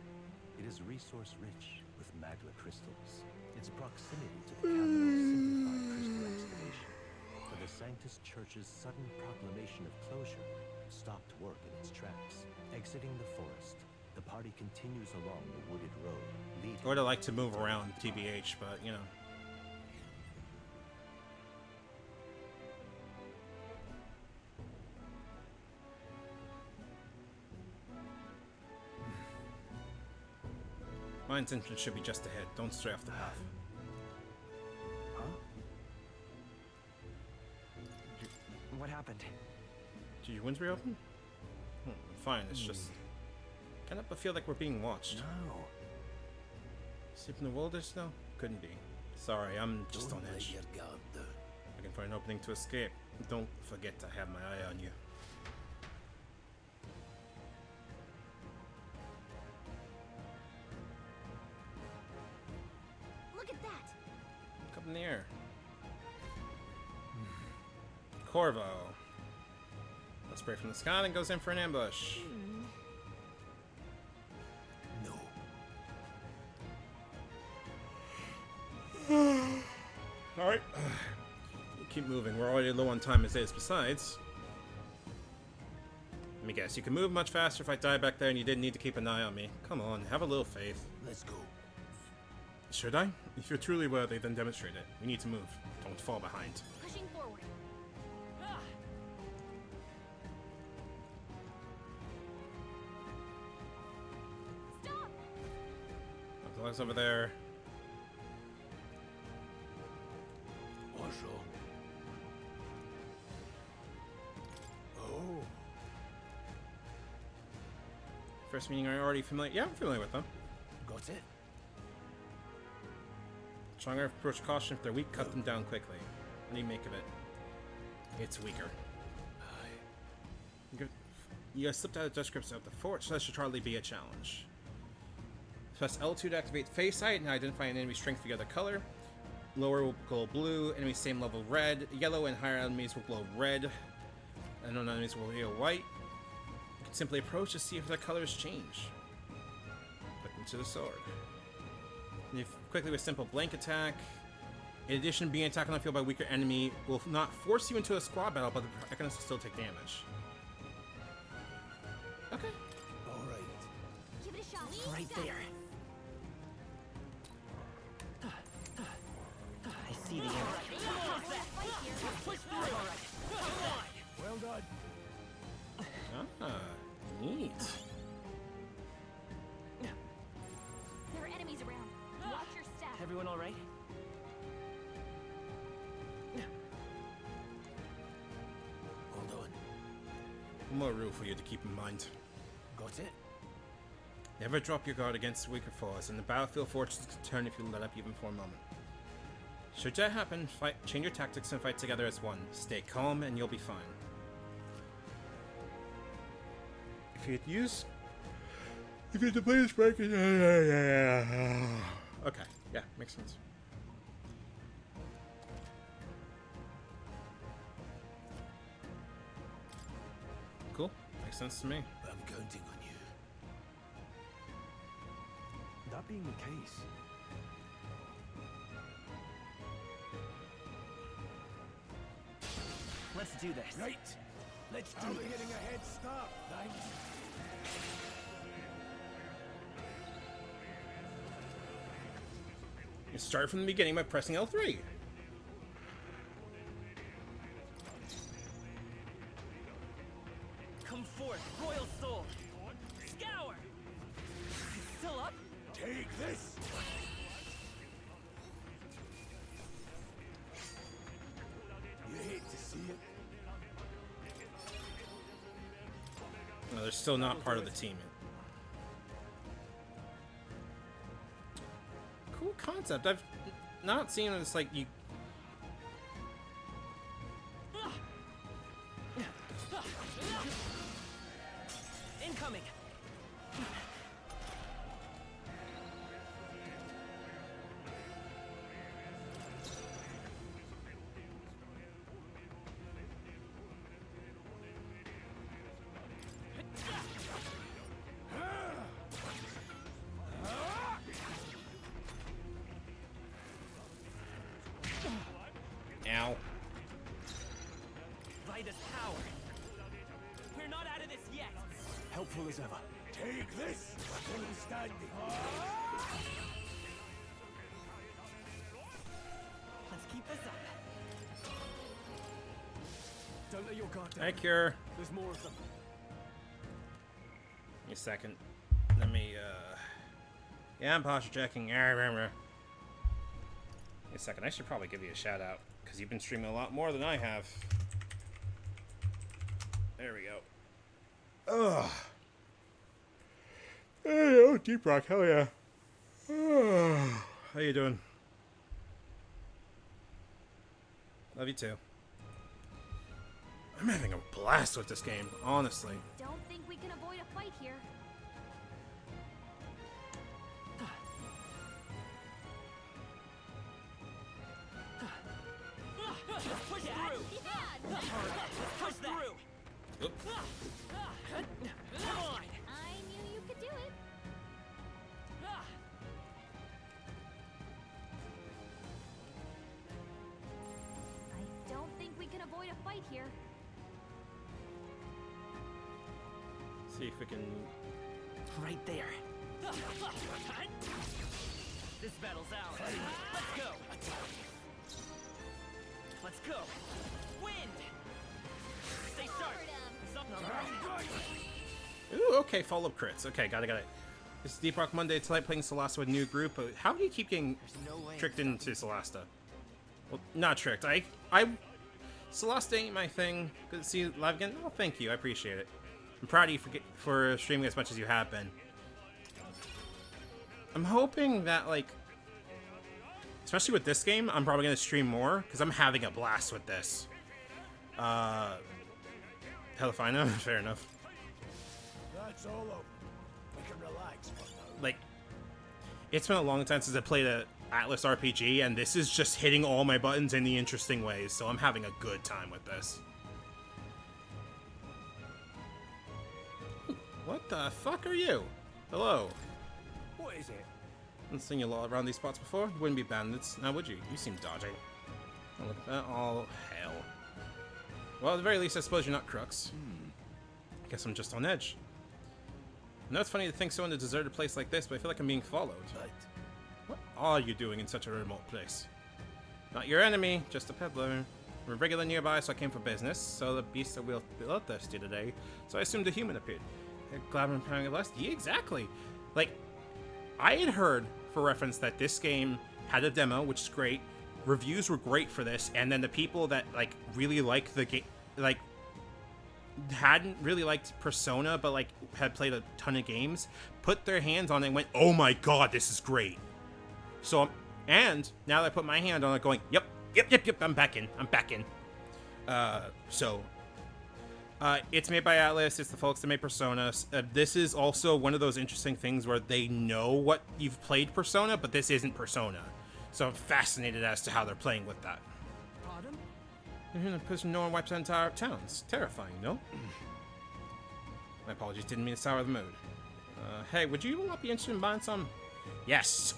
It is resource-rich with magma crystals. Its proximity to the capital simplified crystal excavation. For the Sanctus Church's sudden proclamation of closure stopped work in its tracks. Exiting the forest, the party continues along the wooded road, leading... I would have liked to move around, TBH, but, you know. My intention should be just ahead. Don't stray off the path. Huh? What happened? Did your windows reopen? Fine, it's just... Can't help but feel like we're being watched. No. Sleep in the wilderness? No? Couldn't be. Sorry, I'm just on edge. I can find an opening to escape. Don't forget to have my eye on you. Look at that! Look up in the air. Corvo. Let's spray from the sky and goes in for an ambush. Alright. Keep moving. We're already low on time as is. Besides, let me guess. You can move much faster if I die back there and you didn't need to keep an eye on me. Come on, have a little faith. Let's go. Should I? If you're truly worthy, then demonstrate it. We need to move. Don't fall behind. Pushing forward. Stop! The legs over there. Oh. First meeting, are you already familiar? Yeah, I'm familiar with them. Got it. Stronger approach caution. If they're weak, cut them down quickly. What do you make of it? It's weaker. You guys slipped out of the scripts of the fort, so that should hardly be a challenge. Press L2 to activate face sight and identify an enemy strength via the color. Lower will glow blue, enemies same level red, yellow, and higher enemies will glow red. Unknown enemies will glow white. You can simply approach to see if the colors change. Click into the sword. And quickly with simple blank attack. In addition, being attacked on the field by a weaker enemy will not force you into a squad battle, but the protagonist will still take damage. Okay. All right. Give it a shot. Right there. I see the enemy. Well done. Ah, neat. There are enemies around. Watch your step. Everyone all right? One more rule for you to keep in mind. Got it? Never drop your guard against weaker foes, and the battlefield fortunes can turn if you let up even for a moment. Should that happen, change your tactics and fight together as one. Stay calm and you'll be fine. If you play this break, okay, yeah, makes sense. Cool, makes sense to me. I'm counting on you. That being the case, let's do this. Right. Let's do it. We're getting a head start. Thanks. You start from the beginning by pressing L3. Come forth, royal soul. Scour. Still up? Take this. You hate to see it. No, they're still not part of the team. Cool concept. I've not seen this, like, you... Incoming. Ow. Vida's power. We're not out of this yet. helpful as ever. Take this. Still standing. Let's keep this up. Don't let your guard down. Hi, Cure. There's more of them. Give me a second. Let me, yeah, I'm posture checking. Give me a second. I should probably give you a shout out, because you've been streaming a lot more than I have. There we go. Ugh. Hey, oh, Deep Rock, hell yeah. How you doing? Love you too. I'm having a blast with this game, honestly. Don't think we can avoid a fight here. Push through! Push through! Come on! I knew you could do it. I don't think we can avoid a fight here. See if we can... Right there. This battle's ours. Let's go! Let's go! Wind! Stay sharp! Something's wrong. Ooh, okay, follow-up crits. Okay, got it. This is Deep Rock Monday. Tonight playing Solasta with a new group. How do you keep getting tricked into Solasta? Well, not tricked. Solasta ain't my thing. Good to see you live again. Oh, thank you. I appreciate it. I'm proud of you for streaming as much as you have been. I'm hoping that, like, especially with this game, I'm probably going to stream more, because I'm having a blast with this. Hell if I know. Fair enough. That's all over. We can relax for now. Like, it's been a long time since I played a Atlas RPG, and this is just hitting all my buttons in the interesting ways, so I'm having a good time with this. What the fuck are you? Hello. What is it? I've seen you lot around these spots before. You wouldn't be bandits, now would you? You seem dodgy. Oh, look at that. Oh, hell. Well, at the very least, I suppose you're not crooks. I guess I'm just on edge. I know it's funny to think so in a deserted place like this, but I feel like I'm being followed. Right. What are you doing in such a remote place? Not your enemy, just a peddler. We're regular nearby, so I came for business. So the beasts are real bloodthirsty today, so I assumed a human appeared. Glad I'm playing it less. Yeah, exactly. Like, I had heard, for reference, that this game had a demo, which is great. Reviews were great for this, and then the people that, like, really like the game, like, hadn't really liked Persona, but like had played a ton of games, put their hands on it and went, "Oh my god, this is great." So, and now that I put my hand on it, going, "Yep, I'm back in. It's made by Atlas. It's the folks that made Persona. This is also one of those interesting things where they know what you've played Persona, but this isn't Persona. So I'm fascinated as to how they're playing with that. Pardon? Because no one wipes out entire towns. Terrifying, no? My apologies, didn't mean to sour the mood. Hey, would you not be interested in buying some? Yes!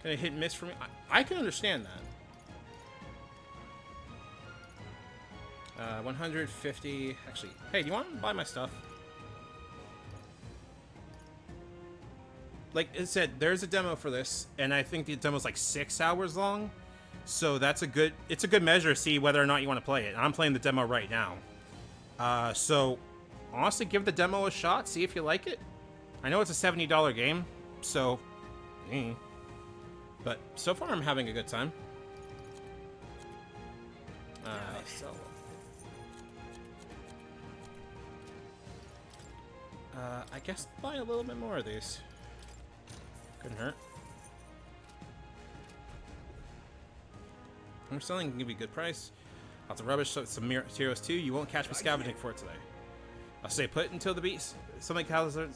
Can I hit and miss for me? I can understand that. 150. Actually, hey, do you want to buy my stuff? Like I said, there's a demo for this, and I think the demo's like 6 hours long. So it's a good measure to see whether or not you want to play it. I'm playing the demo right now. So honestly, give the demo a shot, see if you like it. I know it's a $70 game, so but so far I'm having a good time. I guess I'll buy a little bit more of these. Couldn't hurt. I'm selling can give you a good price. Lots of rubbish, so some materials too. You won't catch me scavenging for it today. I'll stay put until the beast. Something tells her.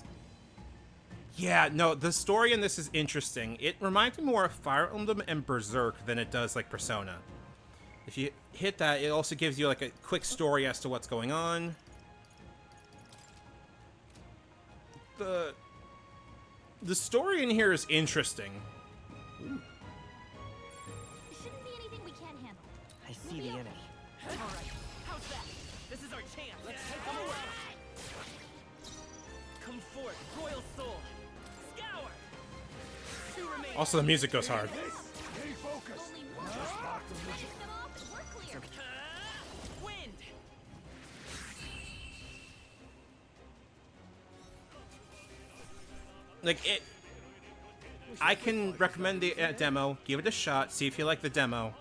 Yeah, no, the story in this is interesting. It reminds me more of Fire Emblem and Berserk than it does like Persona. If you hit that, it also gives you like a quick story as to what's going on. The story in here is interesting. It shouldn't be anything we can't handle. I see the enemy. Alright, how's that? This is our chance. Let's take them away. Come forth, royal soul. Scour. Two remain. Also, the music goes hard. Stay focused. Just mark the mission. We're clear. Wind. Like it, I can recommend the demo. Give it a shot. See if you like the demo,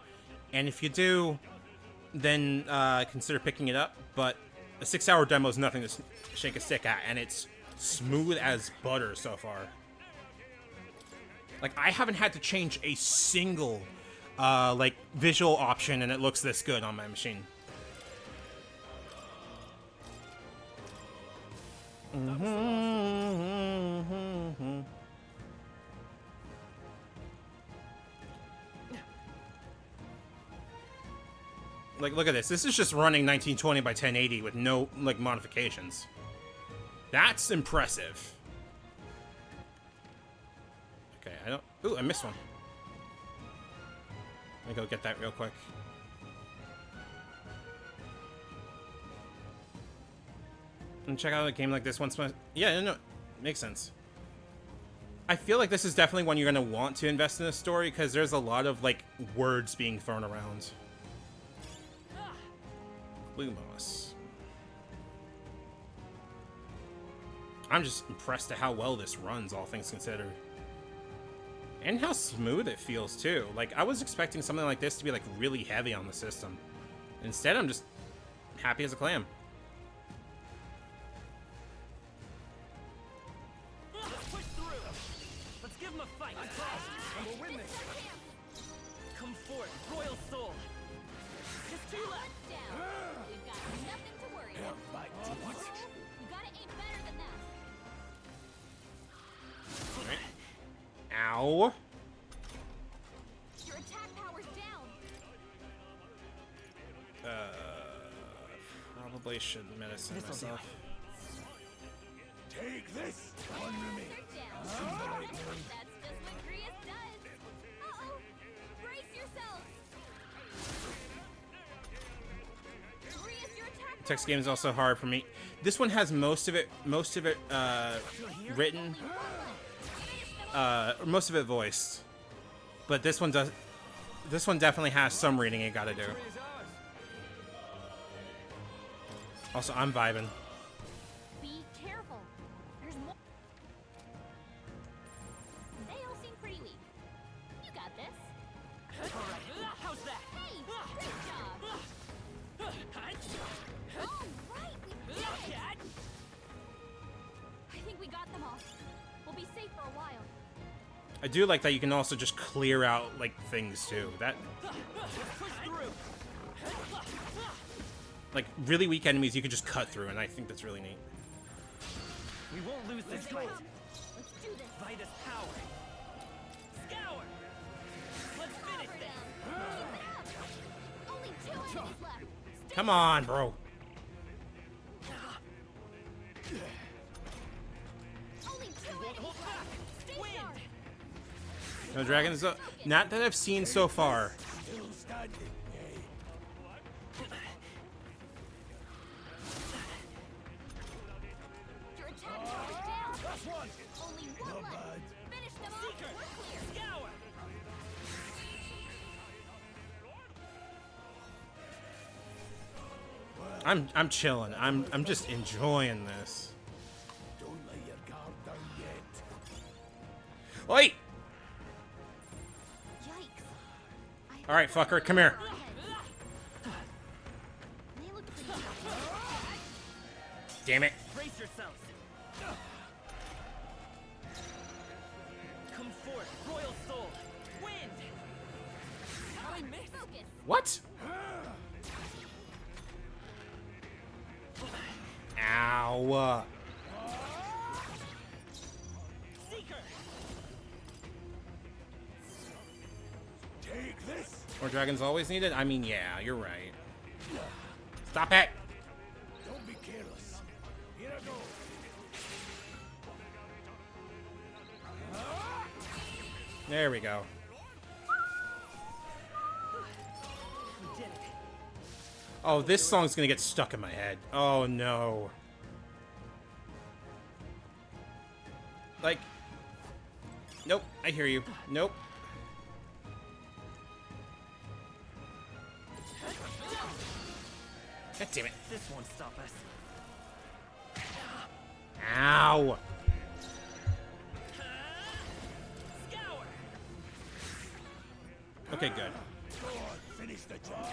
and if you do, then consider picking it up. But a 6-hour demo is nothing to shake a stick at, and it's smooth as butter so far. Like I haven't had to change a single like visual option, and it looks this good on my machine. Like, look at this. This is just running 1920 by 1080 with no, like, modifications. That's impressive. Okay, I don't... Ooh, I missed one. Let me go get that real quick. And check out a game like this once. Yeah, no, makes sense. I feel like this is definitely one you're going to want to invest in a story because there's a lot of, like, words being thrown around. Blue Moss. I'm just impressed at how well this runs, all things considered. And how smooth it feels, too. Like, I was expecting something like this to be, like, really heavy on the system. Instead, I'm just happy as a clam. Let's push through. Let's give them a fight. And we'll win this. Come forth, royal soul. Just two left. We've got nothing to worry about. We gotta aim better than that. Ow. Your attack power's down. Probably should medicine myself. Take this. One remaining. That's just what Grius does. Uh-oh. Brace yourselves. Grius, your attack Text game is also hard for me. This one has most of it written, most of it voiced, but this one does. This one definitely has some reading you gotta do. Also, I'm vibing. Be careful. There's more. They all seem pretty weak. You got this. All right, how's that? Hey, good job. I do like that you can also just clear out, like, things, too. That... Like, really weak enemies you can just cut through, and I think that's really neat. We won't lose this fight. Let's do this. Vitus power. Scour. Let's finish this. Only 2 enemies left. Come on, bro. Only 2 enemies left. Stay sharp. No dragons, not that I've seen so far. Your attack is down. Only 1 left. Finish them off. Seeker. We're clear. Scour. I'm chilling. I'm just enjoying this. Don't lay your guard down yet. Oi! Yikes. All right, fucker, come here. They look pretty tough. Damn it. Brace yourselves. Come forth, royal soul. Wind. I missed. Focus. What? Ow. Seeker. Take this. More dragons always needed? I mean, yeah, you're right. Stop it. Don't be careless. Here I go. There we go. We did it. Oh, this song's gonna get stuck in my head. Oh, no. Like... Nope, I hear you. Nope. God damn it. This won't stop us. Ow. Scour. Okay, good. Go on, finish the job.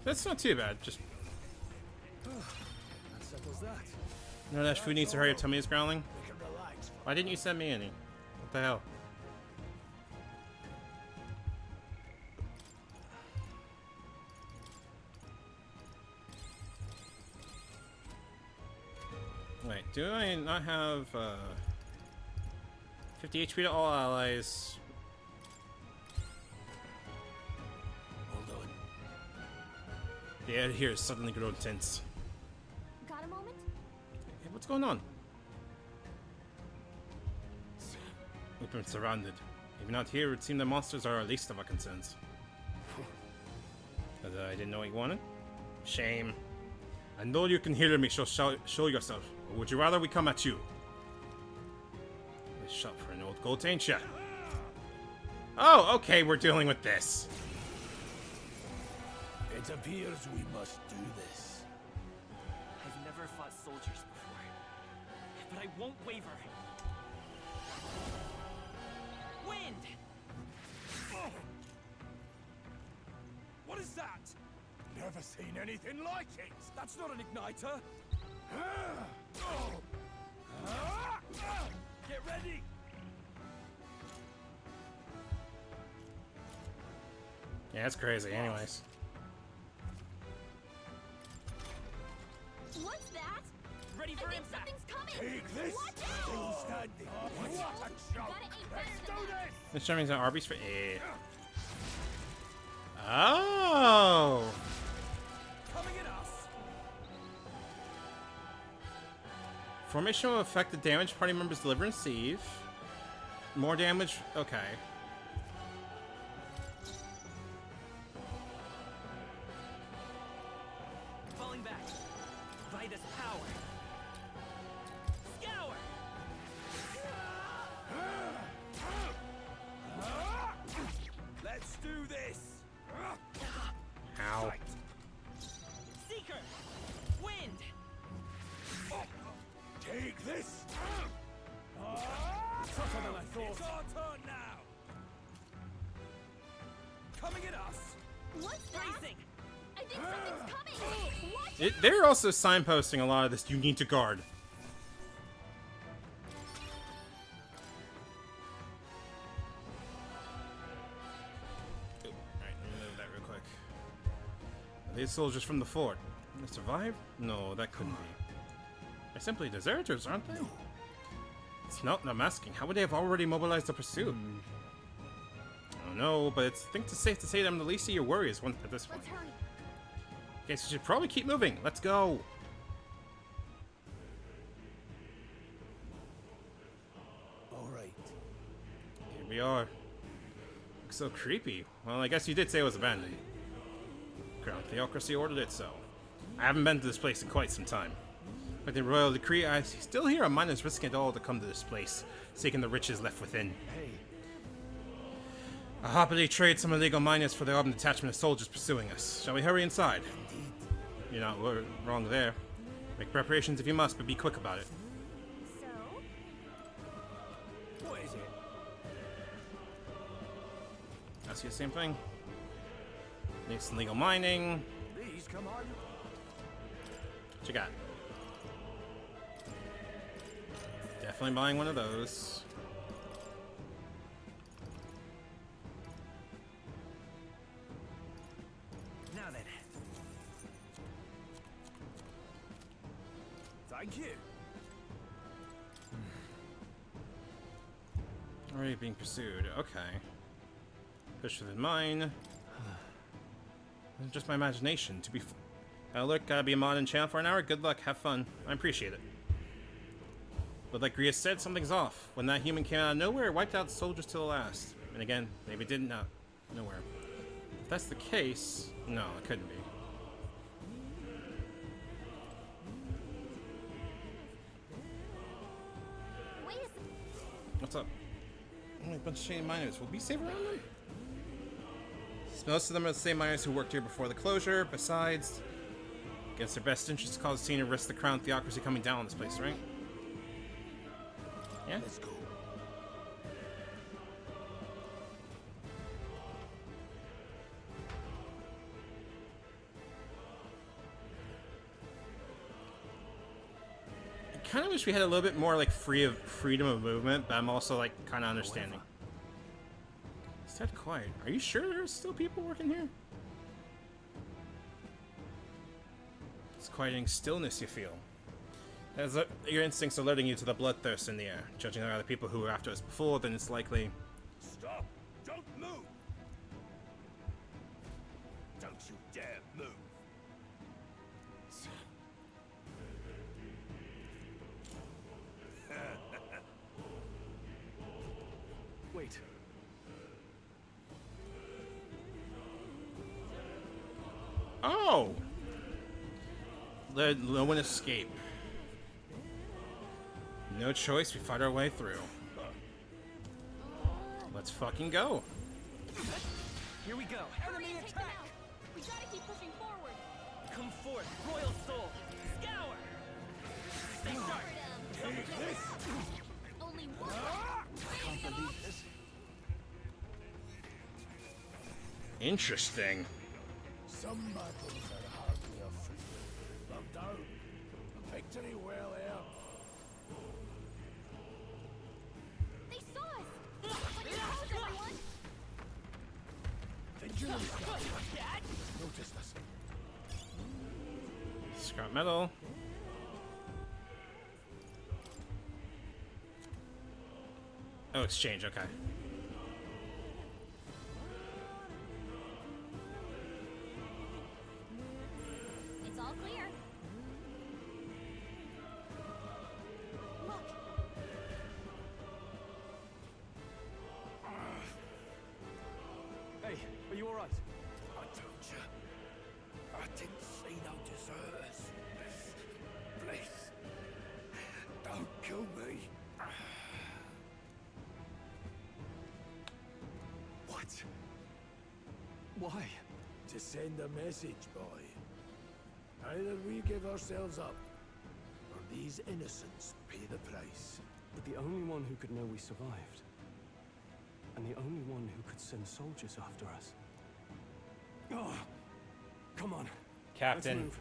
That's not too bad. Just... That settles that. No, that food needs to hurry up. Tummy is growling. We can relax. Why didn't you send me any? What the hell? Wait, do I not have 50 HP to all allies? Hold on. The air here is suddenly grown tense. Got a moment? Hey, what's going on? We've been surrounded. Even out here, it would seem the monsters are our least of our concerns. I didn't know what you wanted? Shame. I know you can hear me, so show yourself. Or would you rather we come at you? This shop for an old goat, ain't ya? Oh, okay, we're dealing with this. It appears we must do this. I've never fought soldiers before, but I won't waver. Wind! What is that? Never seen anything like it. That's not an igniter. Get ready. Yeah, that's crazy. Anyways. What's that? Ready for I think impact. something's coming. Take this. Watch out! Still standing. What a shout. Gotta aim Let's better do than that. this. This means Arby's for Oh. Coming at us. Formation will affect the damage party members deliver and receive. More damage. Okay. Falling back. Vitus power. Scour. Let's do this. Ow. Seeker. Wind. Take this. Tougher than I thought. It's our turn now. Coming at us. What's that? Bracing. I think something's coming. Watch They're also signposting a lot of this. You need to guard. These soldiers from the fort. They survived? No, that couldn't be. They're simply deserters, aren't they? It's not, I'm asking. How would they have already mobilized the pursuit? I don't know, but I think it's safe to say that I'm the least of your worries at this point. Let's hurry. Okay, so we should probably keep moving. Let's go. All right. Here we are. Looks so creepy. Well, I guess you did say it was abandoned. Ground Theocracy ordered it so. I haven't been to this place in quite some time. Like the royal decree, I still hear a miners risking it all to come to this place, seeking the riches left within. Hey. I happily trade some illegal miners for the armed detachment of soldiers pursuing us. Shall we hurry inside? You're not wrong there. Make preparations if you must, but be quick about it. So? What is it? I see the same thing. Need some legal mining. These come on. What you got? Definitely buying one of those. Now then. Thank you. Already being pursued. Okay. Push within mine. It's just my imagination. To be. Look, gotta be a mod and channel for an hour. Good luck. Have fun. I appreciate it. But like Grias said, something's off. When that human came out of nowhere, it wiped out soldiers to the last. And again, maybe it didn't out nowhere. If that's the case, no, it couldn't be. Wait a second. What's up? Oh, a bunch of shady miners. Will we save around them? Most of them are the same miners who worked here before the closure. Besides, against their best interest to cause a scene and risk the crown theocracy coming down on this place, right? Yeah? Let's go. I kind of wish we had a little bit more like freedom of movement, but I'm also like kind of understanding. It's that quiet. Are you sure there's still people working here? It's quieting stillness you feel. As your instincts are alerting you to the bloodthirst in the air. Judging by the people who were after us before, then it's likely. Stop! Don't move! Don't you dare move! Wait. Oh! Let no one escape. No choice, we fight our way through. Let's fucking go. Here we go. Enemy attack! We gotta keep pushing forward. Come forth, Royal Soul. Scour. Stay sharp. Only one. I can't believe this. Interesting. Some battles are hardly a free. But down. Victory well earned. They saw us. What is everyone? Vigilance noticed us. Scrap metal. Oh, exchange, okay. It's all clear. Look. Hey, are you alright? I told you. I didn't see no deserters. Please. Don't kill me. What? Why? To send a message, boy. Either we give ourselves up, or these innocents pay the price. But the only one who could know we survived. And the only one who could send soldiers after us. Oh, come on. Captain. Let's move.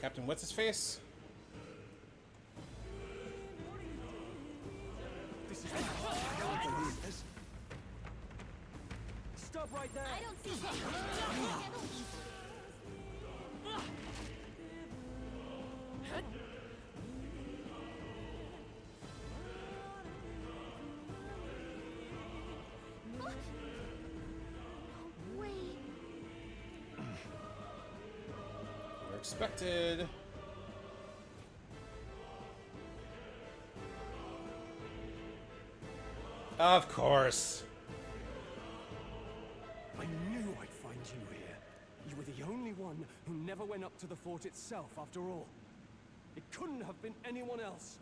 Captain, what's his face? This is I can't believe this. stop right there. I don't see it. Handle easily. No way. We're expected. Of course. I knew I'd find you here. You were the only one who never went up to the fort itself, after all. It couldn't have been anyone else.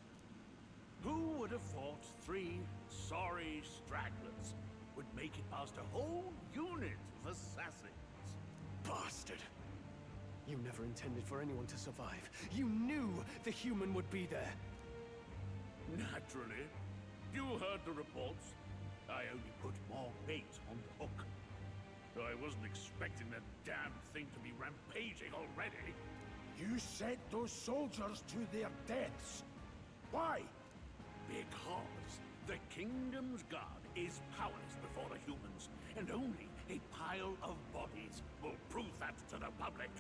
Who would have thought 3 sorry stragglers would make it past a whole unit of assassins? Bastard. You never intended for anyone to survive. You knew the human would be there. Naturally. You heard the reports. I only put more bait on the hook. I wasn't expecting that damn thing to be rampaging already. You sent those soldiers to their deaths. Why? Because the Kingdom's Guard is powerless before the humans, and only a pile of bodies will prove that to the public.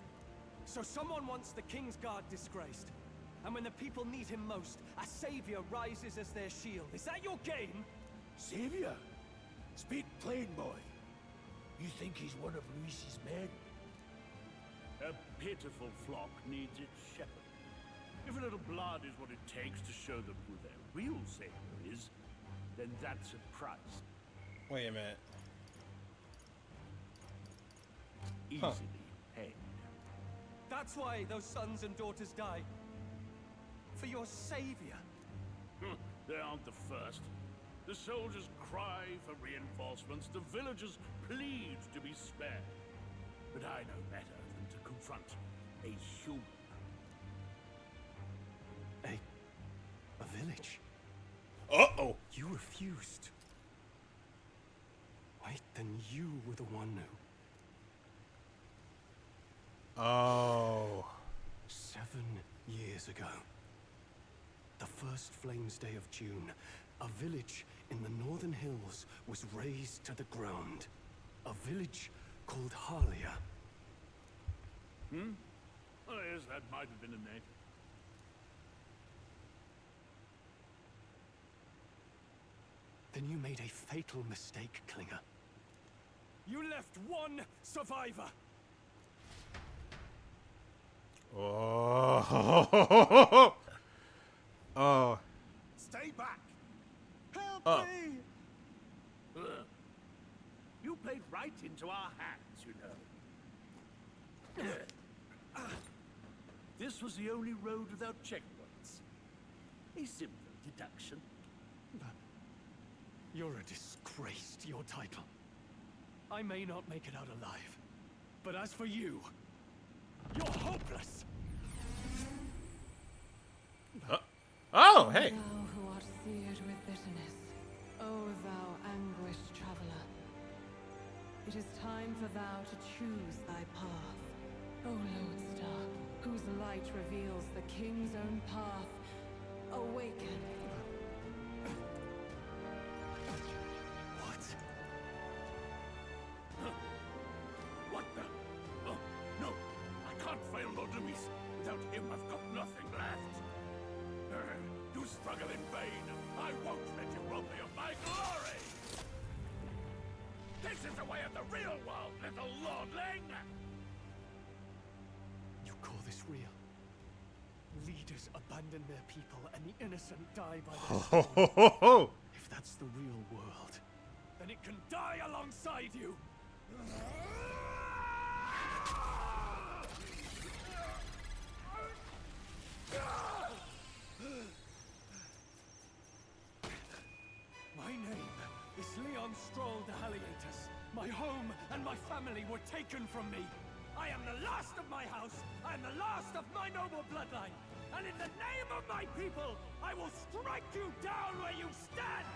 So someone wants the King's Guard disgraced. And when the people need him most, a savior rises as their shield. Is that your game? Savior? Speak plain, boy. You think he's one of Luis's men? A pitiful flock needs its shepherd. If a little blood is what it takes to show them who their real savior is, then that's a price. Wait a minute. Easily paid. That's why those sons and daughters died. For your savior. They aren't the first. The soldiers cry for reinforcements, the villagers plead to be spared. But I know better than to confront a human. A village? Uh-oh! You refused. Wait, then you were the one who... Oh. 7 years ago. The first Flames Day of June, a village in the northern hills was razed to the ground. A village called Harlia. Oh yes, that might have been a name. Then you made a fatal mistake, Klinger. You left one survivor! Oh. Oh. Stay back! Help me! You played right into our hands, you know. This was the only road without checkpoints. A simple deduction. You're a disgrace to your title. I may not make it out alive, but as for you, you're hopeless! Oh, hey! Thou who art seared with bitterness, O thou anguished traveler. It is time for thou to choose thy path. O Lodestar, whose light reveals the King's own path, awaken. What? What the? Oh, no! I can't fail Lord Luis. Without him, I've got nothing left. You struggle in vain. I won't let you rob me of my glory! This is the way of the real world, little lordling! You call this real? Leaders abandon their people and the innocent die by their sword. If that's the real world, then it can die alongside you! My name is Leon Stroll de Halietus. My home and my family were taken from me. I am the last of my house. I am the last of my noble bloodline. And in the name of my people, I will strike you down where you stand!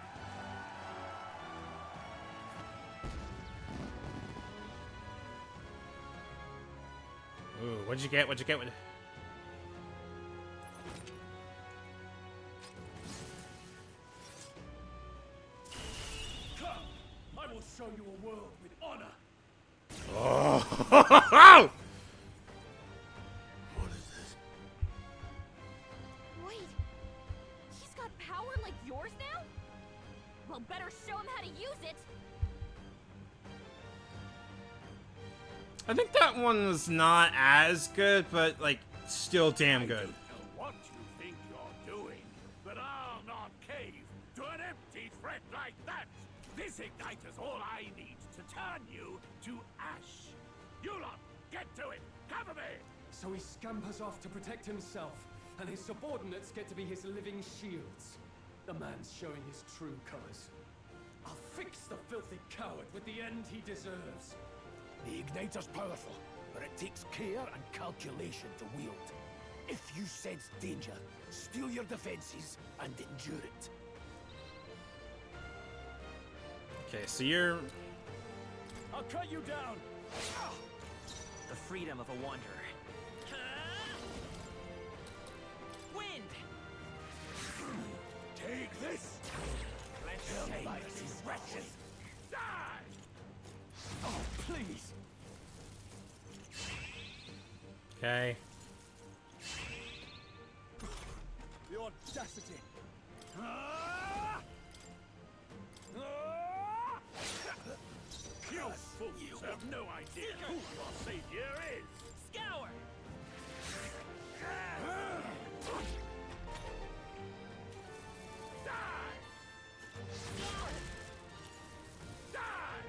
Ooh, what'd you get? What'd you get? Come! I will show you a world with honor. Oh! What is this? Wait, he's got power like yours now? Well, better show him how to use it. I think that one was not as good, but like still damn good. What you think you're doing, but I'll not cave to an empty threat like that. This igniter's all I need to turn you to ash. You lot, get to it. Cover me. So he scampers off to protect himself, and his subordinates get to be his living shields. The man's showing his true colors. I'll fix the filthy coward with the end he deserves. The igniter's powerful, but it takes care and calculation to wield. If you sense danger, steel your defenses and endure it. Okay, so you're... I'll cut you down. The freedom of a wanderer. Wind! Take this! Let's shame these wretches! Die! Oh, please! Okay. The audacity. You fools have no idea who your savior is. Scour! Die! Die!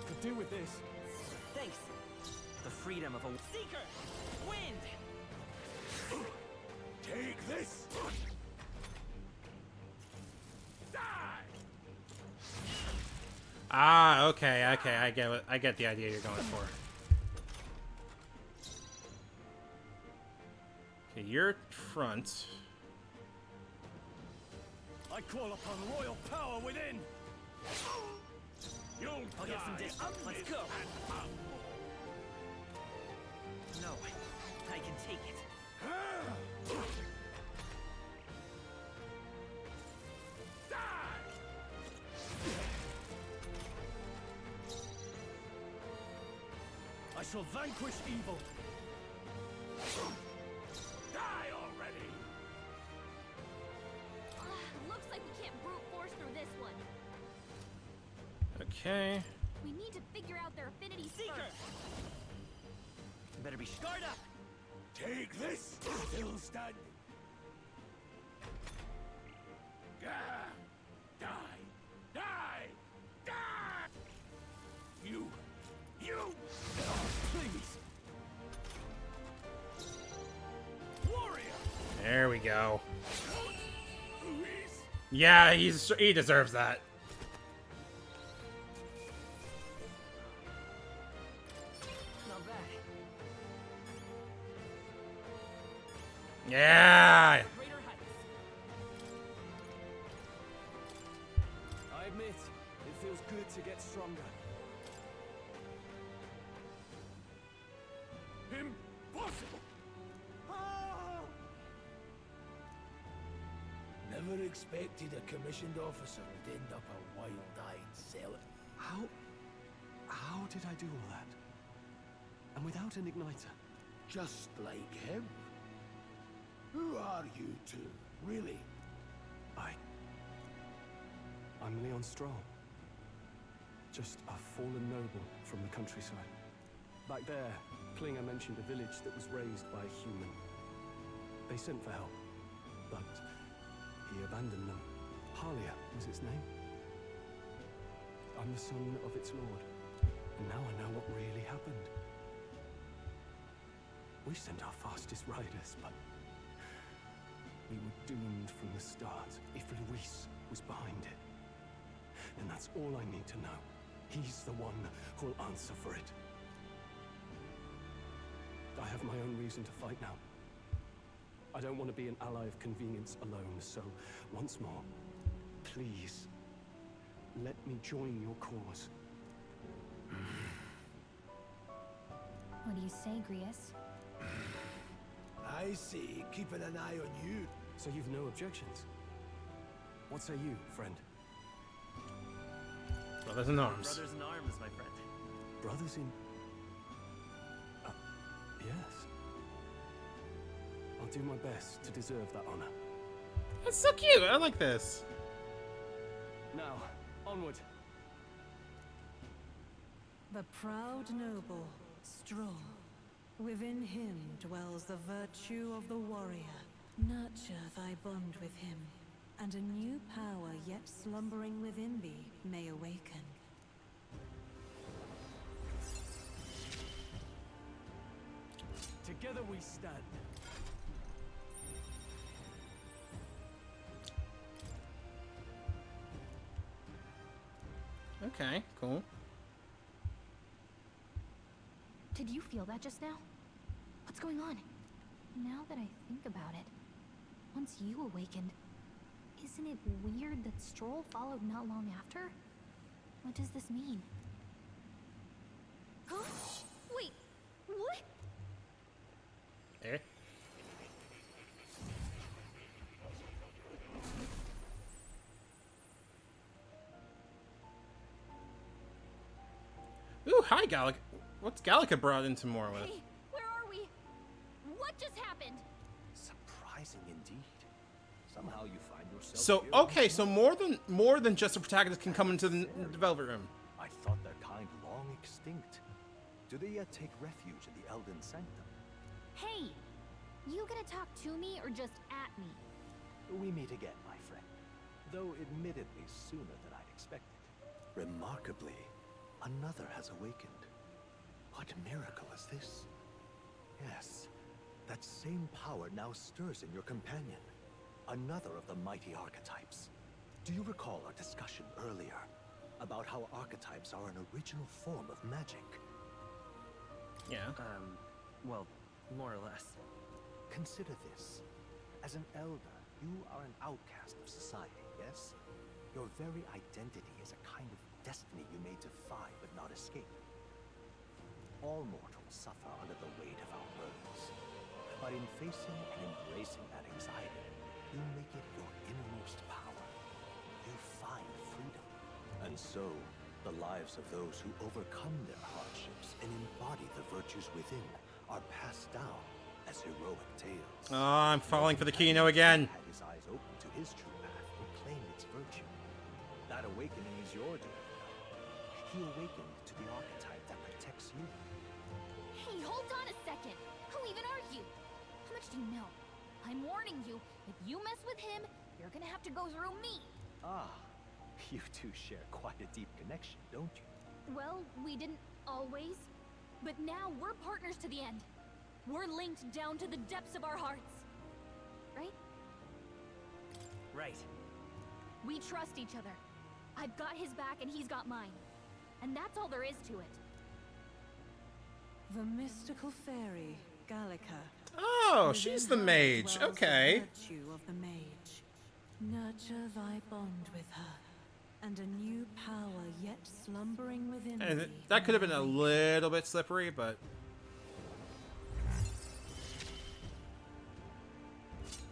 Could do with this. Thanks. The freedom of a seeker. Wind. Take this! Die! Ah, okay, I get the idea you're going for. Okay, you're front. I call upon royal power within. You'll I'll get some distance. Let's go. No, I can take it. I shall vanquish evil. Die already! Looks like we can't brute force through this one. Okay. We need to figure out their affinities first. Better be guard up. Take this! Still standing. Die! Die! Die! Die! You! Please! Warrior! There we go. Luis! Yeah, he deserves that. Not bad. Yeah. Greater heights. I admit, it feels good to get stronger. Impossible! Never expected a commissioned officer would end up a wild-eyed zealot. How did I do all that? And without an igniter? Just like him. Who are you two, really? I'm Leon Stroll. Just a fallen noble from the countryside. Back there, Klinger mentioned a village that was raised by a human. They sent for help, but he abandoned them. Halia was its name. I'm the son of its lord, and now I know what really happened. We sent our fastest riders, but we were doomed from the start if Luis was behind it. And that's all I need to know. He's the one who'll answer for it. I have my own reason to fight now. I don't want to be an ally of convenience alone, so once more, please, let me join your cause. What do you say, Grius? I see. Keeping an eye on you. So you've no objections? What say you, friend? Brothers in arms. Brothers in arms, my friend. Brothers in... yes. I'll do my best to deserve that honor. That's so cute. I like this. Now, onward. The proud noble, Stroll. Within him dwells the virtue of the warrior. Nurture thy bond with him, and a new power yet slumbering within thee may awaken. Together we stand. Okay, cool. Did you feel that just now? What's going on? Now that I think about it, once you awakened, isn't it weird that Stroll followed not long after? What does this mean? Huh? Wait, what? Eh? Ooh, hi, Gallica. What's Gallica brought into more with? Hey, where are we? What just happened? Surprising indeed. Somehow you find yourself So, here. okay, so more than just a protagonist can come into the Velvet Room. I thought their kind long extinct. Do they yet take refuge in the Elden Sanctum? Hey, you gonna talk to me or just at me? We meet again, my friend. Though admittedly sooner than I'd expected. Remarkably, another has awakened. What miracle is this? Yes, that same power now stirs in your companion. Another of the mighty archetypes. Do you recall our discussion earlier about how archetypes are an original form of magic? Yeah. Well, more or less. Consider this. As an elder, you are an outcast of society, yes? Your very identity is a kind of destiny you may defy but not escape. All mortals suffer under the weight of our burdens. But in facing and embracing that anxiety, you make it your innermost power. You find freedom. And so, the lives of those who overcome their hardships and embody the virtues within are passed down as heroic tales. Oh, I'm falling for the Kino again. Had his eyes open to his true path and claimed its virtue. That awakening is your doing. He awakened to the archetype that protects you. Hey, hold on a second. Who even are you? How much do you know? I'm warning you, if you mess with him, you're gonna have to go through me. Ah, you two share quite a deep connection, don't you? Well, we didn't always, but now we're partners to the end. We're linked down to the depths of our hearts. Right? Right. We trust each other. I've got his back and he's got mine. And that's all there is to it. The mystical fairy, Gallica. Oh, she's the mage. Okay. The virtue of the mage. Nurture thy bond with her, and a new power yet slumbering within And thee. that could have been a little bit slippery, but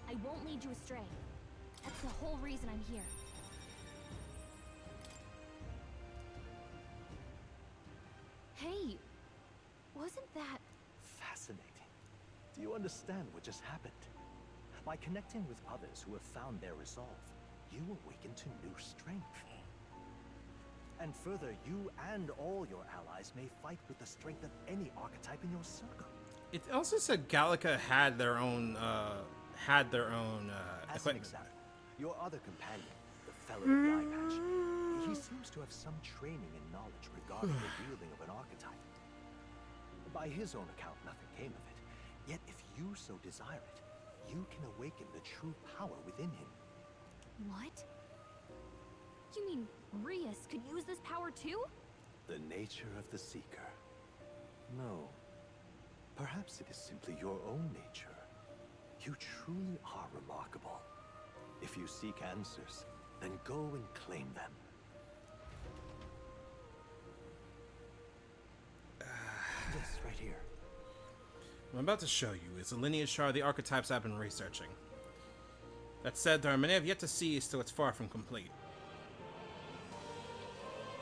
I won't lead you astray. That's the whole reason I'm here. Hey, wasn't that... Fascinating. Do you understand what just happened? By connecting with others who have found their resolve, you awaken to new strength. And further, you and all your allies may fight with the strength of any archetype in your circle. it also said Gallica had their own As an equipment. example, your other companion, the fellow of the eye patch, he seems to have some training and knowledge regarding the wielding of an archetype. By his own account, nothing came of it. Yet if you so desire it, you can awaken the true power within him. What? You mean Rias could use this power too? The nature of the Seeker. No. Perhaps it is simply your own nature. You truly are remarkable. If you seek answers, then go and claim them. This right here. I'm about to show you is a lineage chart of the archetypes I've been researching. That said, there are many I've yet to see, so it's far from complete.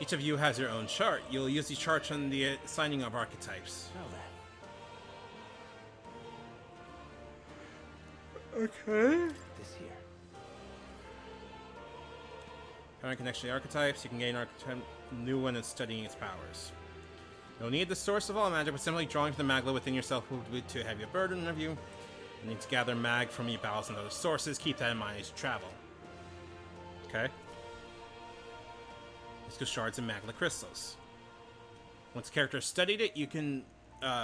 Each of you has your own chart. You'll use these charts on the assigning of archetypes. Okay. This here. Current connection to the archetypes. You can gain archetype new one and studying its powers. You'll need the source of all magic, but simply drawing from the magla within yourself will be too heavy a burden of you. You need to gather mag from your battles and other sources. Keep that in mind as you travel. Okay. Let's go shards and magla crystals. Once the character has studied it, you can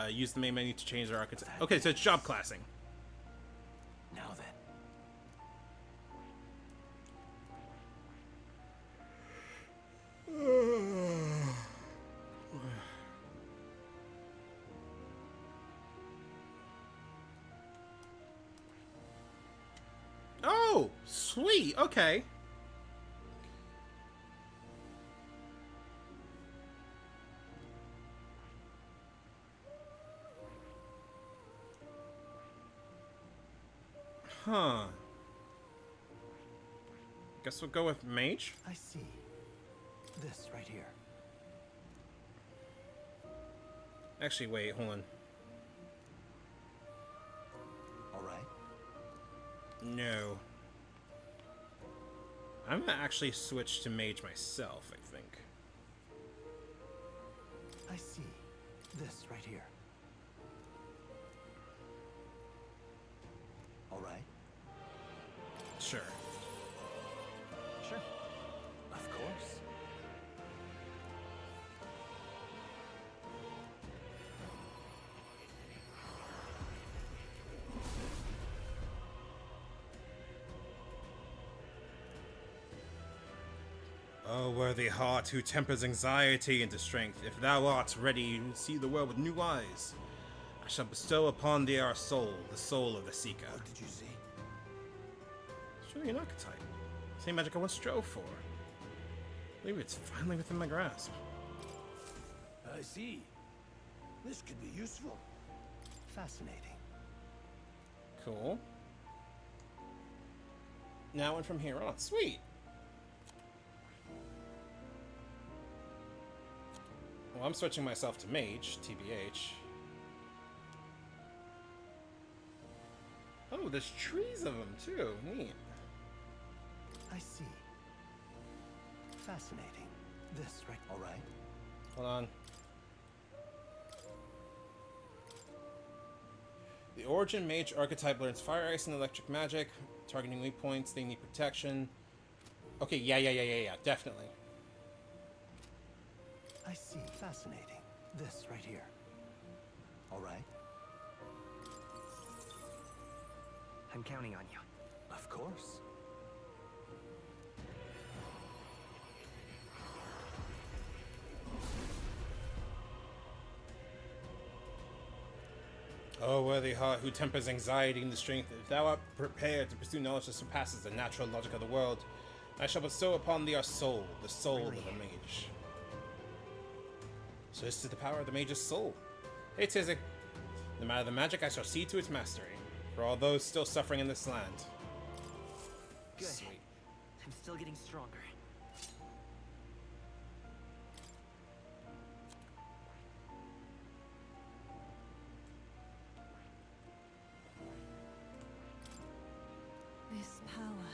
use the main menu to change their archetype. Okay, so it's job classing. Now then. Oh, sweet. Okay. Huh. Guess we'll go with mage. I see. This right here. Actually, wait, hold on. All right. No. I'm gonna actually switch to mage myself, I think. I see. This right here. All right. Sure. Sure. Of course. O worthy heart who tempers anxiety into strength, if thou art ready to see the world with new eyes, I shall bestow upon thee our soul, the soul of the seeker. What did you see? It's really an archetype. Same magic I once strove for. Maybe it's finally within my grasp. I see. This could be useful. Fascinating. Cool. Now and from here on. Sweet! Well, I'm switching myself to mage, TBH. Oh, there's trees of them too. Neat. I see. Fascinating. This right. All right. Hold on. The origin mage archetype learns fire, ice, and electric magic. Targeting weak points, they need protection. Okay, yeah, definitely. I see. Fascinating. This right here. All right. I'm counting on you. Of course. O worthy heart who tempers anxiety into strength, if thou art prepared to pursue knowledge that surpasses the natural logic of the world, I shall bestow upon thee our soul, the soul of the mage. So this is the power of the mage's soul. Hey Tizik, no matter the magic, I shall see to its mastery, for all those still suffering in this land. Good. Sweet. I'm still getting stronger. This power.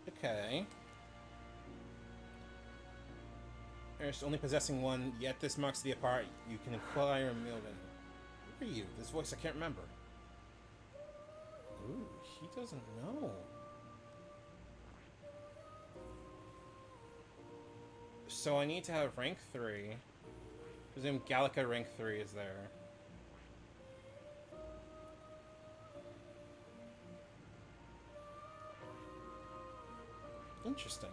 Okay. There's only possessing one, yet this marks the apart. You can acquire a million. Who are you? This voice I can't remember. Ooh, he doesn't know. So I need to have rank 3. Presume Gallica rank 3 is there. Interesting.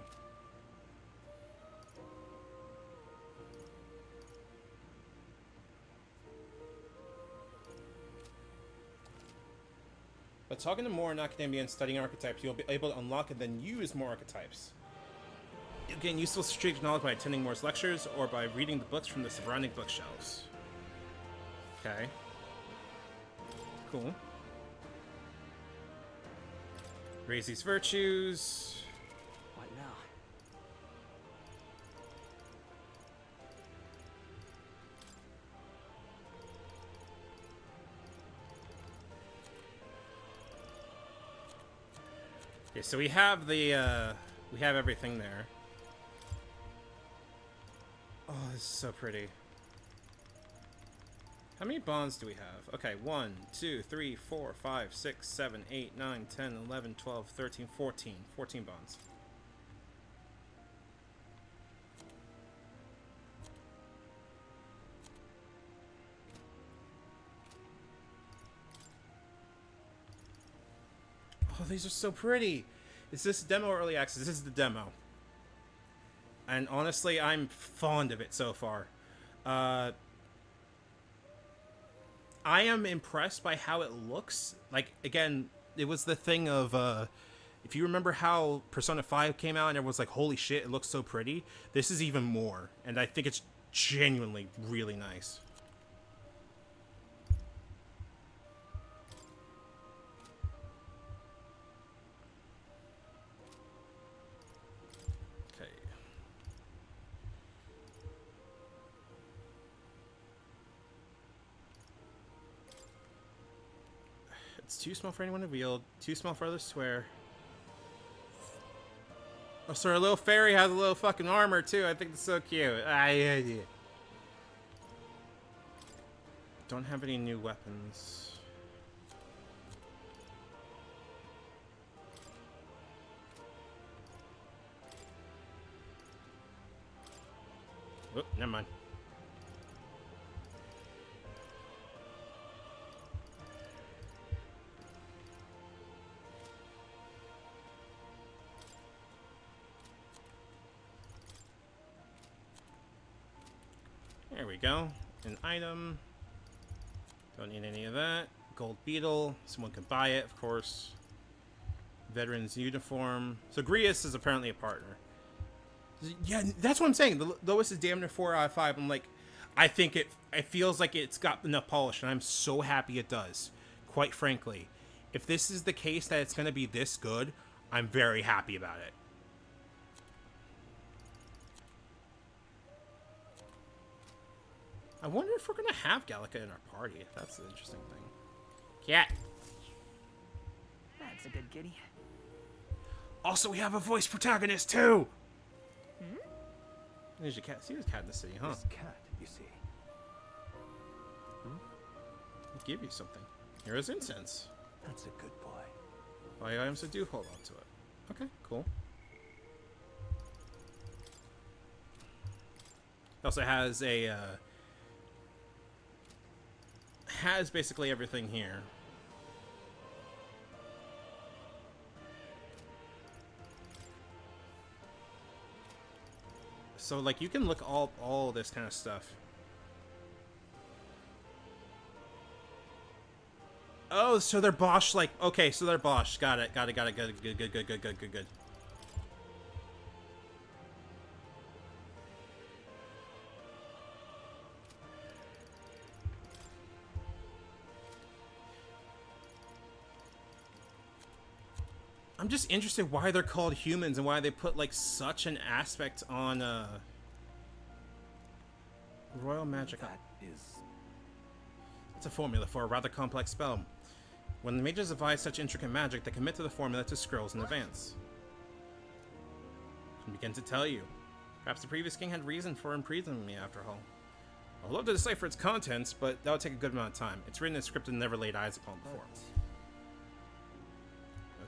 But talking to more in Academia and studying archetypes, you'll be able to unlock and then use more archetypes. You'll Gain useful strategic knowledge by attending Moore's lectures or by reading the books from the surrounding bookshelves. Okay. Cool. Raise these virtues. What now? Okay, so we have the, we have everything there. Oh, this is so pretty. How many bonds do we have? Okay, 1, 2, 3, 4, 5, 6, 7, 8, 9, 10, 11, 12, 13, 14. 14 bonds. Oh, these are so pretty. Is this demo or early access? This is the demo. And honestly, I'm fond of it so far. I am impressed by how it looks. Like, again, it was the thing of, if you remember how Persona 5 came out and everyone was like, holy shit, it looks so pretty. This is even more. And I think it's genuinely really nice. It's too small for anyone to wield, too small for others to wear. Oh, sorry, a little fairy has a little fucking armor too. I think it's so cute. Yeah. Don't have any new weapons. Oh, never mind. There we go. An item. Don't need any of that. Gold beetle. Someone can buy it, of course. Veteran's uniform. So Grius is apparently a partner. Yeah, that's what I'm saying. The lowest is damn near 4 out of 5. I'm like, I think it feels like it's got enough polish, and I'm so happy it does. Quite frankly. If this is the case that it's going to be this good, I'm very happy about it. I wonder if we're going to have Gallica in our party. That's the interesting thing. Cat. That's a good kitty. Also, we have a voice protagonist, too! There's your cat. See, there's a cat in the city, huh? This cat, you see. I'll give you something. Here is incense. That's a good boy. Buy items that do hold on to it. Okay, cool. It also has a, has basically everything here. So, like, you can look all this kind of stuff. Oh, so they're Bosch, like, okay, so they're Bosch. Got it, good. I'm just interested why they're called humans and why they put, like, such an aspect on, royal magic. That is... It's a formula for a rather complex spell. When the mages devise such intricate magic, they commit to the formula to scrolls in advance. I begin to tell you. Perhaps the previous king had reason for imprisoning me after all. I would love to decipher its contents, but that would take a good amount of time. It's written in a script and never laid eyes upon before.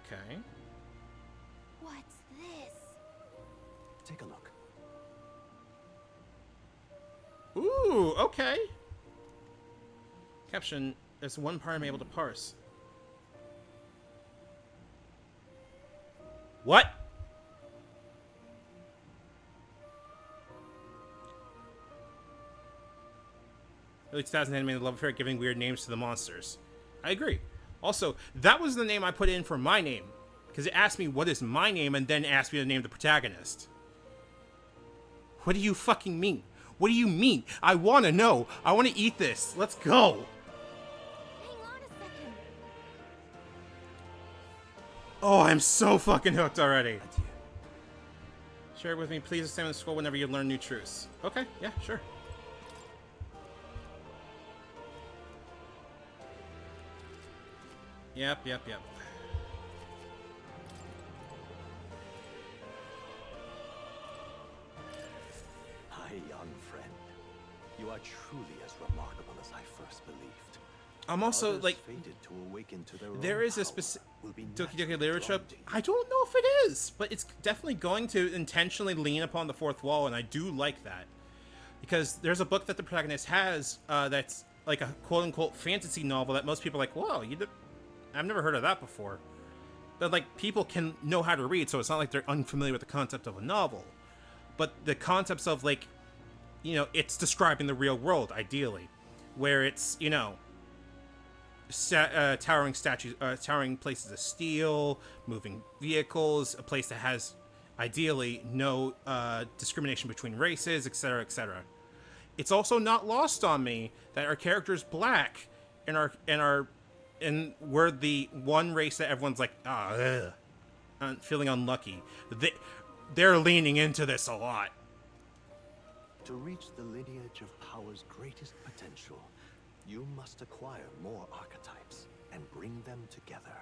Okay. What's this? Take a look. Ooh, okay. Caption, there's one part I'm able to parse. What? Early 2000 animated love affair giving weird names to the monsters. I agree. Also, that was the name I put in for my name. Because it asked me what is my name and then asked me to name the protagonist. What do you fucking mean? What do you mean? I want to know. I want to eat this. Let's go. Hang on a second. Oh, I'm so fucking hooked already. Share it with me. Please examine the scroll whenever you learn new truths. Okay, yeah, sure. Yep. Hi, young friend. You are truly as remarkable as I first believed. I'm also Others like, fated to awaken to their there own is a power specific will be Doki Doki naturally Literature. drawn to you. I don't know if it is, but it's definitely going to intentionally lean upon the fourth wall, and I do like that. Because there's a book that the protagonist has that's like a quote-unquote fantasy novel that most people are like, whoa, I've never heard of that before. But like, people can know how to read, so it's not like they're unfamiliar with the concept of a novel. But the concepts of, like, you know, it's describing the real world, ideally. Where it's, you know, towering statues, towering places of steel, moving vehicles, a place that has, ideally, no discrimination between races, etc., etc. It's also not lost on me that our character's black, and we're the one race that everyone's like, feeling unlucky. They're leaning into this a lot. To reach the lineage of power's greatest potential, you must acquire more archetypes and bring them together.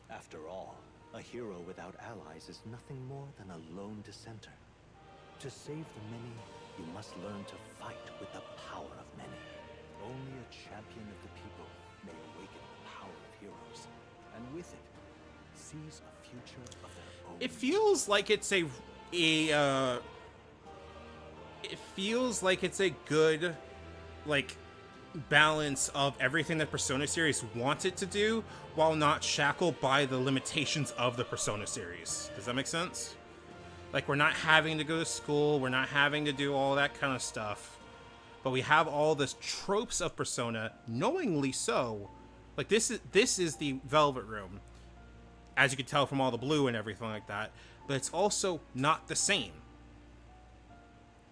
After all, a hero without allies is nothing more than a lone dissenter. To save the many, you must learn to fight with the power of many. Only a champion of the people may awaken the power of heroes, and with it, seize a future of their own. It feels like it's it feels like it's a good, like, balance of everything that Persona series wants it to do, while not shackled by the limitations of the Persona series. Does that make sense? Like, we're not having to go to school, we're not having to do all that kind of stuff, but we have all this tropes of Persona, knowingly so. Like, this is the Velvet Room, as you can tell from all the blue and everything like that, but it's also not the same.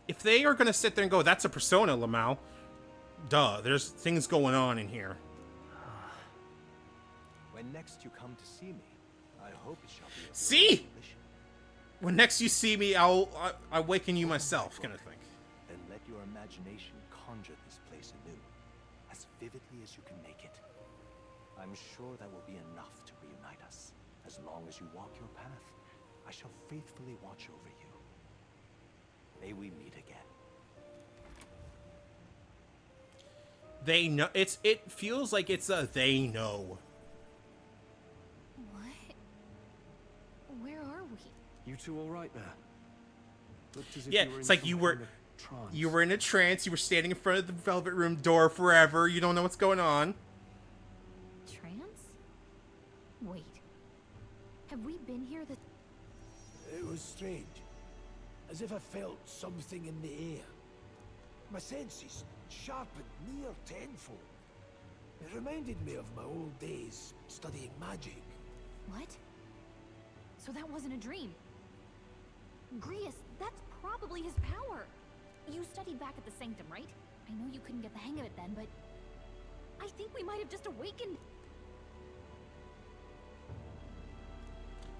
If they are going to sit there and go, that's a Persona, Lamau, duh, there's things going on in here. When next you come to see me, I hope it shall be. See? When next you see me, I'll awaken you myself, kind of thing. Then let your imagination conjure this place anew, as vividly as you can make it. I'm sure that will be enough to reunite us. As long as you walk your path, I shall faithfully watch over you. May we meet again. They know. It feels like it's a they know. What? Where are we? You two all right there? Looked as if Yeah, you were it's in like some you were kind of trance. you were in a trance. You were standing in front of the Velvet Room door forever. You don't know what's going on. Trance? Wait. Have we been here the... It was strange. As if I felt something in the air. My senses sharpened near tenfold. It reminded me of my old days studying magic. What? So that wasn't a dream. Grius, that's probably his power. You studied back at the Sanctum, right? I know you couldn't get the hang of it then, but I think we might have just awakened.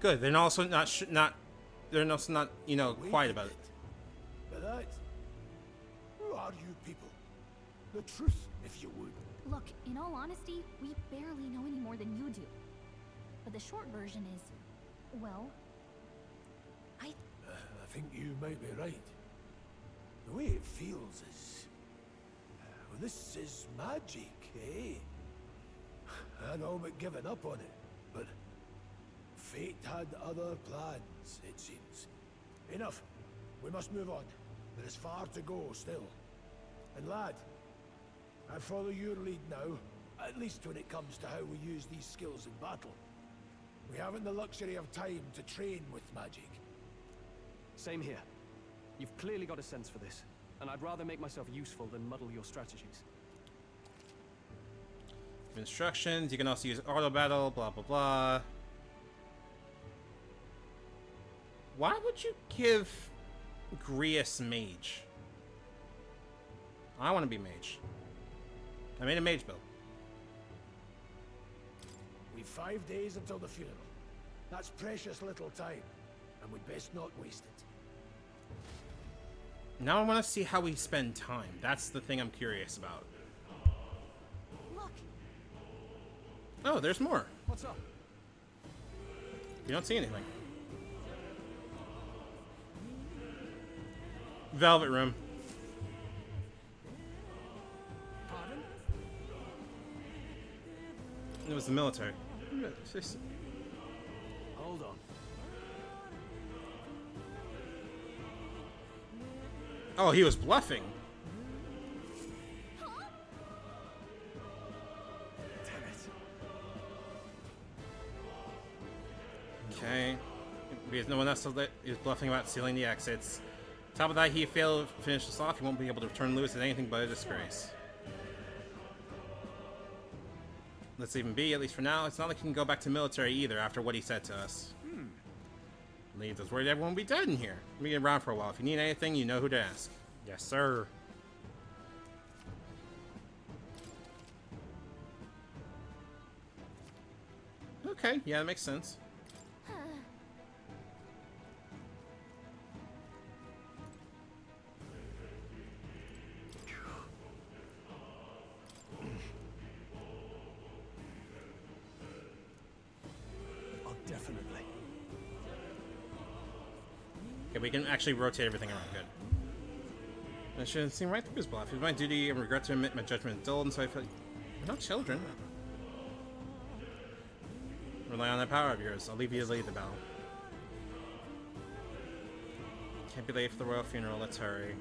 Good. They're also not. They're also not, you know, quiet about it. But that... Who are you people? The truth, if you would. Look, in all honesty, we barely know any more than you do. But the short version is, well, I think you might be right. The way it feels is... well, this is magic, eh? I'd all but given up on it, but... fate had other plans, it seems. Enough. We must move on. There is far to go still. And lad, I follow your lead now, at least when it comes to how we use these skills in battle. We haven't the luxury of time to train with magic. Same here. You've clearly got a sense for this, and I'd rather make myself useful than muddle your strategies. Instructions. You can also use auto battle. Blah blah blah. Why would you give Grius Mage. I want to be mage. I made a mage build. We've 5 days until the funeral. That's precious little time, and we'd best not waste it. Now I want to see how we spend time. That's the thing I'm curious about. Look. Oh, there's more. What's up? You don't see anything. Velvet room. Pardon? It was the military. Hold on. Oh, he was bluffing. Okay. Because no one else is bluffing about sealing the exits. Top of that, he failed to finish this off. He won't be able to return Lewis as anything but a disgrace. Let's leave him be, at least for now. It's not like he can go back to military either after what he said to us. Leaves us worried everyone will be dead in here. Let me get around for a while. If you need anything, you know who to ask. Yes, sir. Okay, yeah, that makes sense. Oh, definitely. Okay, we can actually rotate everything around. Good. I should have seen right through his bluff. It was my duty and regret to admit my judgment dulled, and so I feel like we're not children. Rely on that power of yours. I'll leave you to lead the battle. Can't be late for the royal funeral. Let's hurry.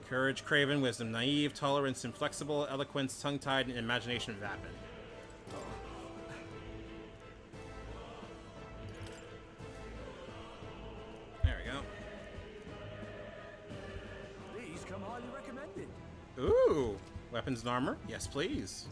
Courage, craven, wisdom, naive, tolerance, inflexible, eloquence, tongue-tied, and imagination vapid. There we go. These come highly recommended. Ooh! Weapons and armor? Yes, please.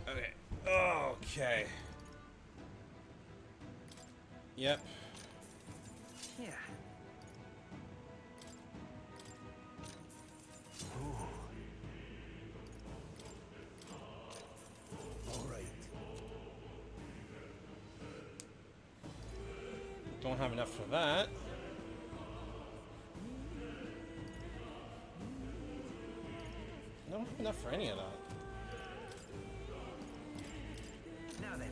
Okay. Okay. Yep. Yeah. All right. Don't have enough for that. Don't have enough for any of that. Now then.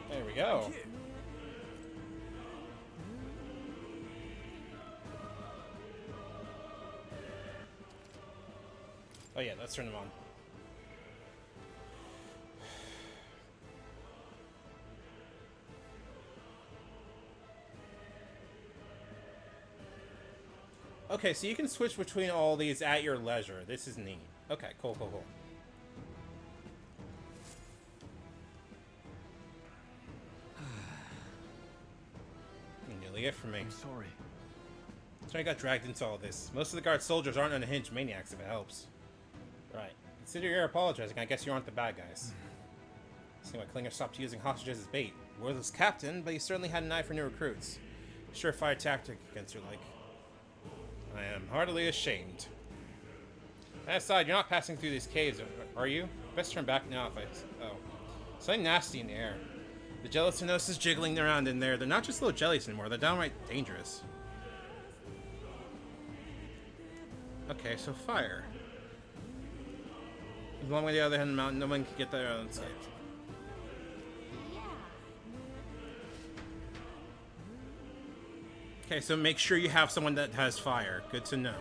There we go. Oh yeah, let's turn them on. Okay, so you can switch between all these at your leisure. This is neat. Okay, cool, cool, cool. Nearly it for me. I'm sorry. So I got dragged into all this. Most of the guard soldiers aren't unhinged maniacs, if it helps. Right. Consider you're apologizing. I guess you aren't the bad guys. Seems like Klinger stopped using hostages as bait. Worthless captain, but he certainly had an eye for new recruits. Surefire tactic against your like. I am heartily ashamed. That aside, you're not passing through these caves, are you? Best turn back now if I... Oh. Something nasty in the air. The gelatinous is jiggling around in there. They're not just little jellies anymore. They're downright dangerous. Okay, so fire. As long as the other end of the mountain, no one can get there on sight. Okay, so make sure you have someone that has fire. Good to know.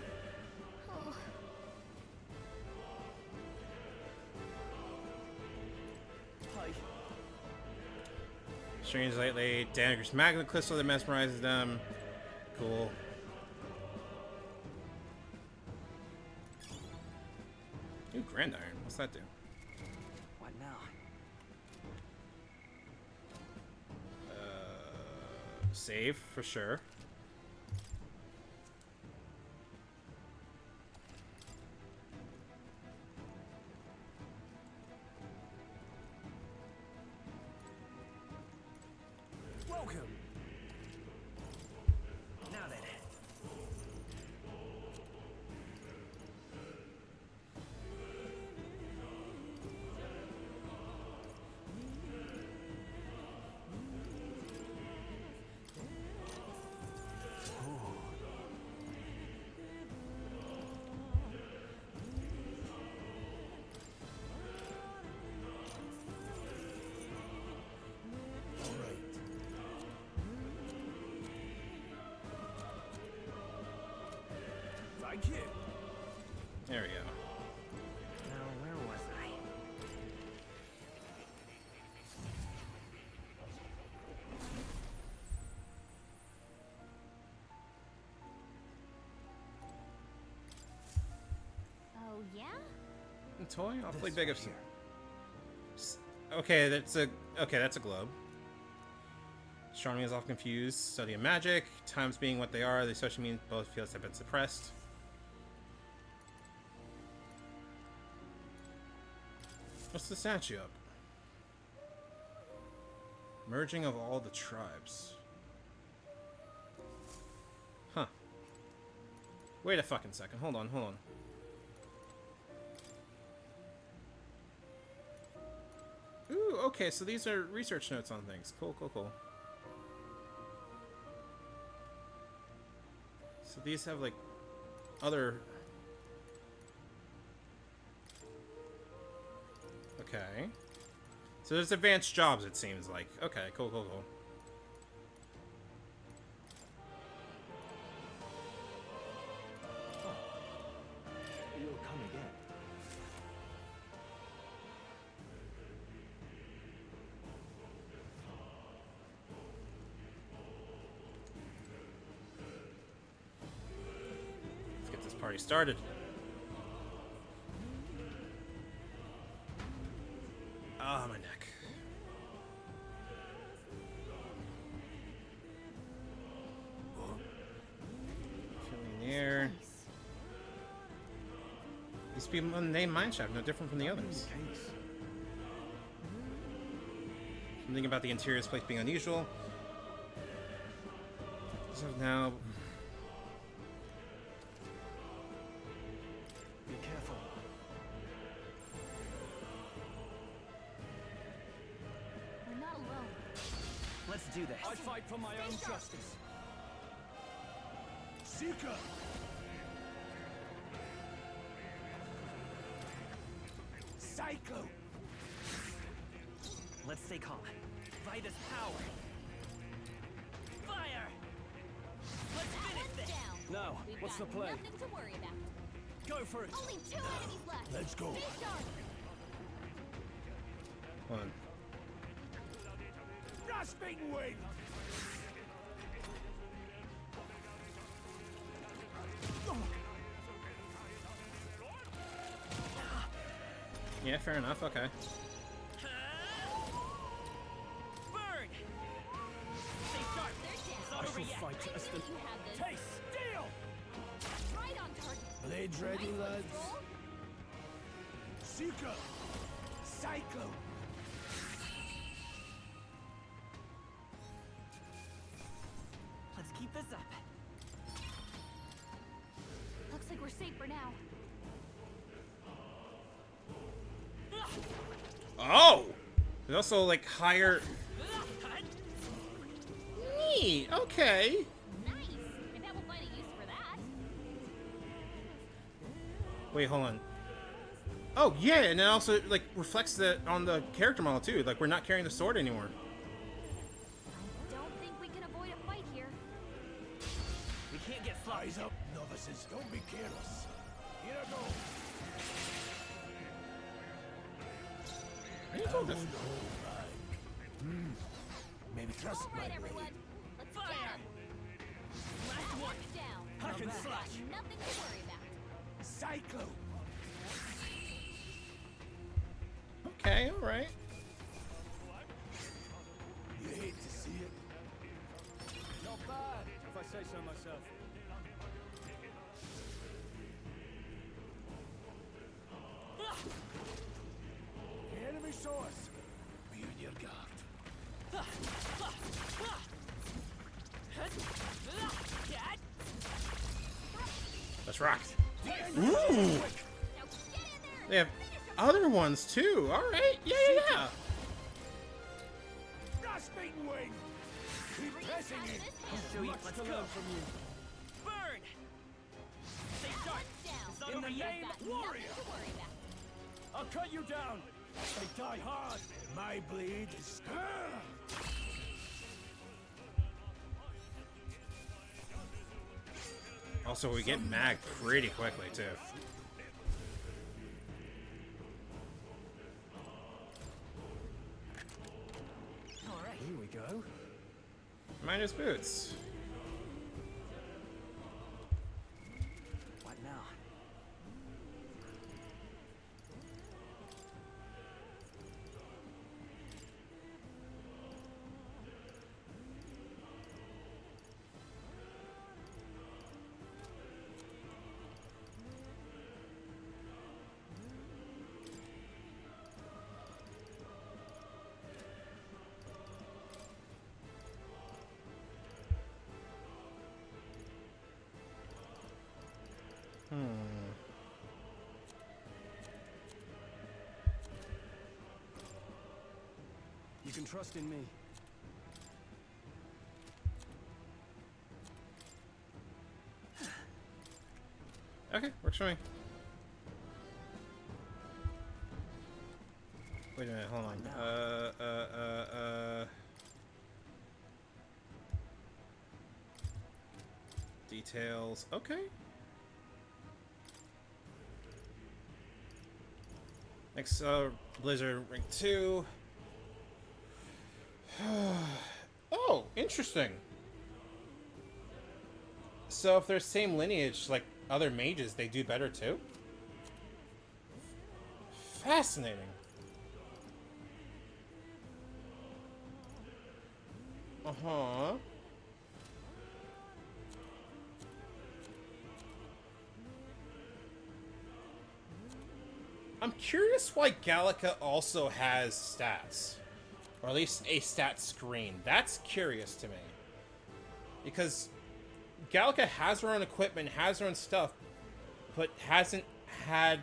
Hi. Strange lately. Dangerous magnet crystal that mesmerizes them. Cool. Ooh, grand iron. What's that do? What now? save for sure. Welcome. Now then. Thank you. There we go. Now, where was I? Oh, yeah? A toy? Awfully big of. Okay, that's a globe. Astronomy is often confused. Study of magic. Times being what they are, they especially mean both fields have been suppressed. What's the statue up? Merging of all the tribes. Huh. Wait a fucking second. Hold on, hold on. Ooh, okay, so these are research notes on things. Cool, cool, cool. So these have, like, other... Okay. So there's advanced jobs, it seems like. Okay, cool, cool, cool. You'll come again. Let's get this party started. Ah, my neck. Feeling the air. These people named Mineshaft, no different from the others. Something about the interior of this place being unusual. So now. Be careful. We're not alone. Let's do this. I fight for my own justice. Seeker! Psycho! Let's stay calm. Vitus power. Fire! Let's finish this. Now, We've what's the got play? Nothing to worry about. Go for it. Only 2 enemies left. Let's go. Stay sharp. Hold on. Grasping wing! Yeah, fair enough, okay. Burn! Stay sharp. It's not over yet. Fight as the You have this. taste. Deal! Right on target. Blades ready, Nice, lads. Roll. Seeker! Psycho! Let's keep this up. Looks like we're safe for now. Oh! There's also, like, higher... Neat, okay. Nice. I bet we'll find a use for that. Wait, hold on. Oh, yeah, and it also, like, reflects that on the character model, too. Like, we're not carrying the sword anymore. Don't think we can avoid a fight here. We can't get sloppy. Eyes up, novices. Don't be careless. Here I go. Are you talking? Maybe trust All my right, blade. everyone. Let's Fire! get 'em. Last one. Down. Hack and slash. Nothing to worry about. Psycho! Okay, alright. You hate to see it. say so myself. The enemy saw us. Be on your guard. That's rocked. Ooh! They have other ones too. All right. Yeah, yeah, yeah. Dust-beaten wing. Keep pressing it. I'll show you Much what's to go. learn from you. Burn! Stay sharp. It's not In over the yet. name warrior. I'll cut you down. They die hard. My blade is. Also, we get mag pretty quickly too. All right. Here we go. Minus boots. What now? You can trust in me. Okay, works for me. Wait a minute, hold on. Details. Okay. Next, Blizzard rank 2. Oh, interesting. So if they're same lineage, like other mages, they do better too? Fascinating. Uh-huh. I'm curious why Gallica also has stats. Or at least a stat screen. That's curious to me. Because Gallica has her own equipment, has her own stuff, but hasn't had...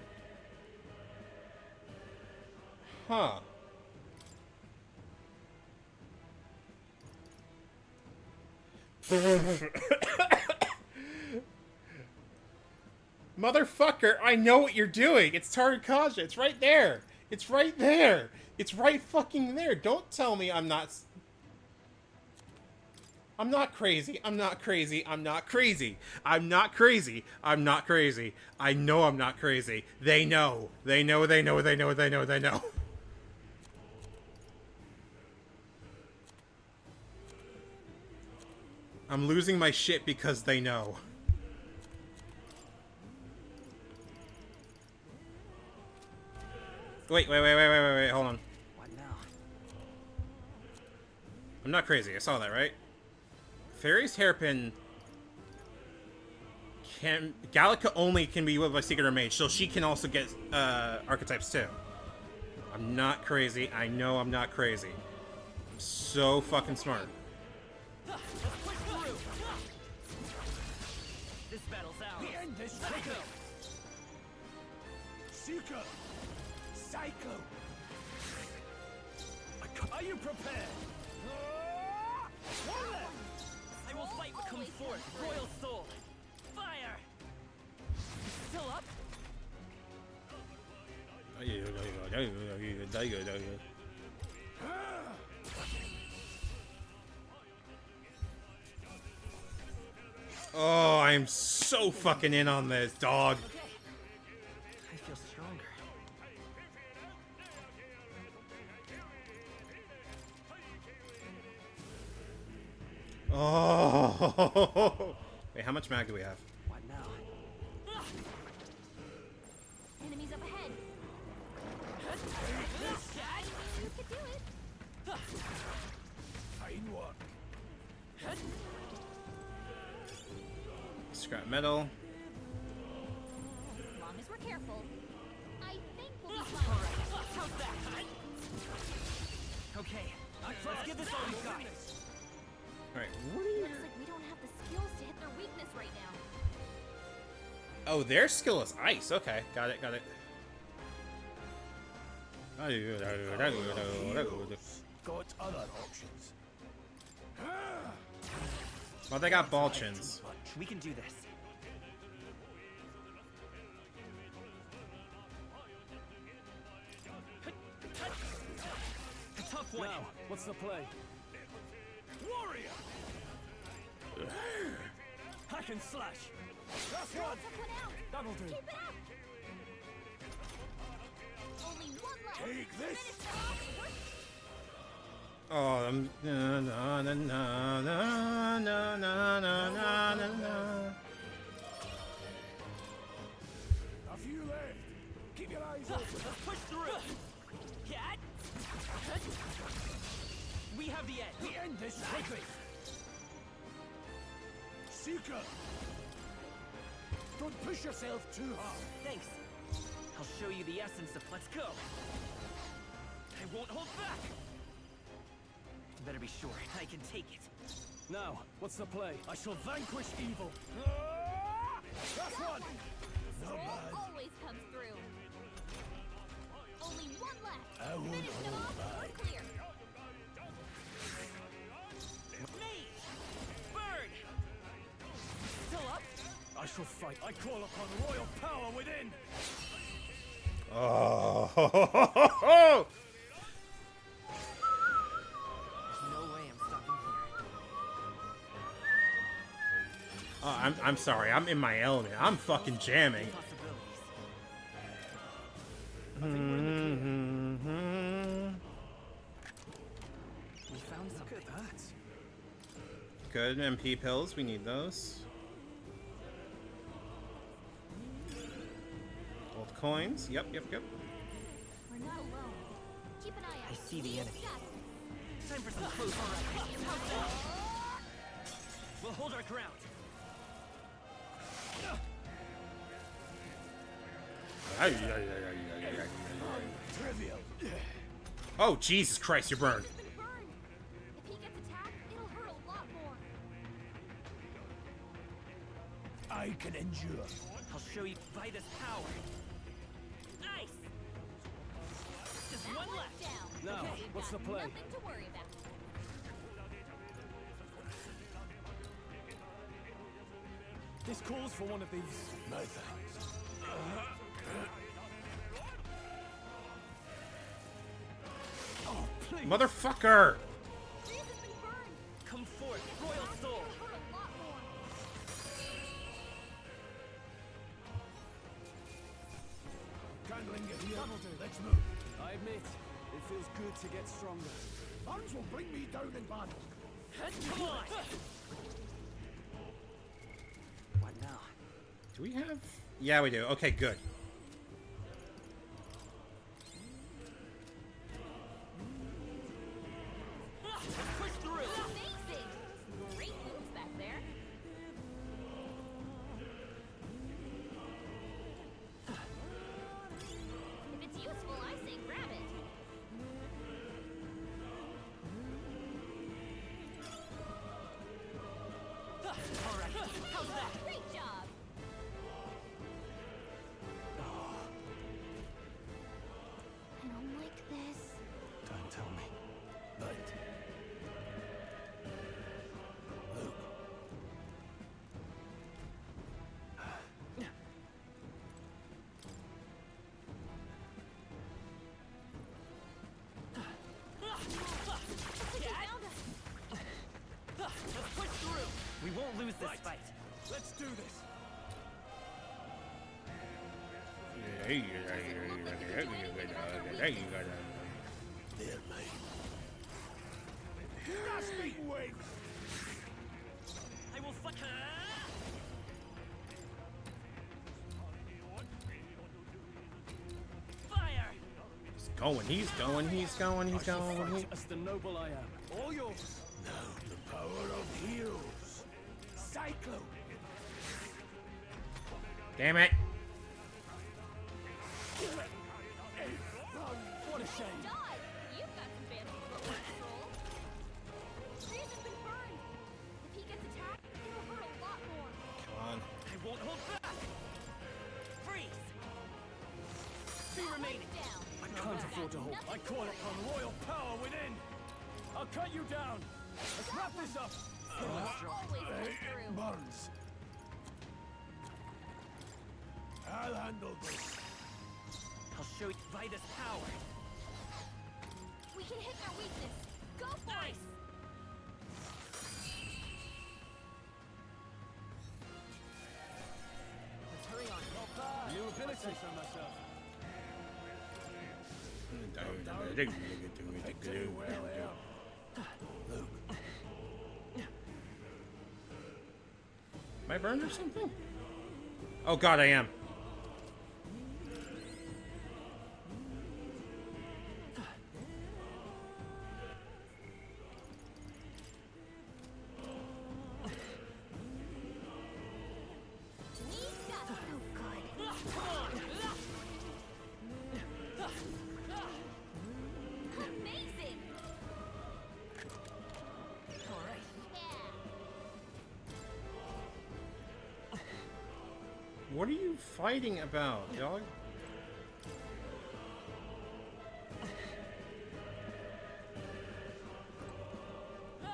Huh. Motherfucker, I know what you're doing. It's Tarakaja. It's right there. It's right there. It's right fucking there. Don't tell me I'm not... I'm not crazy. I'm not crazy. I'm not crazy. I'm not crazy. I'm not crazy. I know I'm not crazy. They know. They know, they know, they know, they know, they know. I'm losing my shit because they know. Wait, hold on. What now? I'm not crazy. I saw that, right? Fairy's hairpin can... Gallica only can be wielded by Secret or Mage, so she can also get archetypes too. I'm not crazy. I know I'm not crazy. I'm so fucking smart. This battle's ours. The end is quicker. Seeker. Cyclone. Are you prepared? I will fight what comes forth. Royal soul. Fire. Still up? Oh, I'm so fucking in on this, dog. I feel stronger. Oh. Wait, how much mag do we have? What now? Enemies up ahead. You could do it. Fine work. scrap metal. As long as we're careful, I think we'll be fine. How's that? Okay, let's give this all we've got. Alright, what are you... Looks like we don't have the skills to hit their weakness right now. Oh, their skill is ice. Okay, got it, got it. Got other options. Well, they got ball chins. We can do this. A tough one. Now, what's the play? Warrior! Hack and slash. That's one! That'll do. Keep it up! Only one left. Take this! Oh, na na na na na na na na na na. A few left. Keep your eyes open. Let's push through. Cat. We have the edge. We end this quickly. Seeker! Don't push yourself too hard. Thanks. I'll show you the essence of let's go. I won't hold back. Better be sure I can take it. Now, what's the play? I shall vanquish evil. That's one! Not Roll bad. always comes through. Only one left. I won't Finish them hold off, back. we're clear. Mage! Bird! Still up? I shall fight. I call upon royal power within. Oh, ho, ho, ho, ho, ho. No way I'm stopping here. Oh, I'm sorry. I'm in my element. I'm fucking jamming. We found something. Look at that. Good MP pills. We need those. Gold coins. Yep, yep, yep. We're not alone. Keep an eye out. I see the enemy. Got it. Time for some close range. We'll hold our ground. Trivial. Oh, Jesus Christ, you're burned. He's been burned. If he gets attacked, it'll hurt a lot more. I can endure. I'll show you by this power. Nice. Just That one one's left. down. Now, Okay, we've what's got the play? Nothing to worry about. This calls for one of these. No thanks. Oh, please. Motherfucker! Breeze has been burned. Come forth, royal soul. It'll hurt a lot more. Candling it here. Let's move. I admit, it feels good to get stronger. Arms will bring me down in battle. Come on. What now? Do we have... Yeah, we do. Okay, good. Push through. Amazing. Great moves back there. If it's useful, I say grab it. All right. How's that? Great job. I don't like this. Don't tell me. But... Luke. Let's push through. We won't lose this fight. Let's do this. They're mine. Grasping wings! I will fuck. Fire! He's going, he's going, he's going, he's going. As the noble I am. All yours. Now the power of heroes. Cyclone! Damn it! What a shame. You've got some fancy footwork, Troll. Rhys has been burned. If he gets attacked, it'll hurt a lot more. Come on. I won't hold back. Freeze. Be remaining. I can't afford to hold. I call upon royal power within. I'll cut you down. Let's wrap this up. Always Burns. I'll handle this. I'll show you Vida's power. We can hit their weakness. Go for it. Let's hurry on. New ability. So myself. Am I burned or something? Oh god, I am. Amazing. All right. What are you fighting about, dog?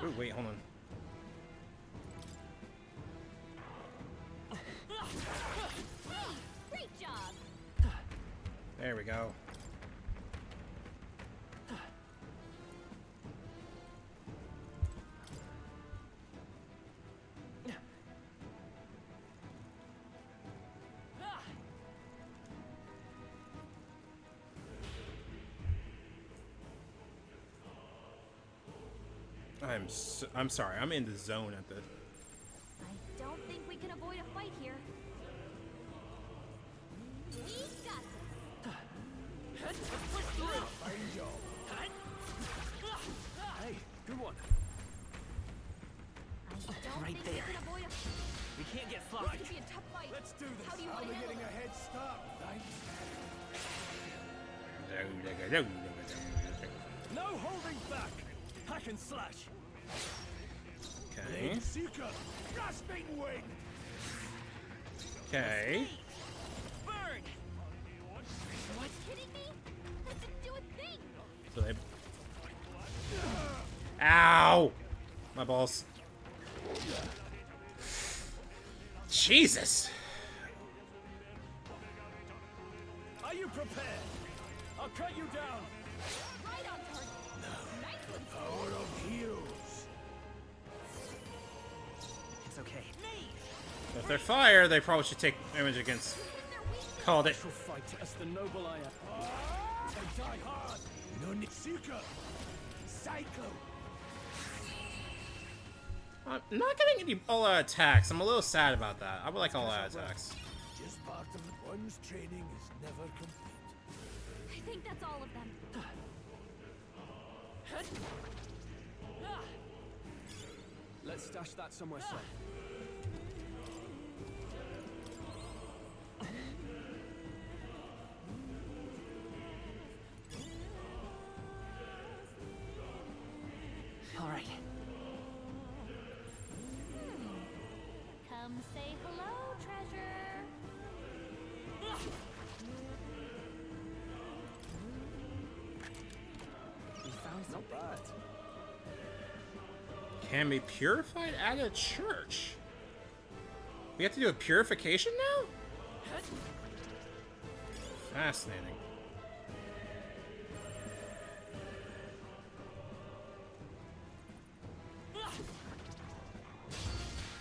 Ooh, wait, hold on. Great job. There we go. I'm sorry. I'm in the zone at the. I don't think we can avoid a fight here. We got this. Push through. Fine job. Hey, good one. I don't Right think there. we can avoid a We can't get This sloppy. could be a tough fight. Let's do this. How do you I'll want be to handle getting a it? head start, thanks. No holding back. Hack and slash. Okay. Seeker, grasping wing. Okay. Burn. What? Kidding me? That didn't do a thing. So they. Ow! My balls. Jesus! Are you prepared? I'll cut you down. Right on target. Nice one. Power of heroes. It's okay. If they're fire, they probably should take damage against. Called it. I shall fight as the noble I am. I die hard. No need. Seeker. Cyclo. I'm not getting any all-out attacks. I'm a little sad about that. I would like all-out attacks. Just part of it. One's training is never complete. I think that's all of them. Let's stash that somewhere safe. All right. Come say hello, treasure. We found Not something. bad. Can be purified at a church. We have to do a purification now? Fascinating.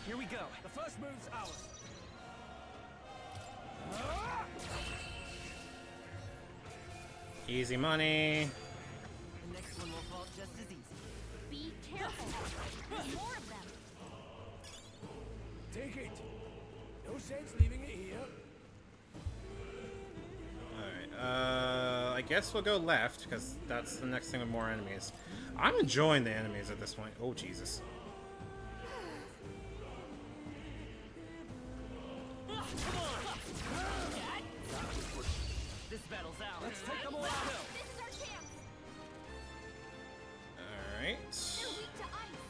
Here we go. The first move's ours. Easy money. The next one will fall just as easy. Be careful. There's more of them. Take it. No sense leaving it here. Alright, I guess we'll go left, because that's the next thing with more enemies. I'm enjoying the enemies at this point. Oh, Jesus. This battle's out. Let's take them all out. This is our chance. Alright. They're weak to ice.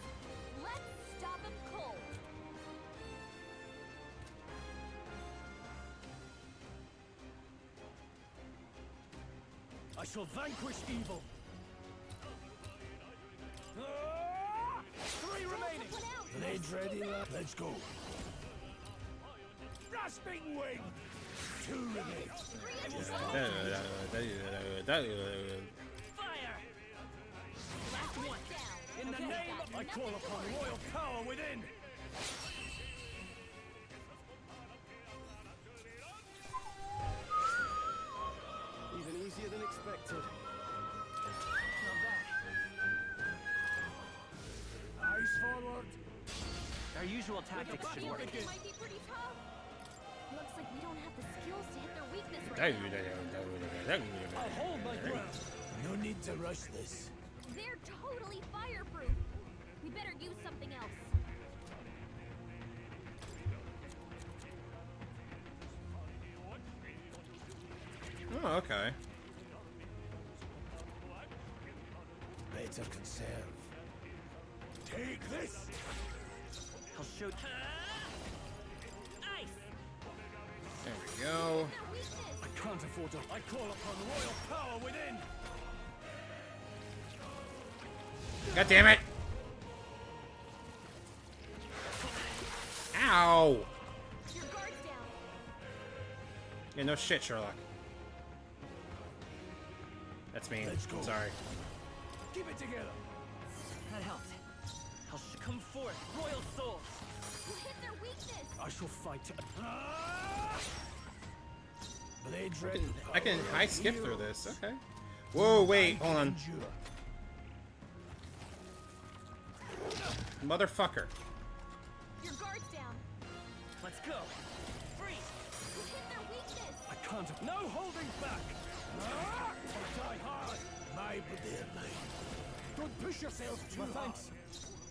Let's stop them cold. I shall vanquish evil. Three remaining. Blades ready, lad. Let's go. Grasping wing. 2 remain. Fire! Last one. In the name of... I call upon royal power within. Even easier than expected. Eyes forward. Our usual tactics should work. It might be pretty tough. Looks like we don't have the skills to hit their weakness right now. I'll hold my ground. No need to rush this. They're totally fireproof. We better use something else. Oh, okay. Better conserve. Take this. I'll show. Ice. There we go. I can't afford to. I call upon royal power within. God damn it! Ow! Your guard's down. Yeah, no shit, Sherlock. That's me. Sorry. Keep it together. That helped. I'll come forth, royal souls. You hit their weakness. I shall fight. Blades ready. I can high skip through this. Okay. Whoa, wait, hold on. Motherfucker. Your guard's down. Let's go. Freeze. You hit their weakness. I can't. No holding back. I'll die hard. My dear mate. Don't push yourself too hard. Thanks.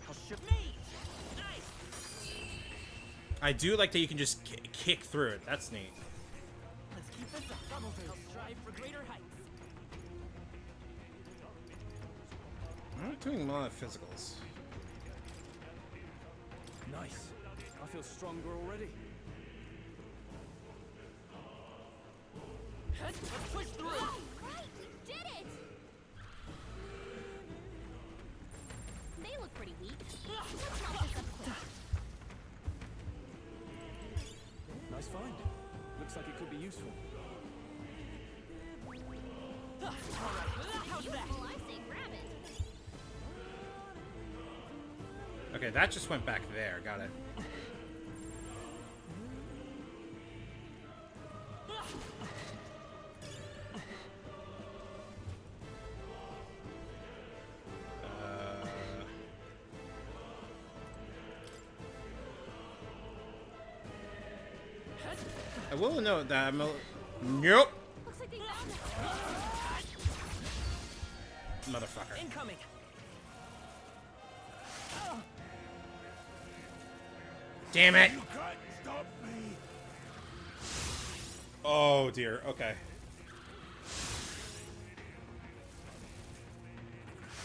I'll shoot me. Nice. I do like that you can just kick through it. That's neat. Let's keep this up. I'll strive for greater heights. I'm not doing a lot of physicals. Nice. I feel stronger already. Let's push through. Right, we did it. They look pretty weak. Let's help this up close. Nice find. Looks like it could be useful. How's that? Well, I say grab it. Okay, that just went back there. Got it. I will note that I'm a... Nope. Looks like they found it. Motherfucker. Incoming. Damn it. You can't stop me. Oh dear. Okay.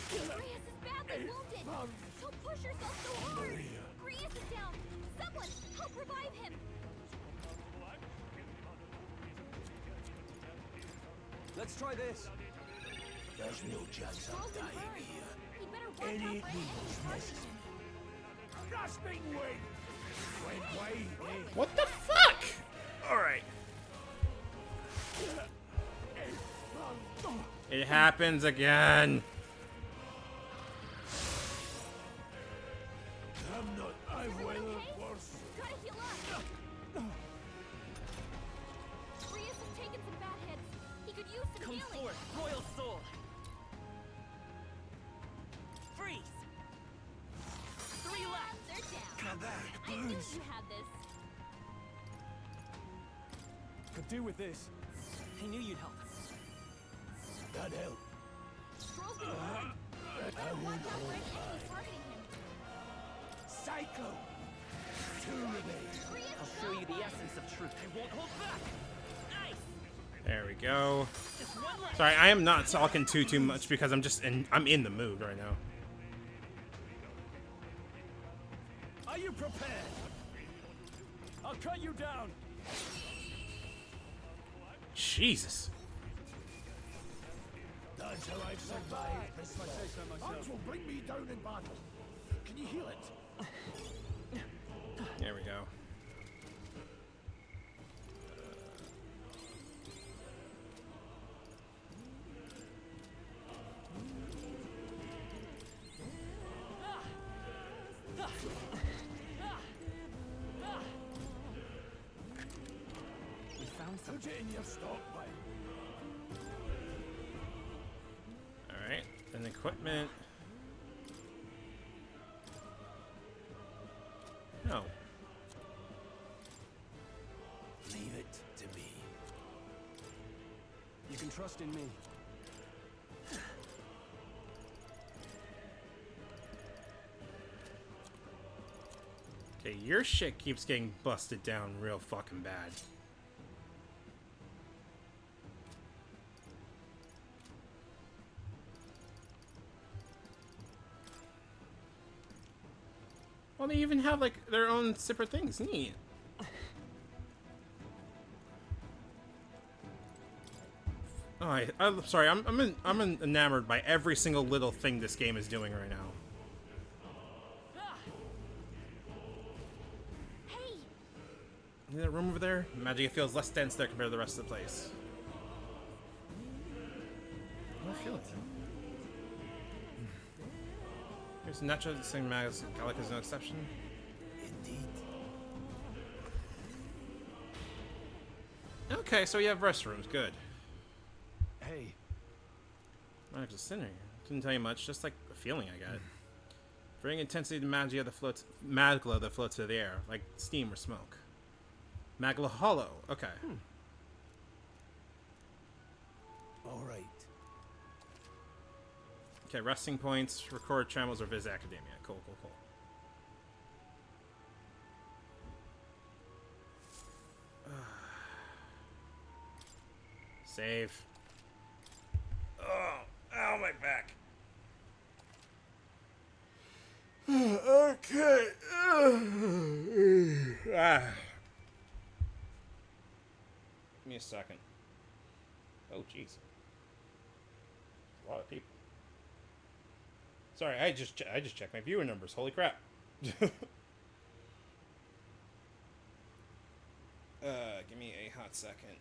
Grius is badly wounded. Don't push yourself so hard. Grius is down. Someone help revive him. Let's try this. There's no chance of dying here. He better watch Any out for means necessary. Grasping wing. Went wide, eh? What the fuck? All right. It happens again. I'm not. I will worse. Gotta heal up. Grius has taken some bad hits. He could use some Come healing. forth, royal soul. Freeze. 3 left. They're down. Come back. I knew you had this. Could do with this. I knew you'd help. That help. Stroll's been wounded. I would Watch out for hold an enemy by. targeting him. Cyclone. 2 remain. Grius, I'll show you the essence of truth. I won't hold back. Nice. There we go. Sorry, I am not talking too much because I'm in the mood right now. Are you prepared? I'll cut you down. Jesus. That's how I've survived this war. Arms will bring me down in battle. Can you heal it? There we go. We found some. Put it in your stockpile. Alright, then equipment. No. Leave it to me. You can trust in me. Okay, your shit keeps getting busted down real fucking bad. Well, they even have, like, their own separate things. Neat. Oh, I'm sorry. I'm enamored by every single little thing this game is doing right now. Hey! See that room over there? Magic feels less dense there compared to the rest of the place. I don't feel it. Here's natural same mag as Gallic is no exception. Indeed. Okay, so you have restrooms. Good. Hey. Magic's center. Couldn't tell you much, just like the feeling I got. Bring intensity to magia that floats, magla that floats through the air, like steam or smoke. Magla hollow. Okay. All right. Okay, resting points, record channels, or visit academia. Cool. Save. Oh, ow, my back. Okay. Give me a second. Oh, jeez. A lot of people. Sorry, I just checked my viewer numbers. Holy crap. Give me a hot second.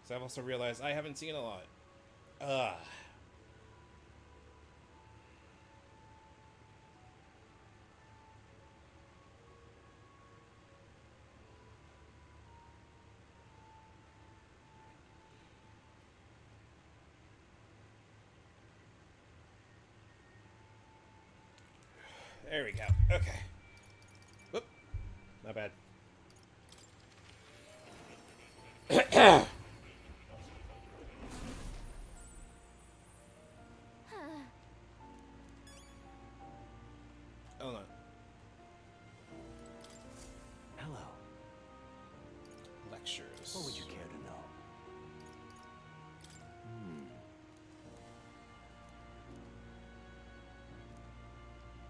So I've also realized I haven't seen a lot. There we go. Okay. Whoop. Not bad. Hold on. Hello. Lectures. What would you care to know?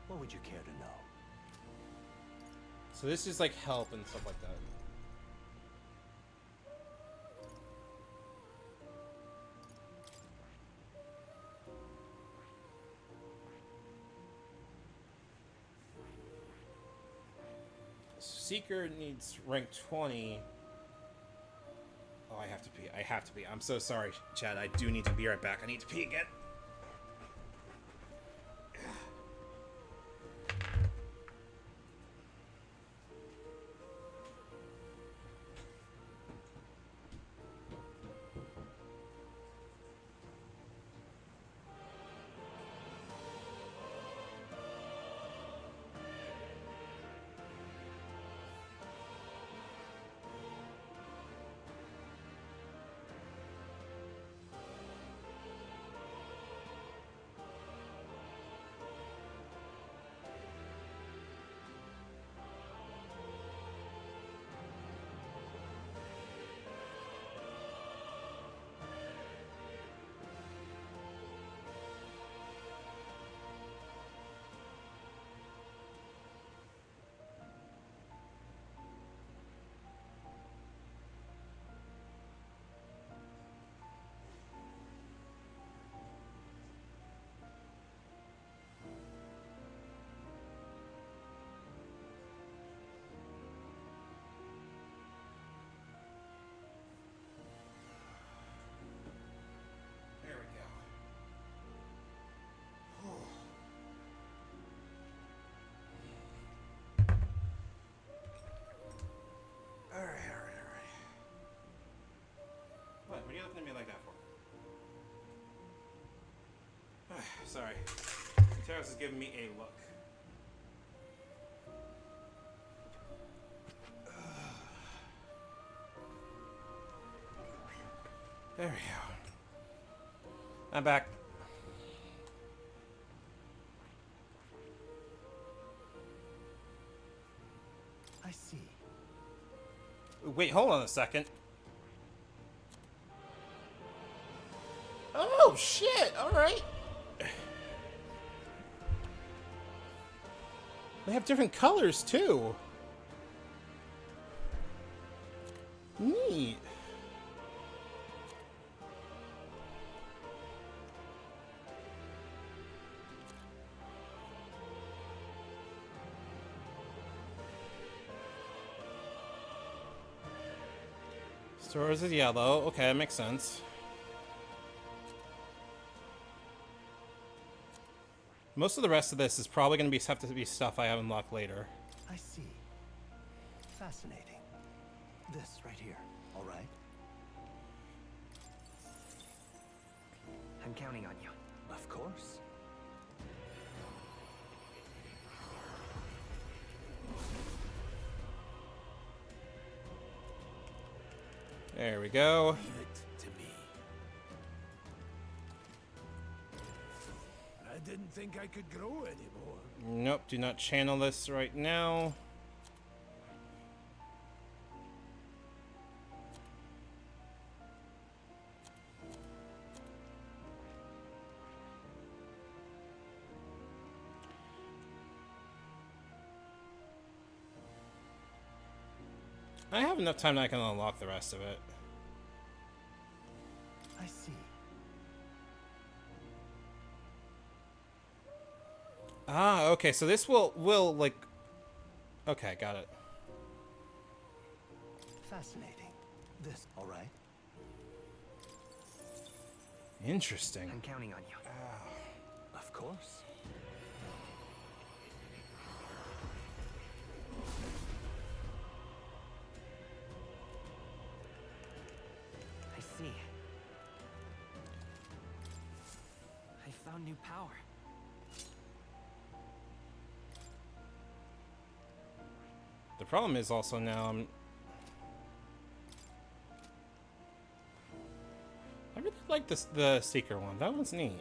What would you care to know? So this is like help and stuff like that. Seeker needs rank 20. Oh, I have to pee. I have to pee. I'm so sorry, Chad. I do need to be right back. I need to pee again. sorry. Terrace is giving me a look. There we go. I'm back. I see. Wait, hold on a second. Oh, shit! Alright. They have different colors, too. Neat. Stores is yellow. Okay, that makes sense. Most of the rest of this is probably going to have to be stuff I have unlocked later. I see. Fascinating. This right here, all right? I'm counting on you. Of course. There we go. Leave it to me. I didn't think I could grow anymore. Nope, do not channel this right now. I have enough time that I can unlock the rest of it. I see. Ah, okay, so this will like... Okay, got it. Fascinating. This, all right? Interesting. I'm counting on you. Of course. I see. I found new power. The problem is also now I really like this, the Seeker one. That one's neat.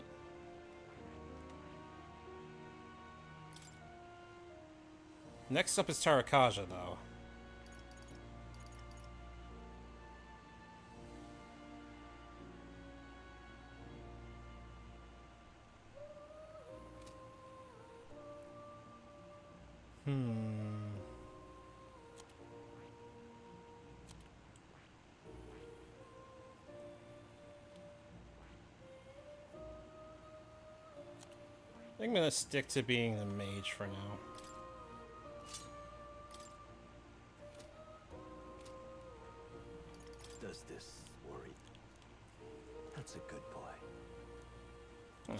Next up is Tarakaja, though. I think I'm gonna stick to being the mage for now. Does this worry? That's a good boy. Huh.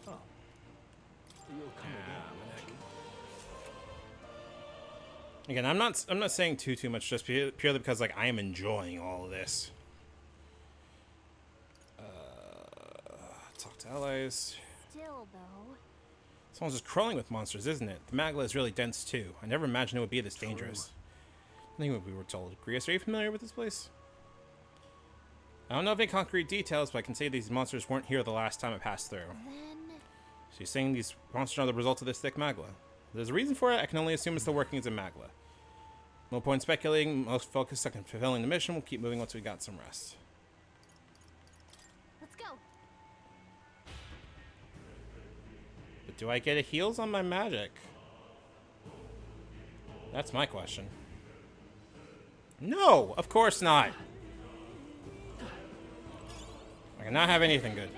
Oh. You'll come again. Again, I'm not saying too much, just purely because like I am enjoying all of this. Talk to allies. Still, though. Someone's just crawling with monsters, isn't it? The Magla is really dense too. I never imagined it would be this dangerous. I think what we were told. Grius, are you familiar with this place? I don't know of any concrete details, but I can say these monsters weren't here the last time I passed through. Then... So you're saying these monsters are the result of this thick Magla? There's a reason for it. I can only assume it's the workings of Magla. No point speculating. Most focused on fulfilling the mission. We'll keep moving once we got some rest. Let's go. But do I get a heals on my magic? That's my question. No, of course not. I cannot have anything good.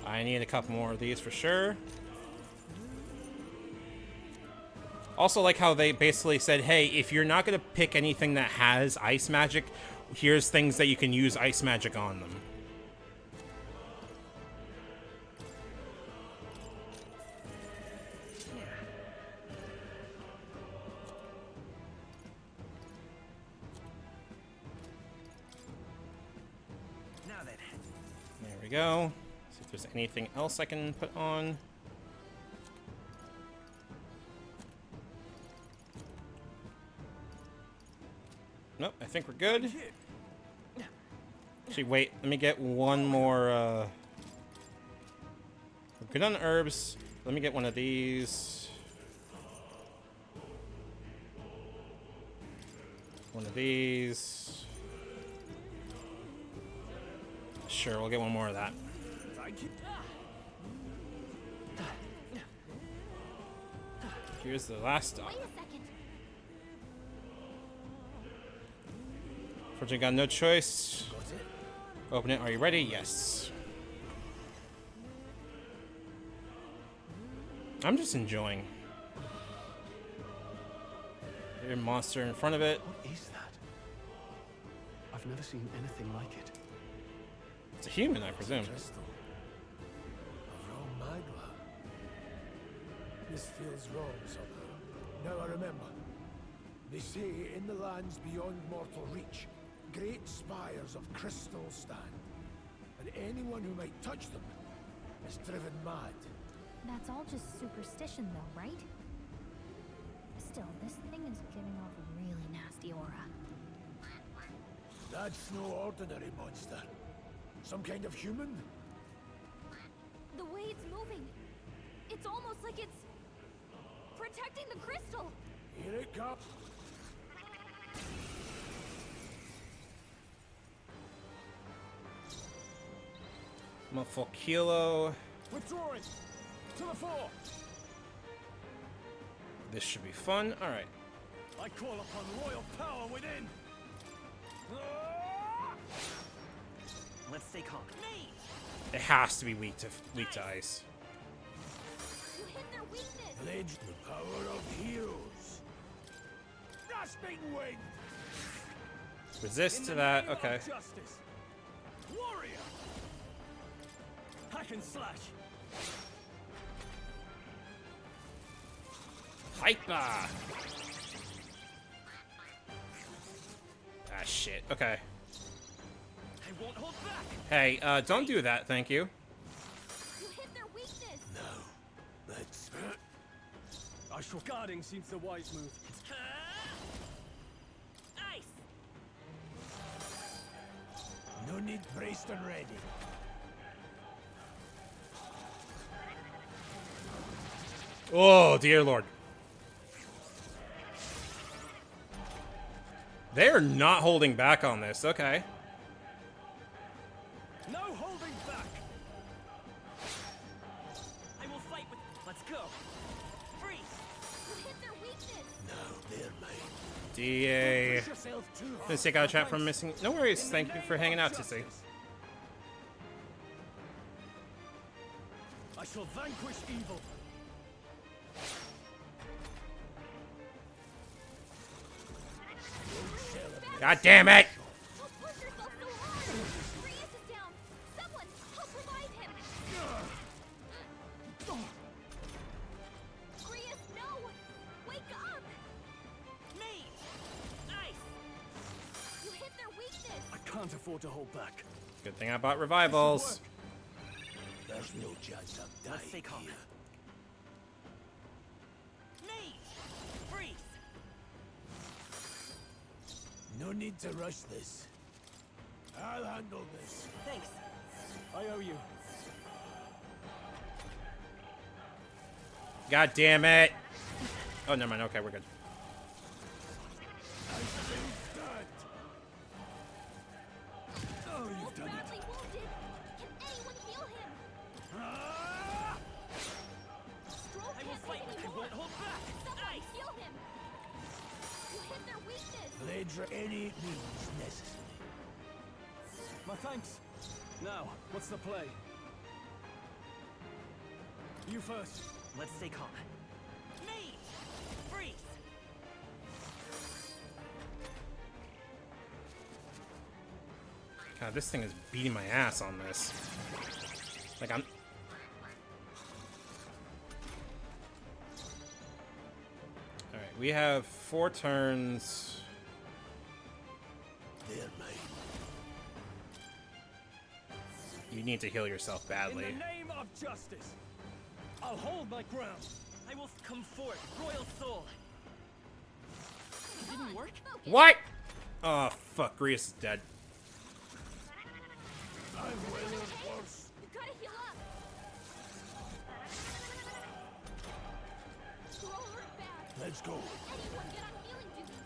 I need a couple more of these for sure. Also, like how they basically said, hey, if you're not going to pick anything that has ice magic, here's things that you can use ice magic on them. go. See if there's anything else I can put on. Nope, I think we're good. Actually, wait. Let me get one more. We're good on herbs. Let me get one of these. One of these. Sure, we'll get one more of that. Here's the last stop. Fortunately, got no choice. Open it. Are you ready? Yes. I'm just enjoying. There's a monster in front of it. What is that? I've never seen anything like it. It's a human, I presume. This feels wrong somehow. Now I remember. They say in the lands beyond mortal reach, great spires of crystal stand, and anyone who might touch them is driven mad. That's all just superstition though, right? Still, this thing is giving off a really nasty aura. That's no ordinary monster. Some kind of human? The way it's moving, it's almost like it's protecting the crystal. Here it comes. I'm a full kilo. Withdrawing to the fore. This should be fun. All right. I call upon royal power within. Let's stay calm. It has to be weak to ice. You hit their weakness. Pledge the power of heroes. Grasping wind. Resist to that. Okay. Justice. Warrior. Hack and slash. Hyper. Ah, shit. Okay. I won't hold back. Hey, don't do that. Thank you. You hit their weakness. No. Let's. Astral guarding seems the wise move. Ice. No need braced and ready. Oh, dear Lord. They're not holding back on this. Okay. No holding back. I will fight with. Let's go. Freeze. You hit their weakness. No, they're mine. DA. Push yourself too hard. Gonna take out a trap from missing. No worries. Thank you for hanging out, Sissy. I shall vanquish evil. God damn it! Don't push yourself so hard. Grius is down. Someone, help revive him. Grius, no! Wake up! Mate. Ice. You hit their weakness. I can't afford to hold back. Good thing I bought revivals. There's no chance of dying. Let's stay calm. Here. Mate. Freeze. No need to rush this. I'll handle this. Thanks. I owe you. God damn it! Oh, never mind. Okay, we're good. Oh, you've done it. Badly wounded. Can anyone heal him? Stroll I will can't fight take with. I anymore. won't hold back. Someone heal him. You hit their weakness. Ledger any means necessary. My thanks. Now, what's the play? You first. Let's stay calm. Mate. Freeze. God, this thing is beating my ass on this. Like, I'm... Alright, we have 4 turns. They're mine. You need to heal yourself badly. In the name of justice, I'll hold my ground. I will come forth, royal soul. It didn't work? What? Oh, fuck. Grius is dead. I'm well worse. You gotta heal up. Scroll hurt bad. Let's go. Anyone get on healing duty.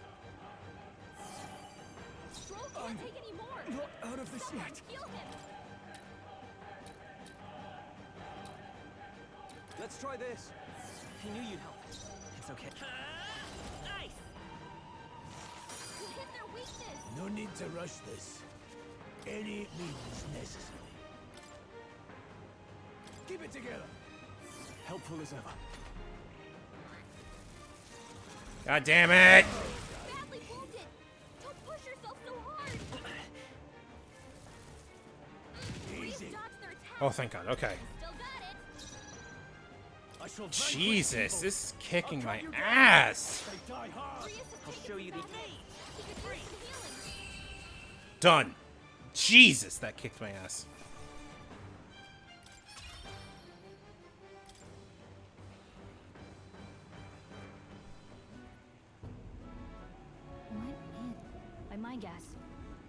Scroll can't take any more. Not out of this Someone yet. heal him. Let's try this. I knew you'd help. It's okay. Nice. You hit their weakness. No need to rush this. Any means necessary. Keep it together. Helpful as ever. God damn it! Badly wounded. Don't push yourself so hard. Easy. Dodge their attack. Oh, thank God. Okay. Still got it. I shall Jesus, this is kicking my ass. They die hard. I'll show you the Done. Jesus, that kicked my ass. Went in. By my guess,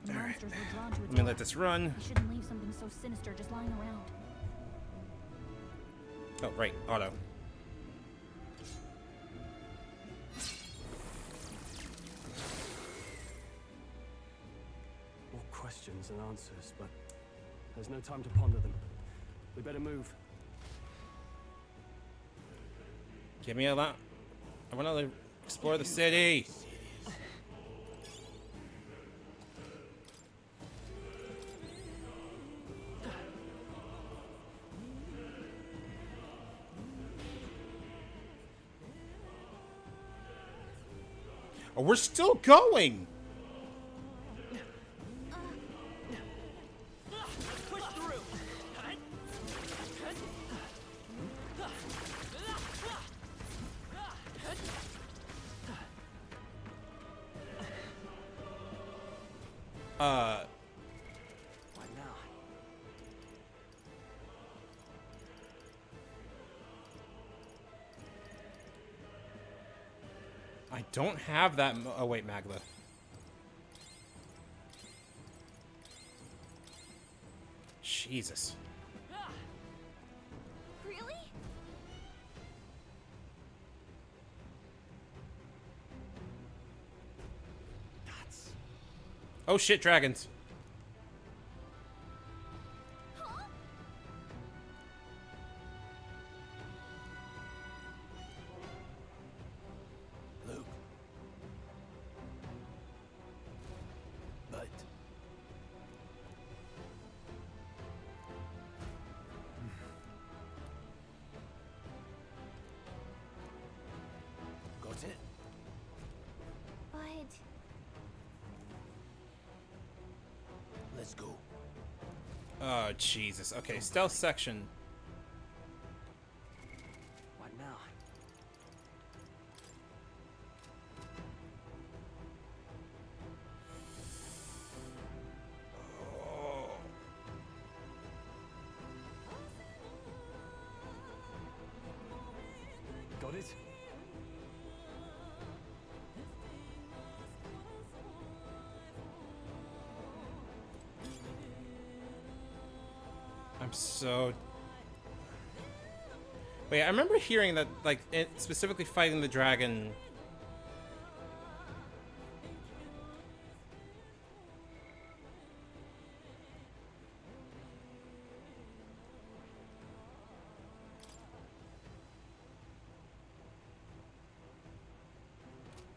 the All right. monsters were drawn to its Let me aura. let this run. I shouldn't leave something so sinister just lying around. Oh, right. Auto. More questions than answers, but there's no time to ponder them. We better move. Give me a lot. I want to explore the city. Oh, we're still going. Push through. What now? I don't have that. Oh, wait, Magla. Jesus. Really? Oh, shit, dragons. Luke. But got it. But Let's go. Oh, Jesus. Okay, stealth section. What now? Got it? I'm so... Wait, I remember hearing that, like, specifically fighting the dragon...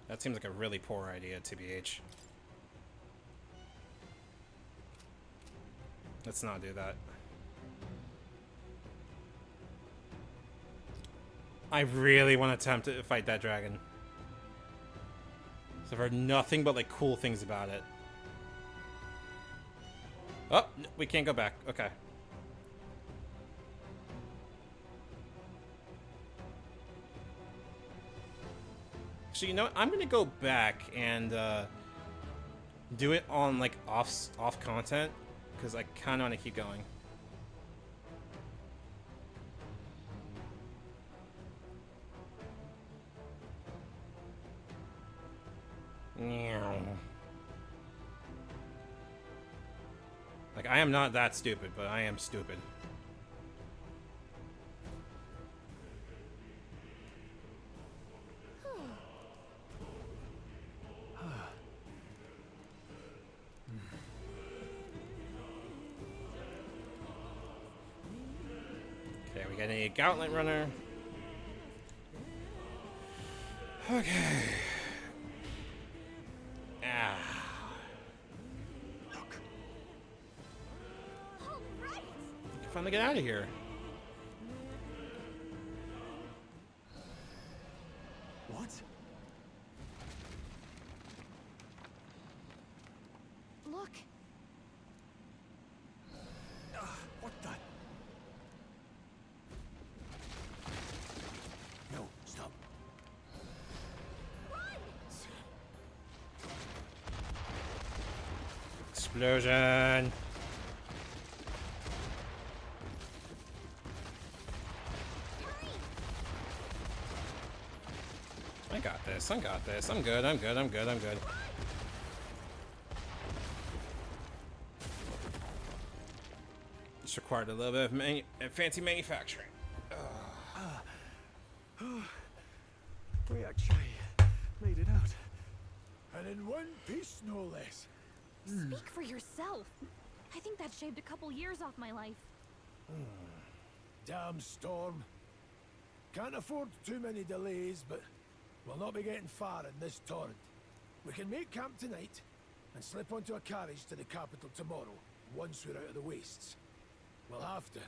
That seems like a really poor idea, TBH. Let's not do that. I really want to attempt to fight that dragon. So I've heard nothing but, like, cool things about it. Oh, we can't go back. Okay. So, you know what? I'm going to go back and do it on, like, off content. Because I kind of want to keep going. Like, I am not that stupid, but I am stupid. Okay, we got a Gauntlet Runner. Okay. Ah. Finally get out of here. What? Look. What the? No, stop. Explosion. I got this. I got this. I'm good. I'm good. I'm good. I'm good. Just required a little bit of fancy manufacturing. We actually made it out. And in one piece, no less. Speak for yourself. I think that shaved a couple years off my life. Damn storm. Can't afford too many delays, but we'll not be getting far in this torrent. We can make camp tonight and slip onto a carriage to the capital tomorrow, once we're out of the wastes. We'll have to,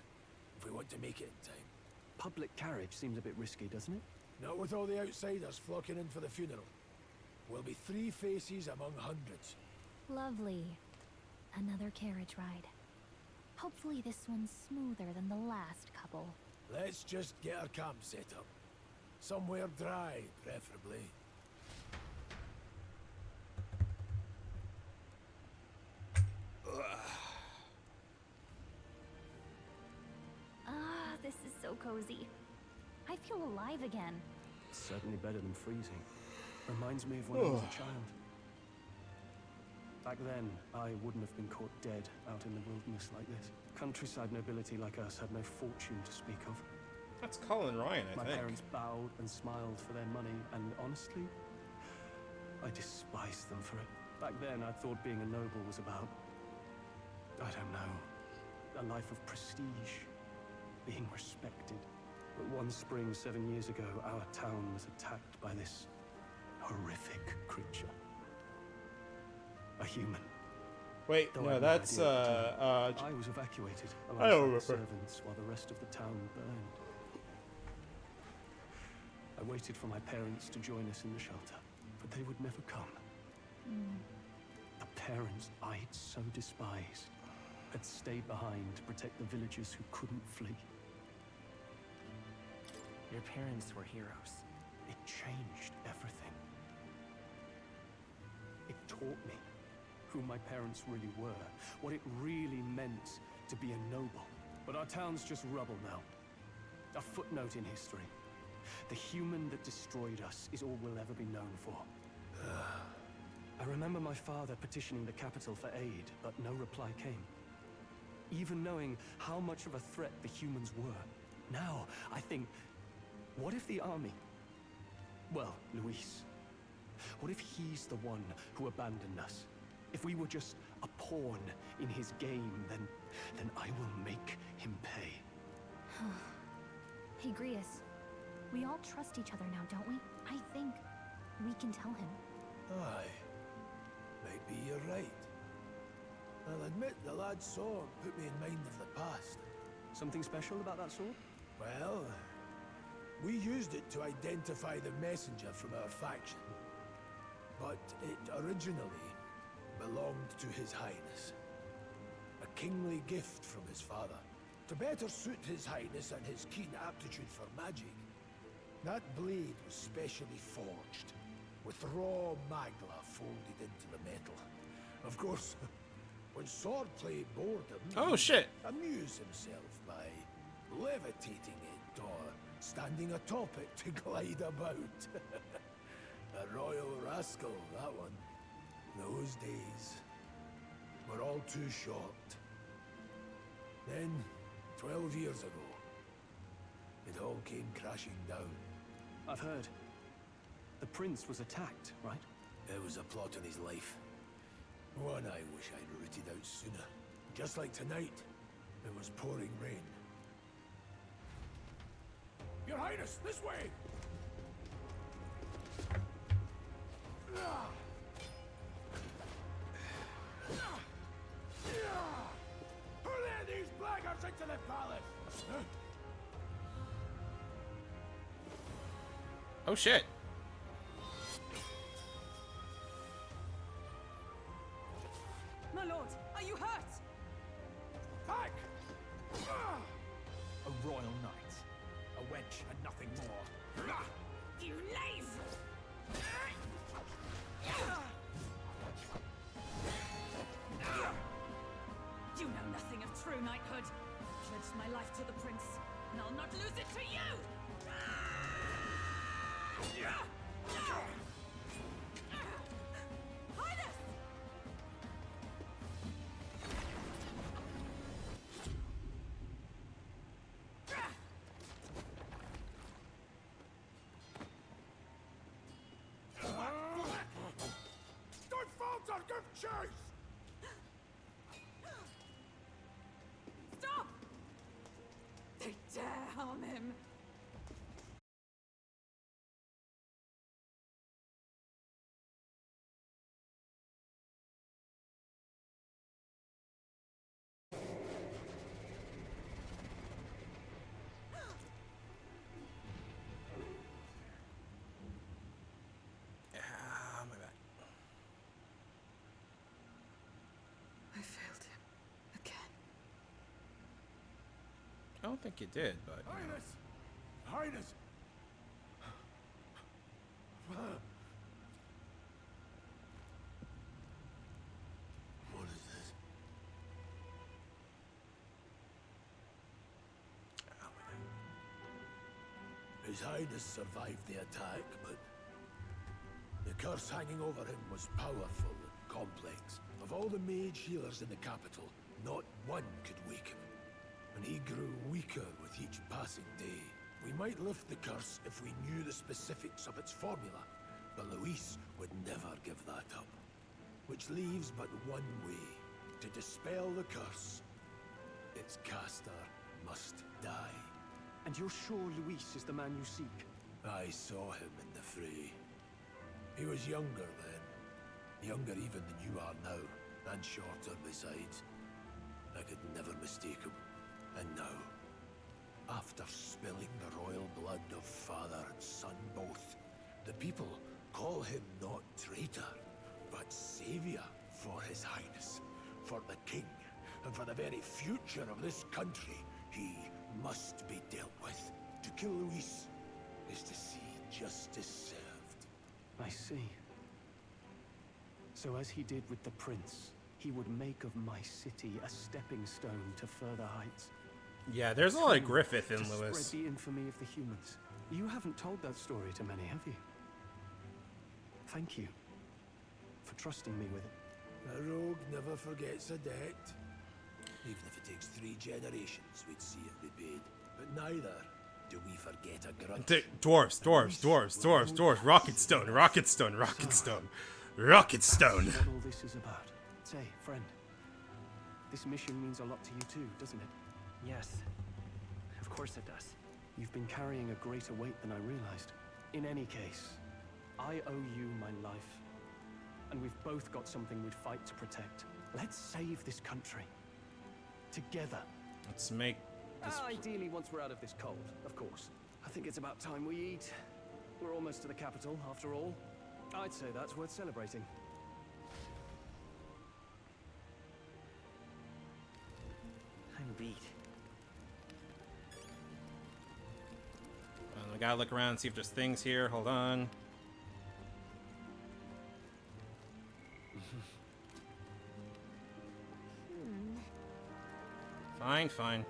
if we want to make it in time. Public carriage seems a bit risky, doesn't it? Not with all the outsiders flocking in for the funeral. We'll be 3 faces among hundreds. Lovely. Another carriage ride. Hopefully this one's smoother than the last couple. Let's just get our camp set up. Somewhere dry, preferably. This is so cozy. I feel alive again. Certainly better than freezing. Reminds me of when I was a child. Back then, I wouldn't have been caught dead out in the wilderness like this. Countryside nobility like us had no fortune to speak of. That's Colin Ryan, I My think. parents bowed and smiled for their money, and honestly, I despised them for it. Back then, I thought being a noble was about, I don't know, a life of prestige, being respected. But one spring 7 years ago, our town was attacked by this horrific creature. A human. Wait, Though I no, had that's, idea at the time. I was evacuated I don't alongside the remember. servants while the rest of the town burned. I waited for my parents to join us in the shelter, but they would never come. The parents I'd so despised had stayed behind to protect the villagers who couldn't flee. Your parents were heroes. It changed everything. It taught me who my parents really were, what it really meant to be a noble. But our town's just rubble now. A footnote in history. The human that destroyed us is all we'll ever be known for. I remember my father petitioning the capital for aid, but no reply came. Even knowing how much of a threat the humans were. Now, I think, what if the army? Well, Luis. What if he's the one who abandoned us? If we were just a pawn in his game, then I will make him pay. Hey, Grius. We all trust each other now, don't we? I think we can tell him. Aye. Maybe you're right. I'll admit the lad's sword put me in mind of the past. Something special about that sword? Well, we used it to identify the messenger from our faction. But it originally belonged to His Highness. A kingly gift from his father. To better suit His Highness and his keen aptitude for magic, that blade was specially forged, with raw magla folded into the metal. Of course, when swordplay bored him, Oh, shit. he amused himself by levitating it or standing atop it to glide about. A royal rascal, that one. Those days were all too short. Then, 12 years ago, it all came crashing down. I've heard. The prince was attacked, right? There was a plot on his life. One I wish I'd rooted out sooner. Just like tonight, it was pouring rain. Your Highness, this way! Who let these blackguards into the palace? Oh shit. My lord, are you hurt? Back! A royal knight. A wench and nothing more. You knave! You know nothing of true knighthood. I pledged my life to the prince, and I'll not lose it to you! Highness! Don't falter, give chase! Stop! They dare harm him. Ah, my bad. I failed him again. I don't think you did, but. Highness! Highness! What is this? His Highness survived the attack, but the curse hanging over him was powerful and complex. Of all the mage healers in the capital, not one could wake him. And he grew weaker with each passing day. We might lift the curse if we knew the specifics of its formula, but Luis would never give that up. Which leaves but one way to dispel the curse. Its caster must die. And you're sure Luis is the man you seek? I saw him in the fray. He was younger then. Younger even than you are now, and shorter besides. I could never mistake him. And now, after spilling the royal blood of father and son both, the people call him not traitor, but savior for his highness, for the king, and for the very future of this country. He must be dealt with. To kill Luis is to see justice served. I see. So as he did with the prince, he would make of my city a stepping stone to further heights. Yeah, there's a lot of Griffith in to Lewis. spread the infamy of the humans. You haven't told that story to many, have you? Thank you for trusting me with it. A rogue never forgets a debt. Even if it takes 3 generations, we'd see it repaid. But neither do we forget a grudge. Dwarves. Rocket stone. That's what all this is about. Say, friend, this mission means a lot to you too, doesn't it? Yes. Of course it does. You've been carrying a greater weight than I realized. In any case, I owe you my life. And we've both got something we'd fight to protect. Let's save this country. Together. Let's make this... Ideally, once we're out of this cold, of course. I think it's about time we eat. We're almost to the capital, after all. I'd say that's worth celebrating. I'm beat. We gotta look around and see if there's things here. Hold on. Fine.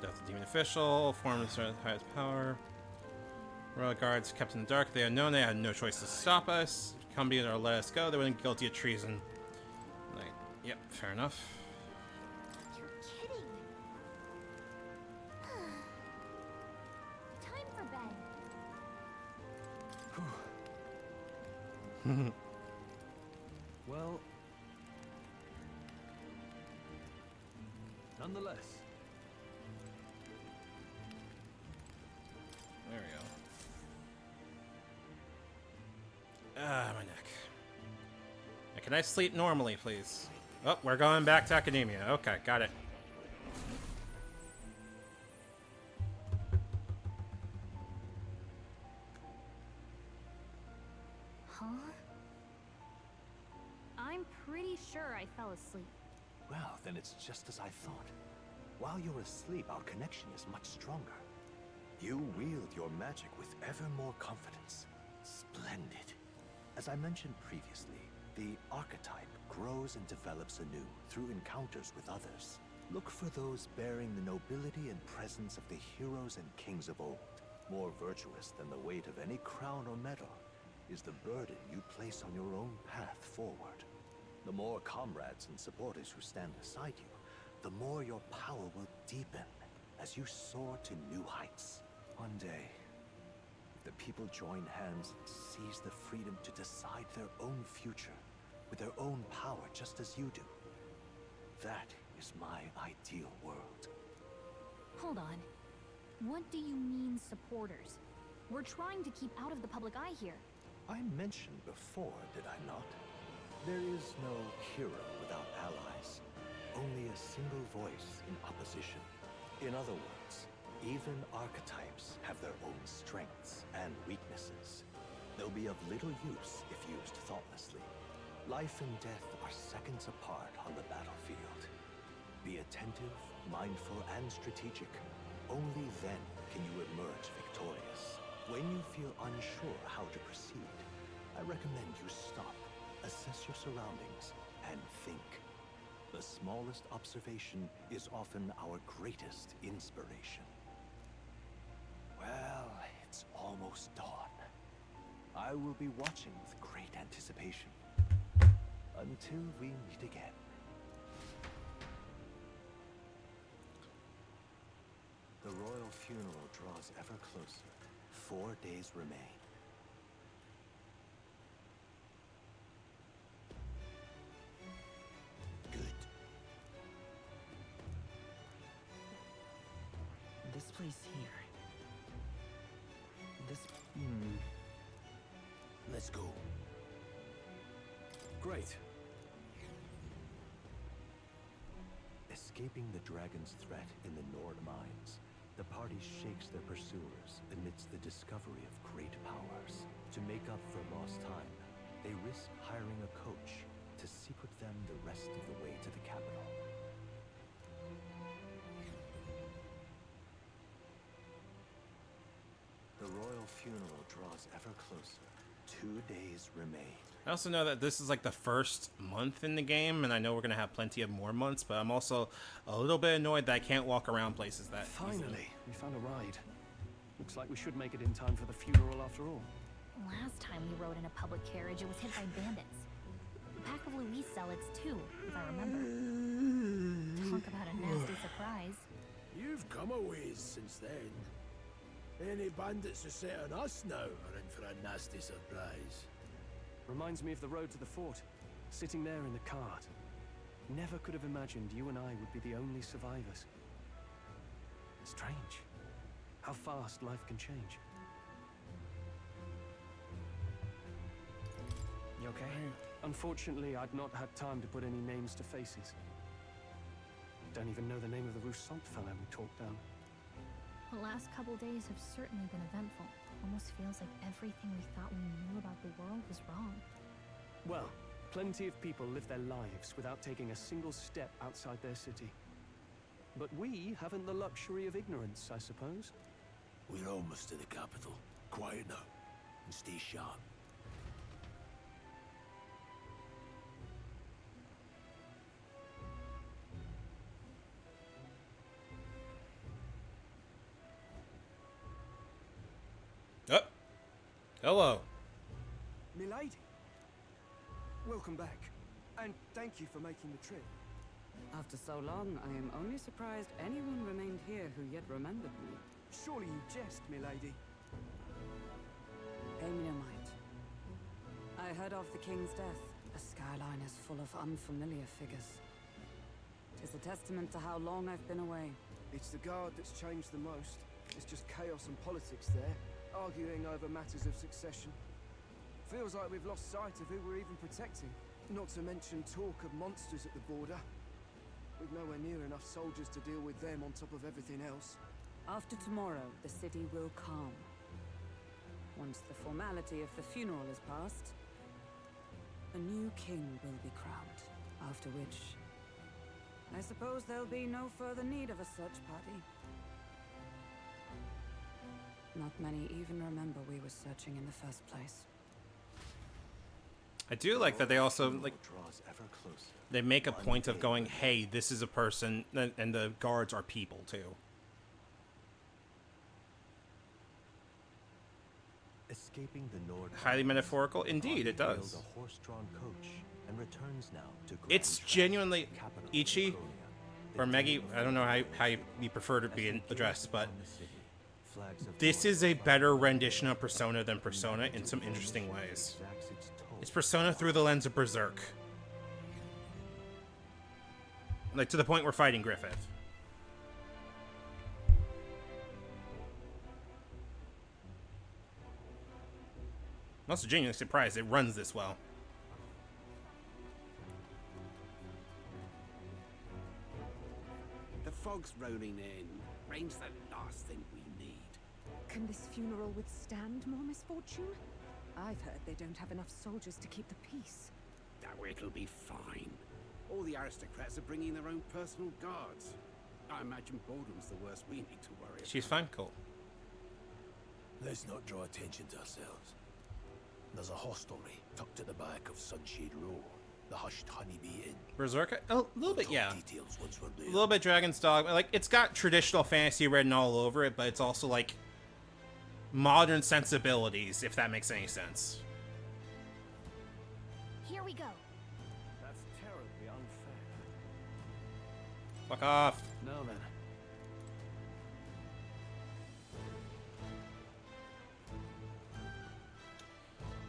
Death of Demon Official, forms are the highest power. Royal Guards kept in the dark. They unknown. They had no choice to stop us. Come be or let us go. They were guilty of treason. Like, yep, fair enough. You're kidding. Time for bed. Well, nonetheless. There we go. Ah, my neck. Now, can I sleep normally, please? Oh, we're going back to academia. Okay, got it. Huh? I'm pretty sure I fell asleep. Well, then it's just as I thought. While you're asleep, our connection is much stronger. You wield your magic with ever more confidence. Splendid. As I mentioned previously, the archetype grows and develops anew through encounters with others. Look for those bearing the nobility and presence of the heroes and kings of old. More virtuous than the weight of any crown or medal is the burden you place on your own path forward. The more comrades and supporters who stand beside you, the more your power will deepen as you soar to new heights. One day, if the people join hands and seize the freedom to decide their own future with their own power just as you do, that is my ideal world. Hold on. What do you mean, supporters? We're trying to keep out of the public eye here. I mentioned before, did I not? There is no hero without allies. Only a single voice in opposition. In other words, even archetypes have their own strengths and weaknesses. They'll be of little use if used thoughtlessly. Life and death are seconds apart on the battlefield. Be attentive, mindful, and strategic. Only then can you emerge victorious. When you feel unsure how to proceed, I recommend you stop, assess your surroundings, and think. The smallest observation is often our greatest inspiration. Well, it's almost dawn. I will be watching with great anticipation. Until we meet again. The royal funeral draws ever closer. 4 days remain. This place here. This... Let's go. Great. Escaping the dragon's threat in the Nord mines, the party shakes their pursuers amidst the discovery of great powers. To make up for lost time, they risk hiring a coach to secret them the rest of the way to the capital. The royal funeral draws ever closer. 2 days remain. I also know that this is like the first month in the game, and I know we're gonna have plenty of more months, but I'm also a little bit annoyed that I can't walk around places that Finally, easily. we found a ride. Looks like we should make it in time for the funeral after all. Last time we rode in a public carriage, it was hit by bandits. A pack of Louise zealots too, if I remember. Talk about a nasty surprise. You've come a ways since then. Any bandits who set on us now are in for a nasty surprise. Reminds me of the road to the fort, sitting there in the cart. Never could have imagined you and I would be the only survivors. Strange. How fast life can change. You okay? Unfortunately, I'd not had time to put any names to faces. Don't even know the name of the Roussault fellow we talked down. The last couple days have certainly been eventful. Almost feels like everything we thought we knew about the world was wrong. Well, plenty of people live their lives without taking a single step outside their city. But we haven't the luxury of ignorance, I suppose. We're almost to the capital. Quiet now, and stay sharp. Hello. Milady. Welcome back. And thank you for making the trip. After so long, I am only surprised anyone remained here who yet remembered me. Surely you jest, milady. Pay me no mind. I heard of the king's death. The skyline is full of unfamiliar figures. Tis a testament to how long I've been away. It's the guard that's changed the most. It's just chaos and politics there, arguing over matters of succession. Feels like we've lost sight of who we're even protecting. Not to mention talk of monsters at the border. We've nowhere near enough soldiers to deal with them on top of everything else. After tomorrow, the city will calm. Once the formality of the funeral is past, a new king will be crowned. After which, I suppose there'll be no further need of a search party. Not many even remember we were searching in the first place. I do like that they also, like, they make a point of going, hey, this is a person, and the guards are people, too. Escaping the Nord. Highly metaphorical. Indeed, it does. A horse-drawn coach and returns now to It's genuinely, Ichi, or Meggy, I don't know how you prefer to be addressed, but this is a better rendition of Persona than Persona in some interesting ways. It's Persona through the lens of Berserk. Like, to the point we're fighting Griffith. I'm also genuinely surprised it runs this well. The fog's rolling in. Rain's the last thing we need. Can this funeral withstand more misfortune? I've heard they don't have enough soldiers to keep the peace. Oh, it'll be fine. All the aristocrats are bringing their own personal guards. I imagine boredom's the worst we need to worry about. She's fine, cool. Let's not draw attention to ourselves. There's a hostelry tucked at the back of Sunshade Row, the Hushed Honeybee Inn. Berserker? A little bit, yeah. Details once we're A there. little bit Dragon's Dog. Like, it's got traditional fantasy written all over it, but it's also, like, modern sensibilities, if that makes any sense. Here we go. That's terribly unfair. Fuck off. No, then.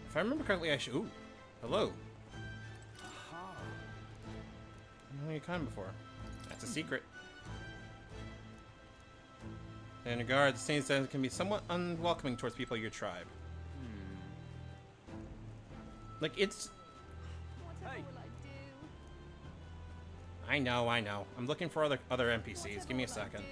If I remember correctly, I should... Ooh. Hello. Aha. I know you kind before. That's a secret. And a guard seems that it can be somewhat unwelcoming towards people of your tribe. Like, it's... Hey. I know. I'm looking for other NPCs. Give me a second.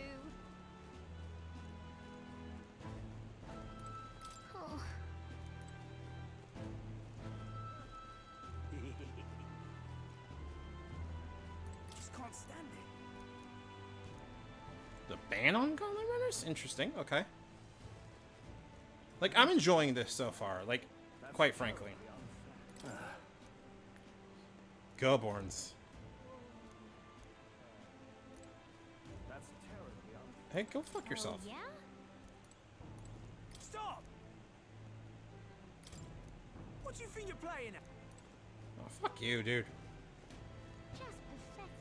Just can't stand it. The ban on Gauntlet Runners? Interesting, okay. Like, I'm enjoying this so far, like, quite frankly. Goborns. That's terribly unfair. Hey, go fuck yourself. Yeah? Stop! What do you think you're playing at? Oh, fuck you, dude. Just pathetic.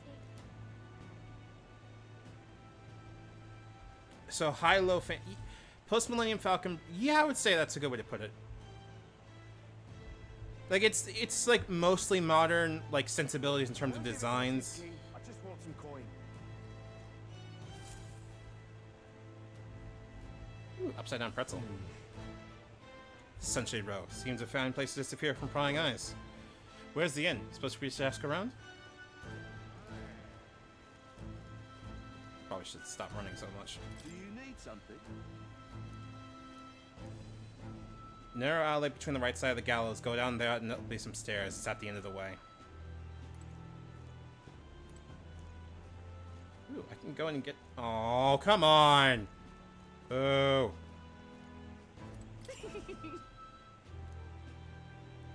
So, high-low fan... Post-Millennium Falcon, yeah, I would say that's a good way to put it. Like, it's like, mostly modern, like, sensibilities in terms of designs. I just want some coin. Ooh, upside-down pretzel. Sunshade Row. Seems a fine place to disappear from prying eyes. Where's the inn? Supposed to be just ask around? Probably should stop running so much. Do you need something? Narrow alley between the right side of the gallows. Go down there and there'll be some stairs. It's at the end of the way. Ooh, I can go in and get... Oh, come on! Boo!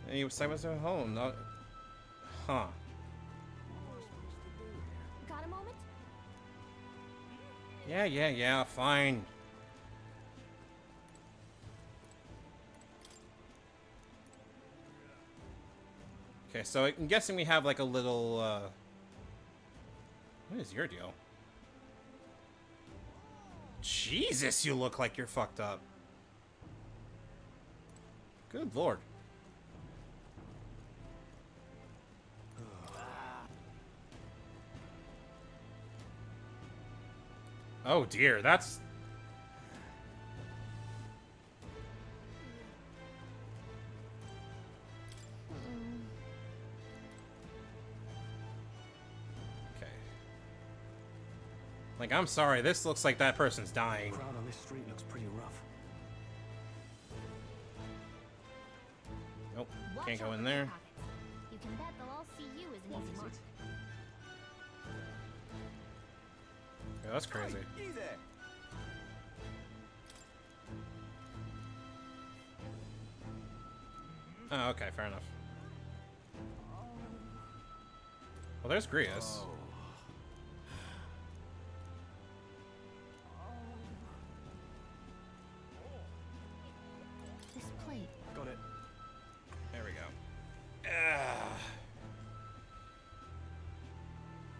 And you said was at home, not... Huh. Got a moment? Yeah, fine. Okay, so I'm guessing we have like a little, what is your deal? Jesus, you look like you're fucked up. Good lord. Oh dear, that's... Okay. Like, I'm sorry, this looks like that person's dying. The crowd on this street looks pretty rough. Nope, Watch can't go out in for there. pickpockets. You can bet they'll all see you as an easy mark. Yeah, that's crazy. Hey, you there? Oh, okay, fair enough. Well, there's Grius. Oh. This plate. Got it. There we go.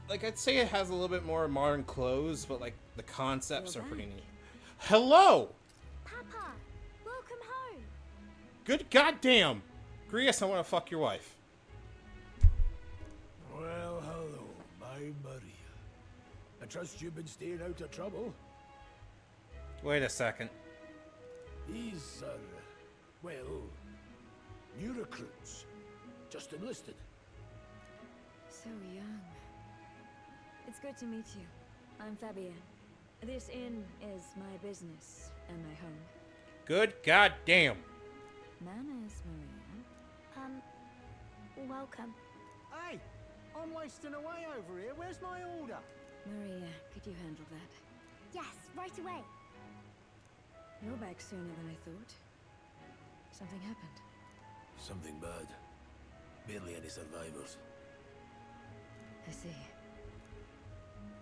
Like, I'd say it has a little bit more modern clothes, but, like, the concepts are pretty neat. Hello! Papa, welcome home. Good goddamn! Grius, I want to fuck your wife. Well, hello, my Maria. I trust you've been staying out of trouble. Wait a second. These are, well, new recruits. Just enlisted. So young. It's good to meet you. I'm Fabienne. This inn is my business and my home. Good goddamn. Manners, Maria. Welcome. Hey, I'm wasting away over here. Where's my order? Maria, could you handle that? Yes, right away. You're back sooner than I thought. Something happened. Something bad. Barely any survivors. I see.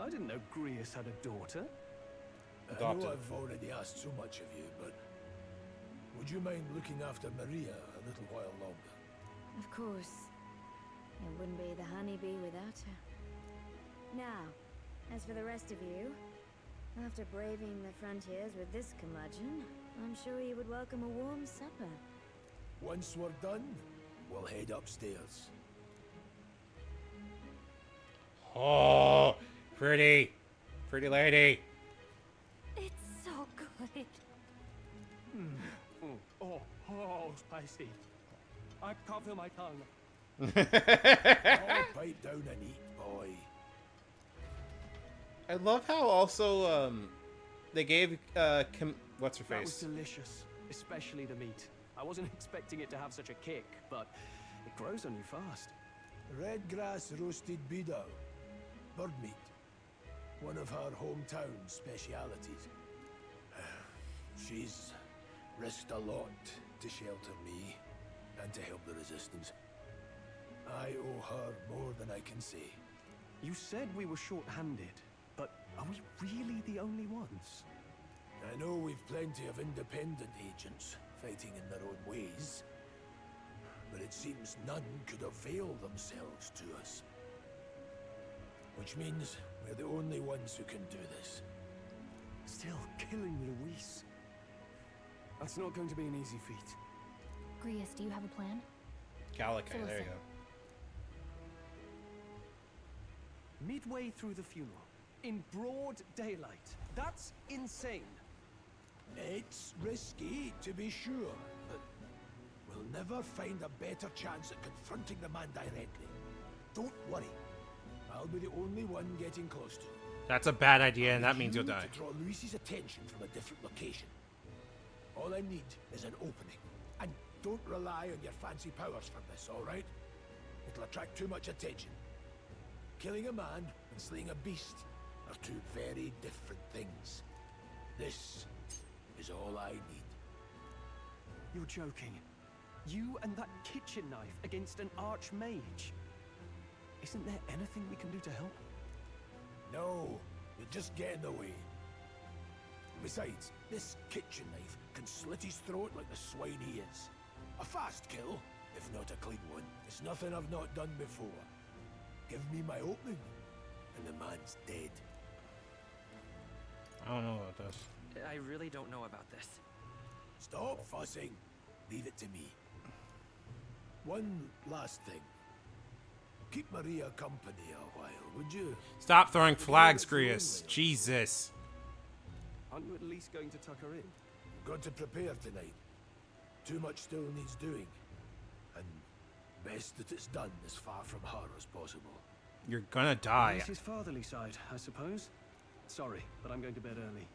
I didn't know Grius had a daughter. I know I've already asked so much of you, but would you mind looking after Maria a little while longer? Of course. It wouldn't be the honeybee without her. Now, as for the rest of you, after braving the frontiers with this curmudgeon, I'm sure you would welcome a warm supper. Once we're done, we'll head upstairs. Oh, pretty. Pretty lady. It's so good. Oh, spicy. I can't feel my tongue. Pipe down and eat, boy. I love how also, they gave, what's her That was face? delicious, especially the meat. I wasn't expecting it to have such a kick, but it grows on you fast. Red grass roasted beedou. Bird meat. One of her hometown specialities. She's risked a lot to shelter me and to help the resistance. I owe her more than I can say. You said we were short-handed, but are we really the only ones? I know we've plenty of independent agents fighting in their own ways, but it seems none could avail themselves to us. Which means we're the only ones who can do this. Still killing Luis. That's not going to be an easy feat. Grius, do you have a plan? Gallica, there you go. Midway through the funeral, in broad daylight. That's insane. It's risky, to be sure, but we'll never find a better chance at confronting the man directly. Don't worry. I'll be the only one getting close to him. That's a bad idea, and that means you'll You die. to draw Luis's attention from a different location. All I need is an opening. And don't rely on your fancy powers for this, all right? It'll attract too much attention. Killing a man and slaying a beast are two very different things. This is all I need. You're joking. You and that kitchen knife against an archmage. Isn't there anything we can do to help? No, you just get in the way. Besides, this kitchen knife can slit his throat like the swine he is. A fast kill, If not a clean one, it's nothing I've not done before. Give me my opening, and the man's dead. I don't know about this. I really don't know about this. Stop fussing. Leave it to me. One last thing. Keep Maria company a while, would you? Stop throwing flags, Grius. Jesus. Aren't you at least going to tuck her in? Got to prepare tonight. Too much still needs doing. And best that it's done as far from her as possible. You're gonna die. It's his fatherly side, I suppose. Sorry, but I'm going to bed early.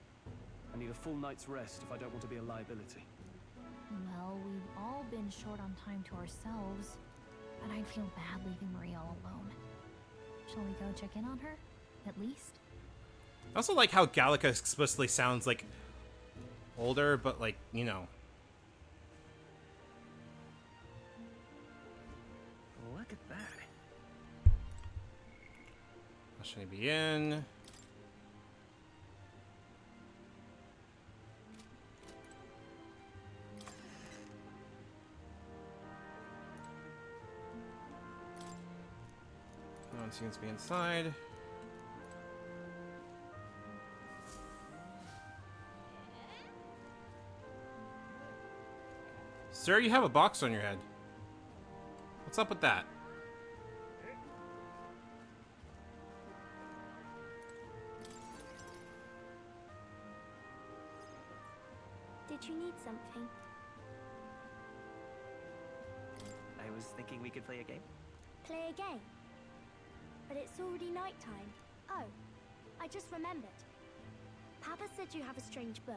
I need a full night's rest if I don't want to be a liability. Well, we've all been short on time to ourselves, but I'd feel bad leaving Maria all alone. Shall we go check in on her, at least? I also like how Gallica explicitly sounds like older, but like, you know. Look at that. Should he be in? No one seems to be inside. Sir, you have a box on your head. What's up with that? Did you need something? I was thinking we could play a game. Play a game? But it's already nighttime. Oh, I just remembered. Papa said you have a strange book,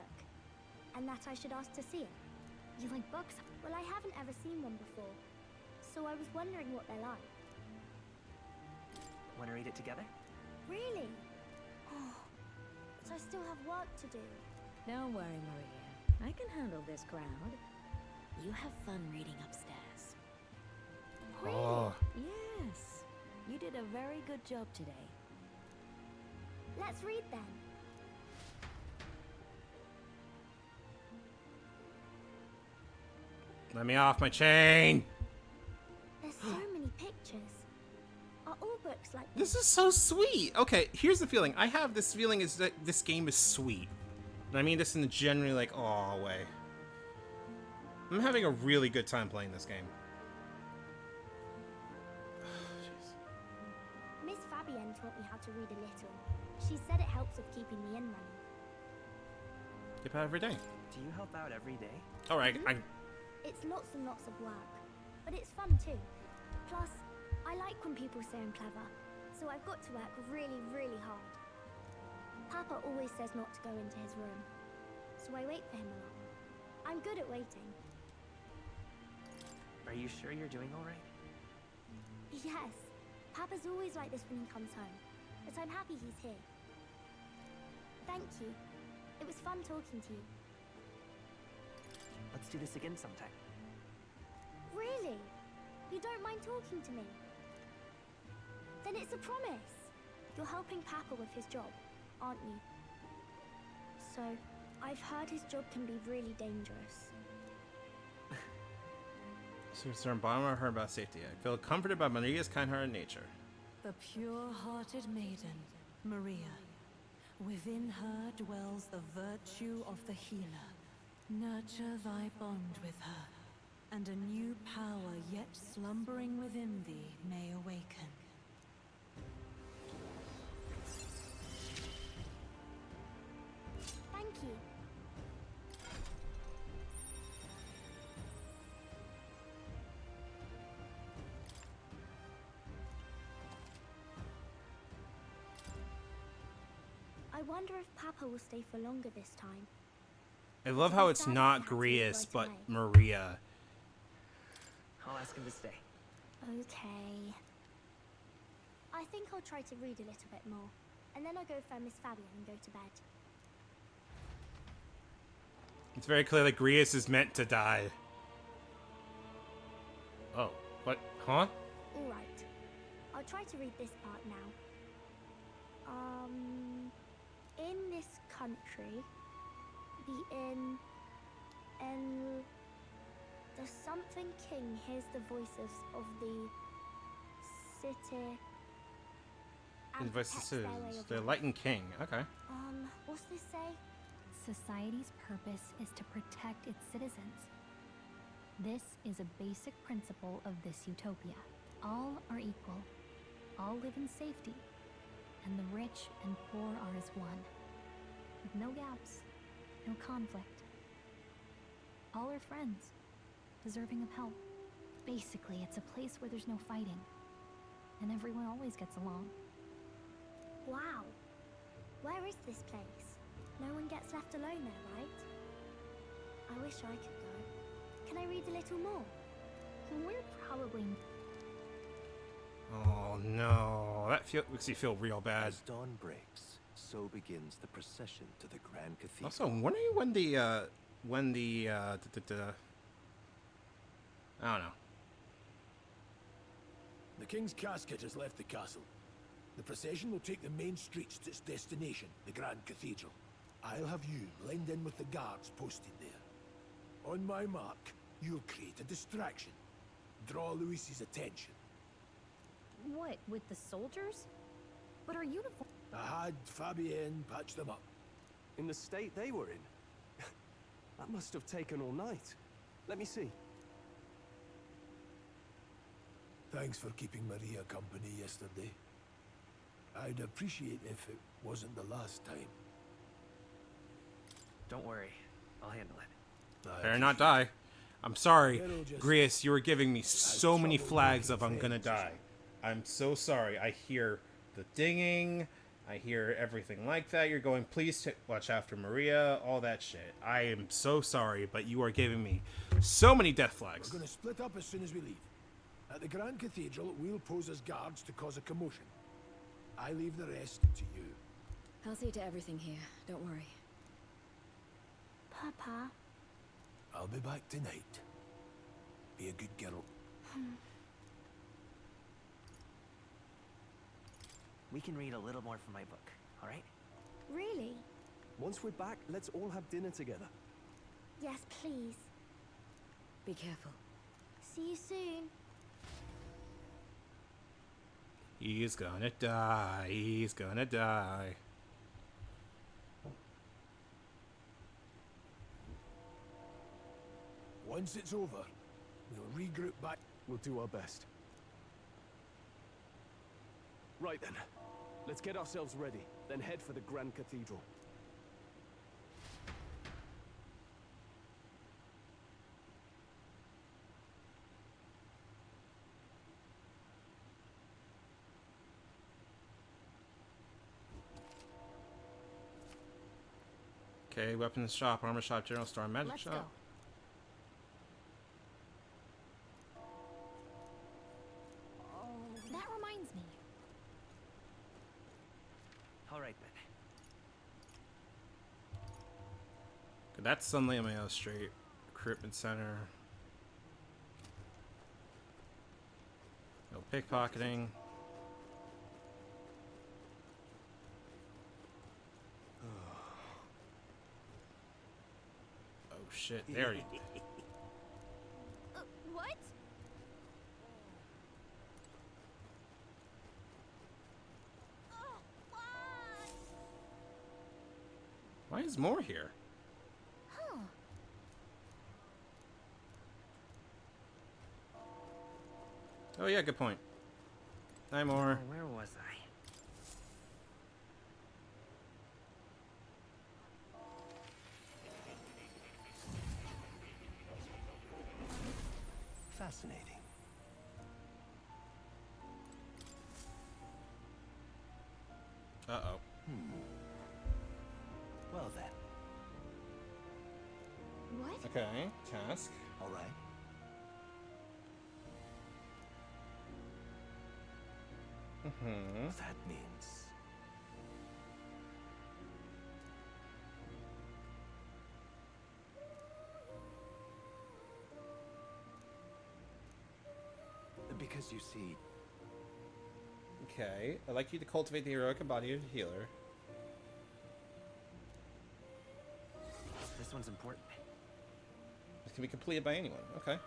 and that I should ask to see it. You like books? Well, I haven't ever seen one before, so I was wondering what they're like. Want to read it together? Really? Oh, but I still have work to do. Don't worry, Maria. I can handle this crowd. You have fun reading upstairs. Oh. Yes. You did a very good job today. Let's read then. Let me off my chain. There's so many pictures. Are all books like this? This is so sweet. Okay, here's the feeling. I have this feeling is that this game is sweet. And I mean this in the generally like, aw way. I'm having a really good time playing this game. Miss Fabienne taught me how to read a little. She said it helps with keeping the inn running. Get out every day. Do you help out every day? Alright, It's lots and lots of work, but it's fun too. Plus, I like when people say I'm clever, so I've got to work really, really hard. Papa always says not to go into his room, so I wait for him a lot. I'm good at waiting. Are you sure you're doing all right? Yes, Papa's always like this when he comes home, but I'm happy he's here. Thank you. It was fun talking to you. Let's do this again sometime. Really? You don't mind talking to me? Then it's a promise. You're helping Papa with his job, aren't you? So, I've heard his job can be really dangerous. Sir Bonner heard about safety. I feel comforted by Maria's kind-hearted nature. The pure-hearted maiden, Maria. Within her dwells the virtue of the healer. Nurture thy bond with her, and a new power yet slumbering within thee may awaken. Thank you. I wonder if Papa will stay for longer this time. I love how it's not Grius, but Maria. I'll ask him to stay. Okay. I think I'll try to read a little bit more, and then I'll go find Miss Fabienne and go to bed. It's very clear that Grius is meant to die. Oh, what? Huh? Alright. I'll try to read this part now. In this country, the inn, The something king hears the voices of the city. And Invoices protects their way of the life. Lighten King. Okay. What's this say? Society's purpose is to protect its citizens. This is a basic principle of this utopia. All are equal. All live in safety. And the rich and poor are as one. With no gaps, no conflict. All are friends, deserving of help. Basically, it's a place where there's no fighting. And everyone always gets along. Wow. Where is this place? No one gets left alone there, right? I wish I could go. Can I read a little more? We're probably... Oh no, that makes you feel real bad. As dawn breaks, so begins the procession to the Grand Cathedral. Also, I'm wondering when the I don't know. The King's casket has left the castle. The procession will take the main streets to its destination, the Grand Cathedral. I'll have you blend in with the guards posted there. On my mark, you'll create a distraction. Draw Luis's attention. What, with the soldiers? But our uniform... I had Fabienne patch them up. In the state they were in? That must have taken all night. Let me see. Thanks for keeping Maria company yesterday. I'd appreciate if it wasn't the last time. Don't worry, I'll handle it. Better not die. I'm sorry, Grius, you were giving me so many flags of I'm gonna die. I'm so sorry. I hear the dinging. I hear everything like that. You're going, please watch after Maria, all that shit. I am so sorry, but you are giving me so many death flags. We're gonna split up as soon as we leave. At the Grand Cathedral, we'll pose as guards to cause a commotion. I leave the rest to you. I'll see to everything here. Don't worry. Papa. I'll be back tonight. Be a good girl. We can read a little more from my book, all right? Really? Once we're back, let's all have dinner together. Yes, please. Be careful. See you soon. He's gonna die. He's gonna die. Once it's over, we'll regroup back. We'll do our best. Right then. Let's get ourselves ready, then head for the Grand Cathedral. Okay, weapons shop, armor shop, general store, magic Let's shop. go. That reminds me. All right then. Okay, that's Sunlight Mayo Street, recruitment center. No pickpocketing. Oh shit! There you. What? Why is more here? Huh. Oh yeah, good point. Hi, more. Where was I? Fascinating. Uh-oh. Well then. What? Okay, task. All right. Mm-hmm. That means... Because you see... Okay, I'd like you to cultivate the heroic embodiment of a healer. This one's important. Can be completed by anyone. Okay.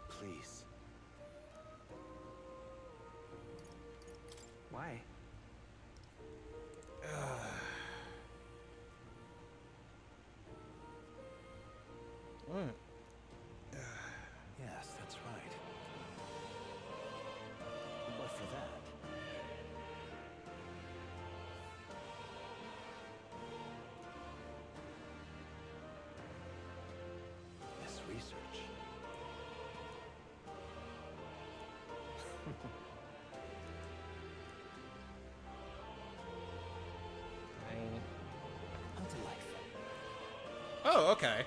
Please. Why? What? Yes, that's right. But for that, this research. How delightful. Oh, okay.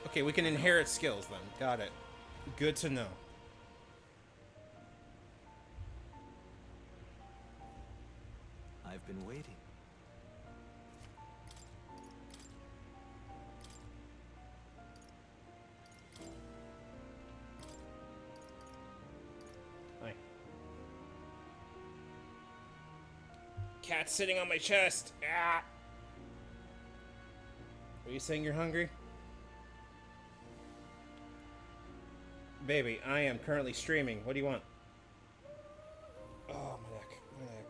Okay, we can inherit skills then. Got it. Good to know. I've been waiting. Hi. Cat sitting on my chest. Ah. Are you saying you're hungry? Baby, I am currently streaming. What do you want? Oh, my neck. My neck.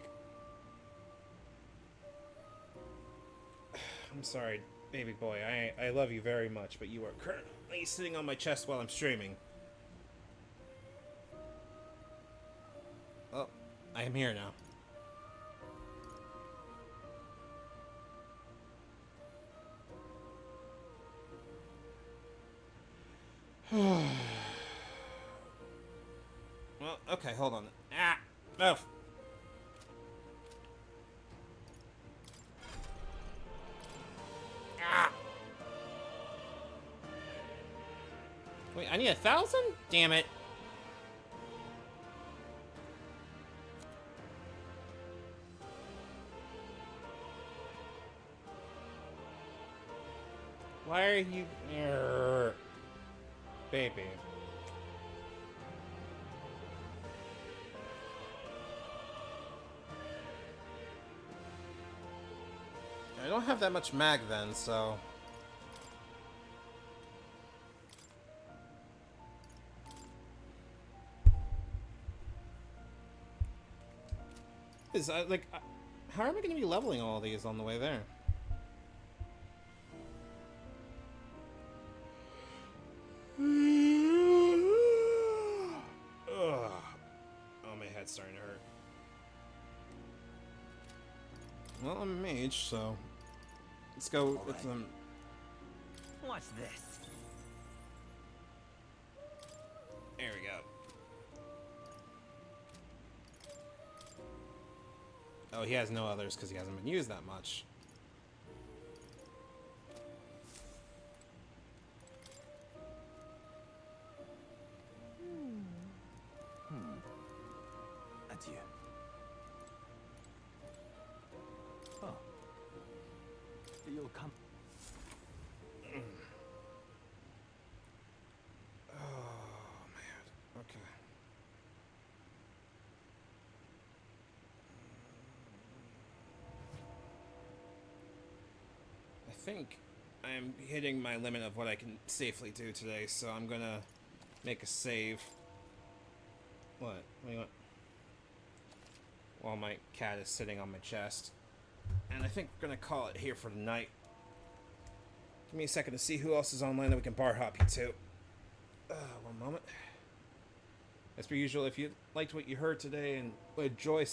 I'm sorry, baby boy. I love you very much, but you are currently sitting on my chest while I'm streaming. Oh, I am here now. Well, okay, hold on. Ah! No! Ah! Wait, I need 1,000? Damn it. Why are you... Baby. I don't have that much mag then, so... how am I going to be leveling all these on the way there? Ugh. Oh, my head's starting to hurt. Well, I'm a mage, so... Let's go with them. What's this? There we go. Oh, he has no others because he hasn't been used that much. Adieu. Oh. You'll come. Oh, man. Okay. I think I'm hitting my limit of what I can safely do today, so I'm gonna make a save. What? What do you want? While my cat is sitting on my chest. And I think we're gonna call it here for the night. Give me a second to see who else is online that we can bar hop you to. One moment. As per usual, if you liked what you heard today and enjoy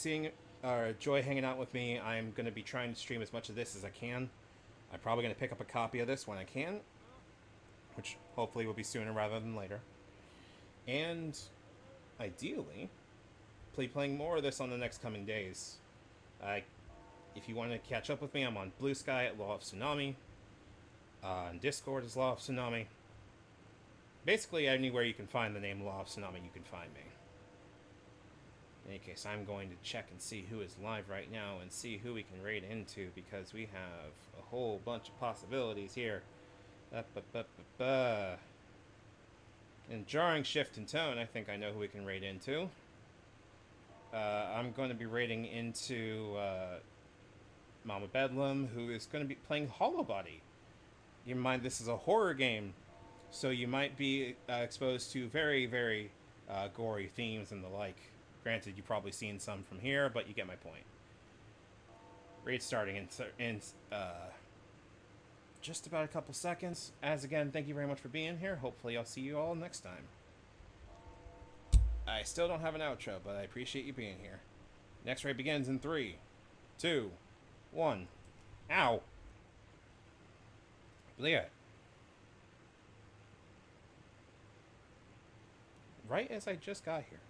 enjoy hanging out with me, I'm gonna be trying to stream as much of this as I can. I'm probably gonna pick up a copy of this when I can, which hopefully will be sooner rather than later. And ideally, playing more of this on the next coming days. If you want to catch up with me, I'm on Blue Sky at Law of Tsunami. On Discord is Law of Tsunami. Basically, anywhere you can find the name Law of Tsunami, you can find me. In any case, I'm going to check and see who is live right now and see who we can raid into, because we have a whole bunch of possibilities here. In jarring shift in tone, I think I know who we can raid into. I'm going to be raiding into Mama Bedlam, who is going to be playing Hollow Body. Keep in mind, this is a horror game, so you might be exposed to very, very gory themes and the like. Granted, you've probably seen some from here, but you get my point. Raid starting in just about a couple seconds. As again, thank you very much for being here. Hopefully I'll see you all next time. I still don't have an outro, but I appreciate you being here. Next raid begins in 3, 2, 1. Ow! Leah. Right as I just got here.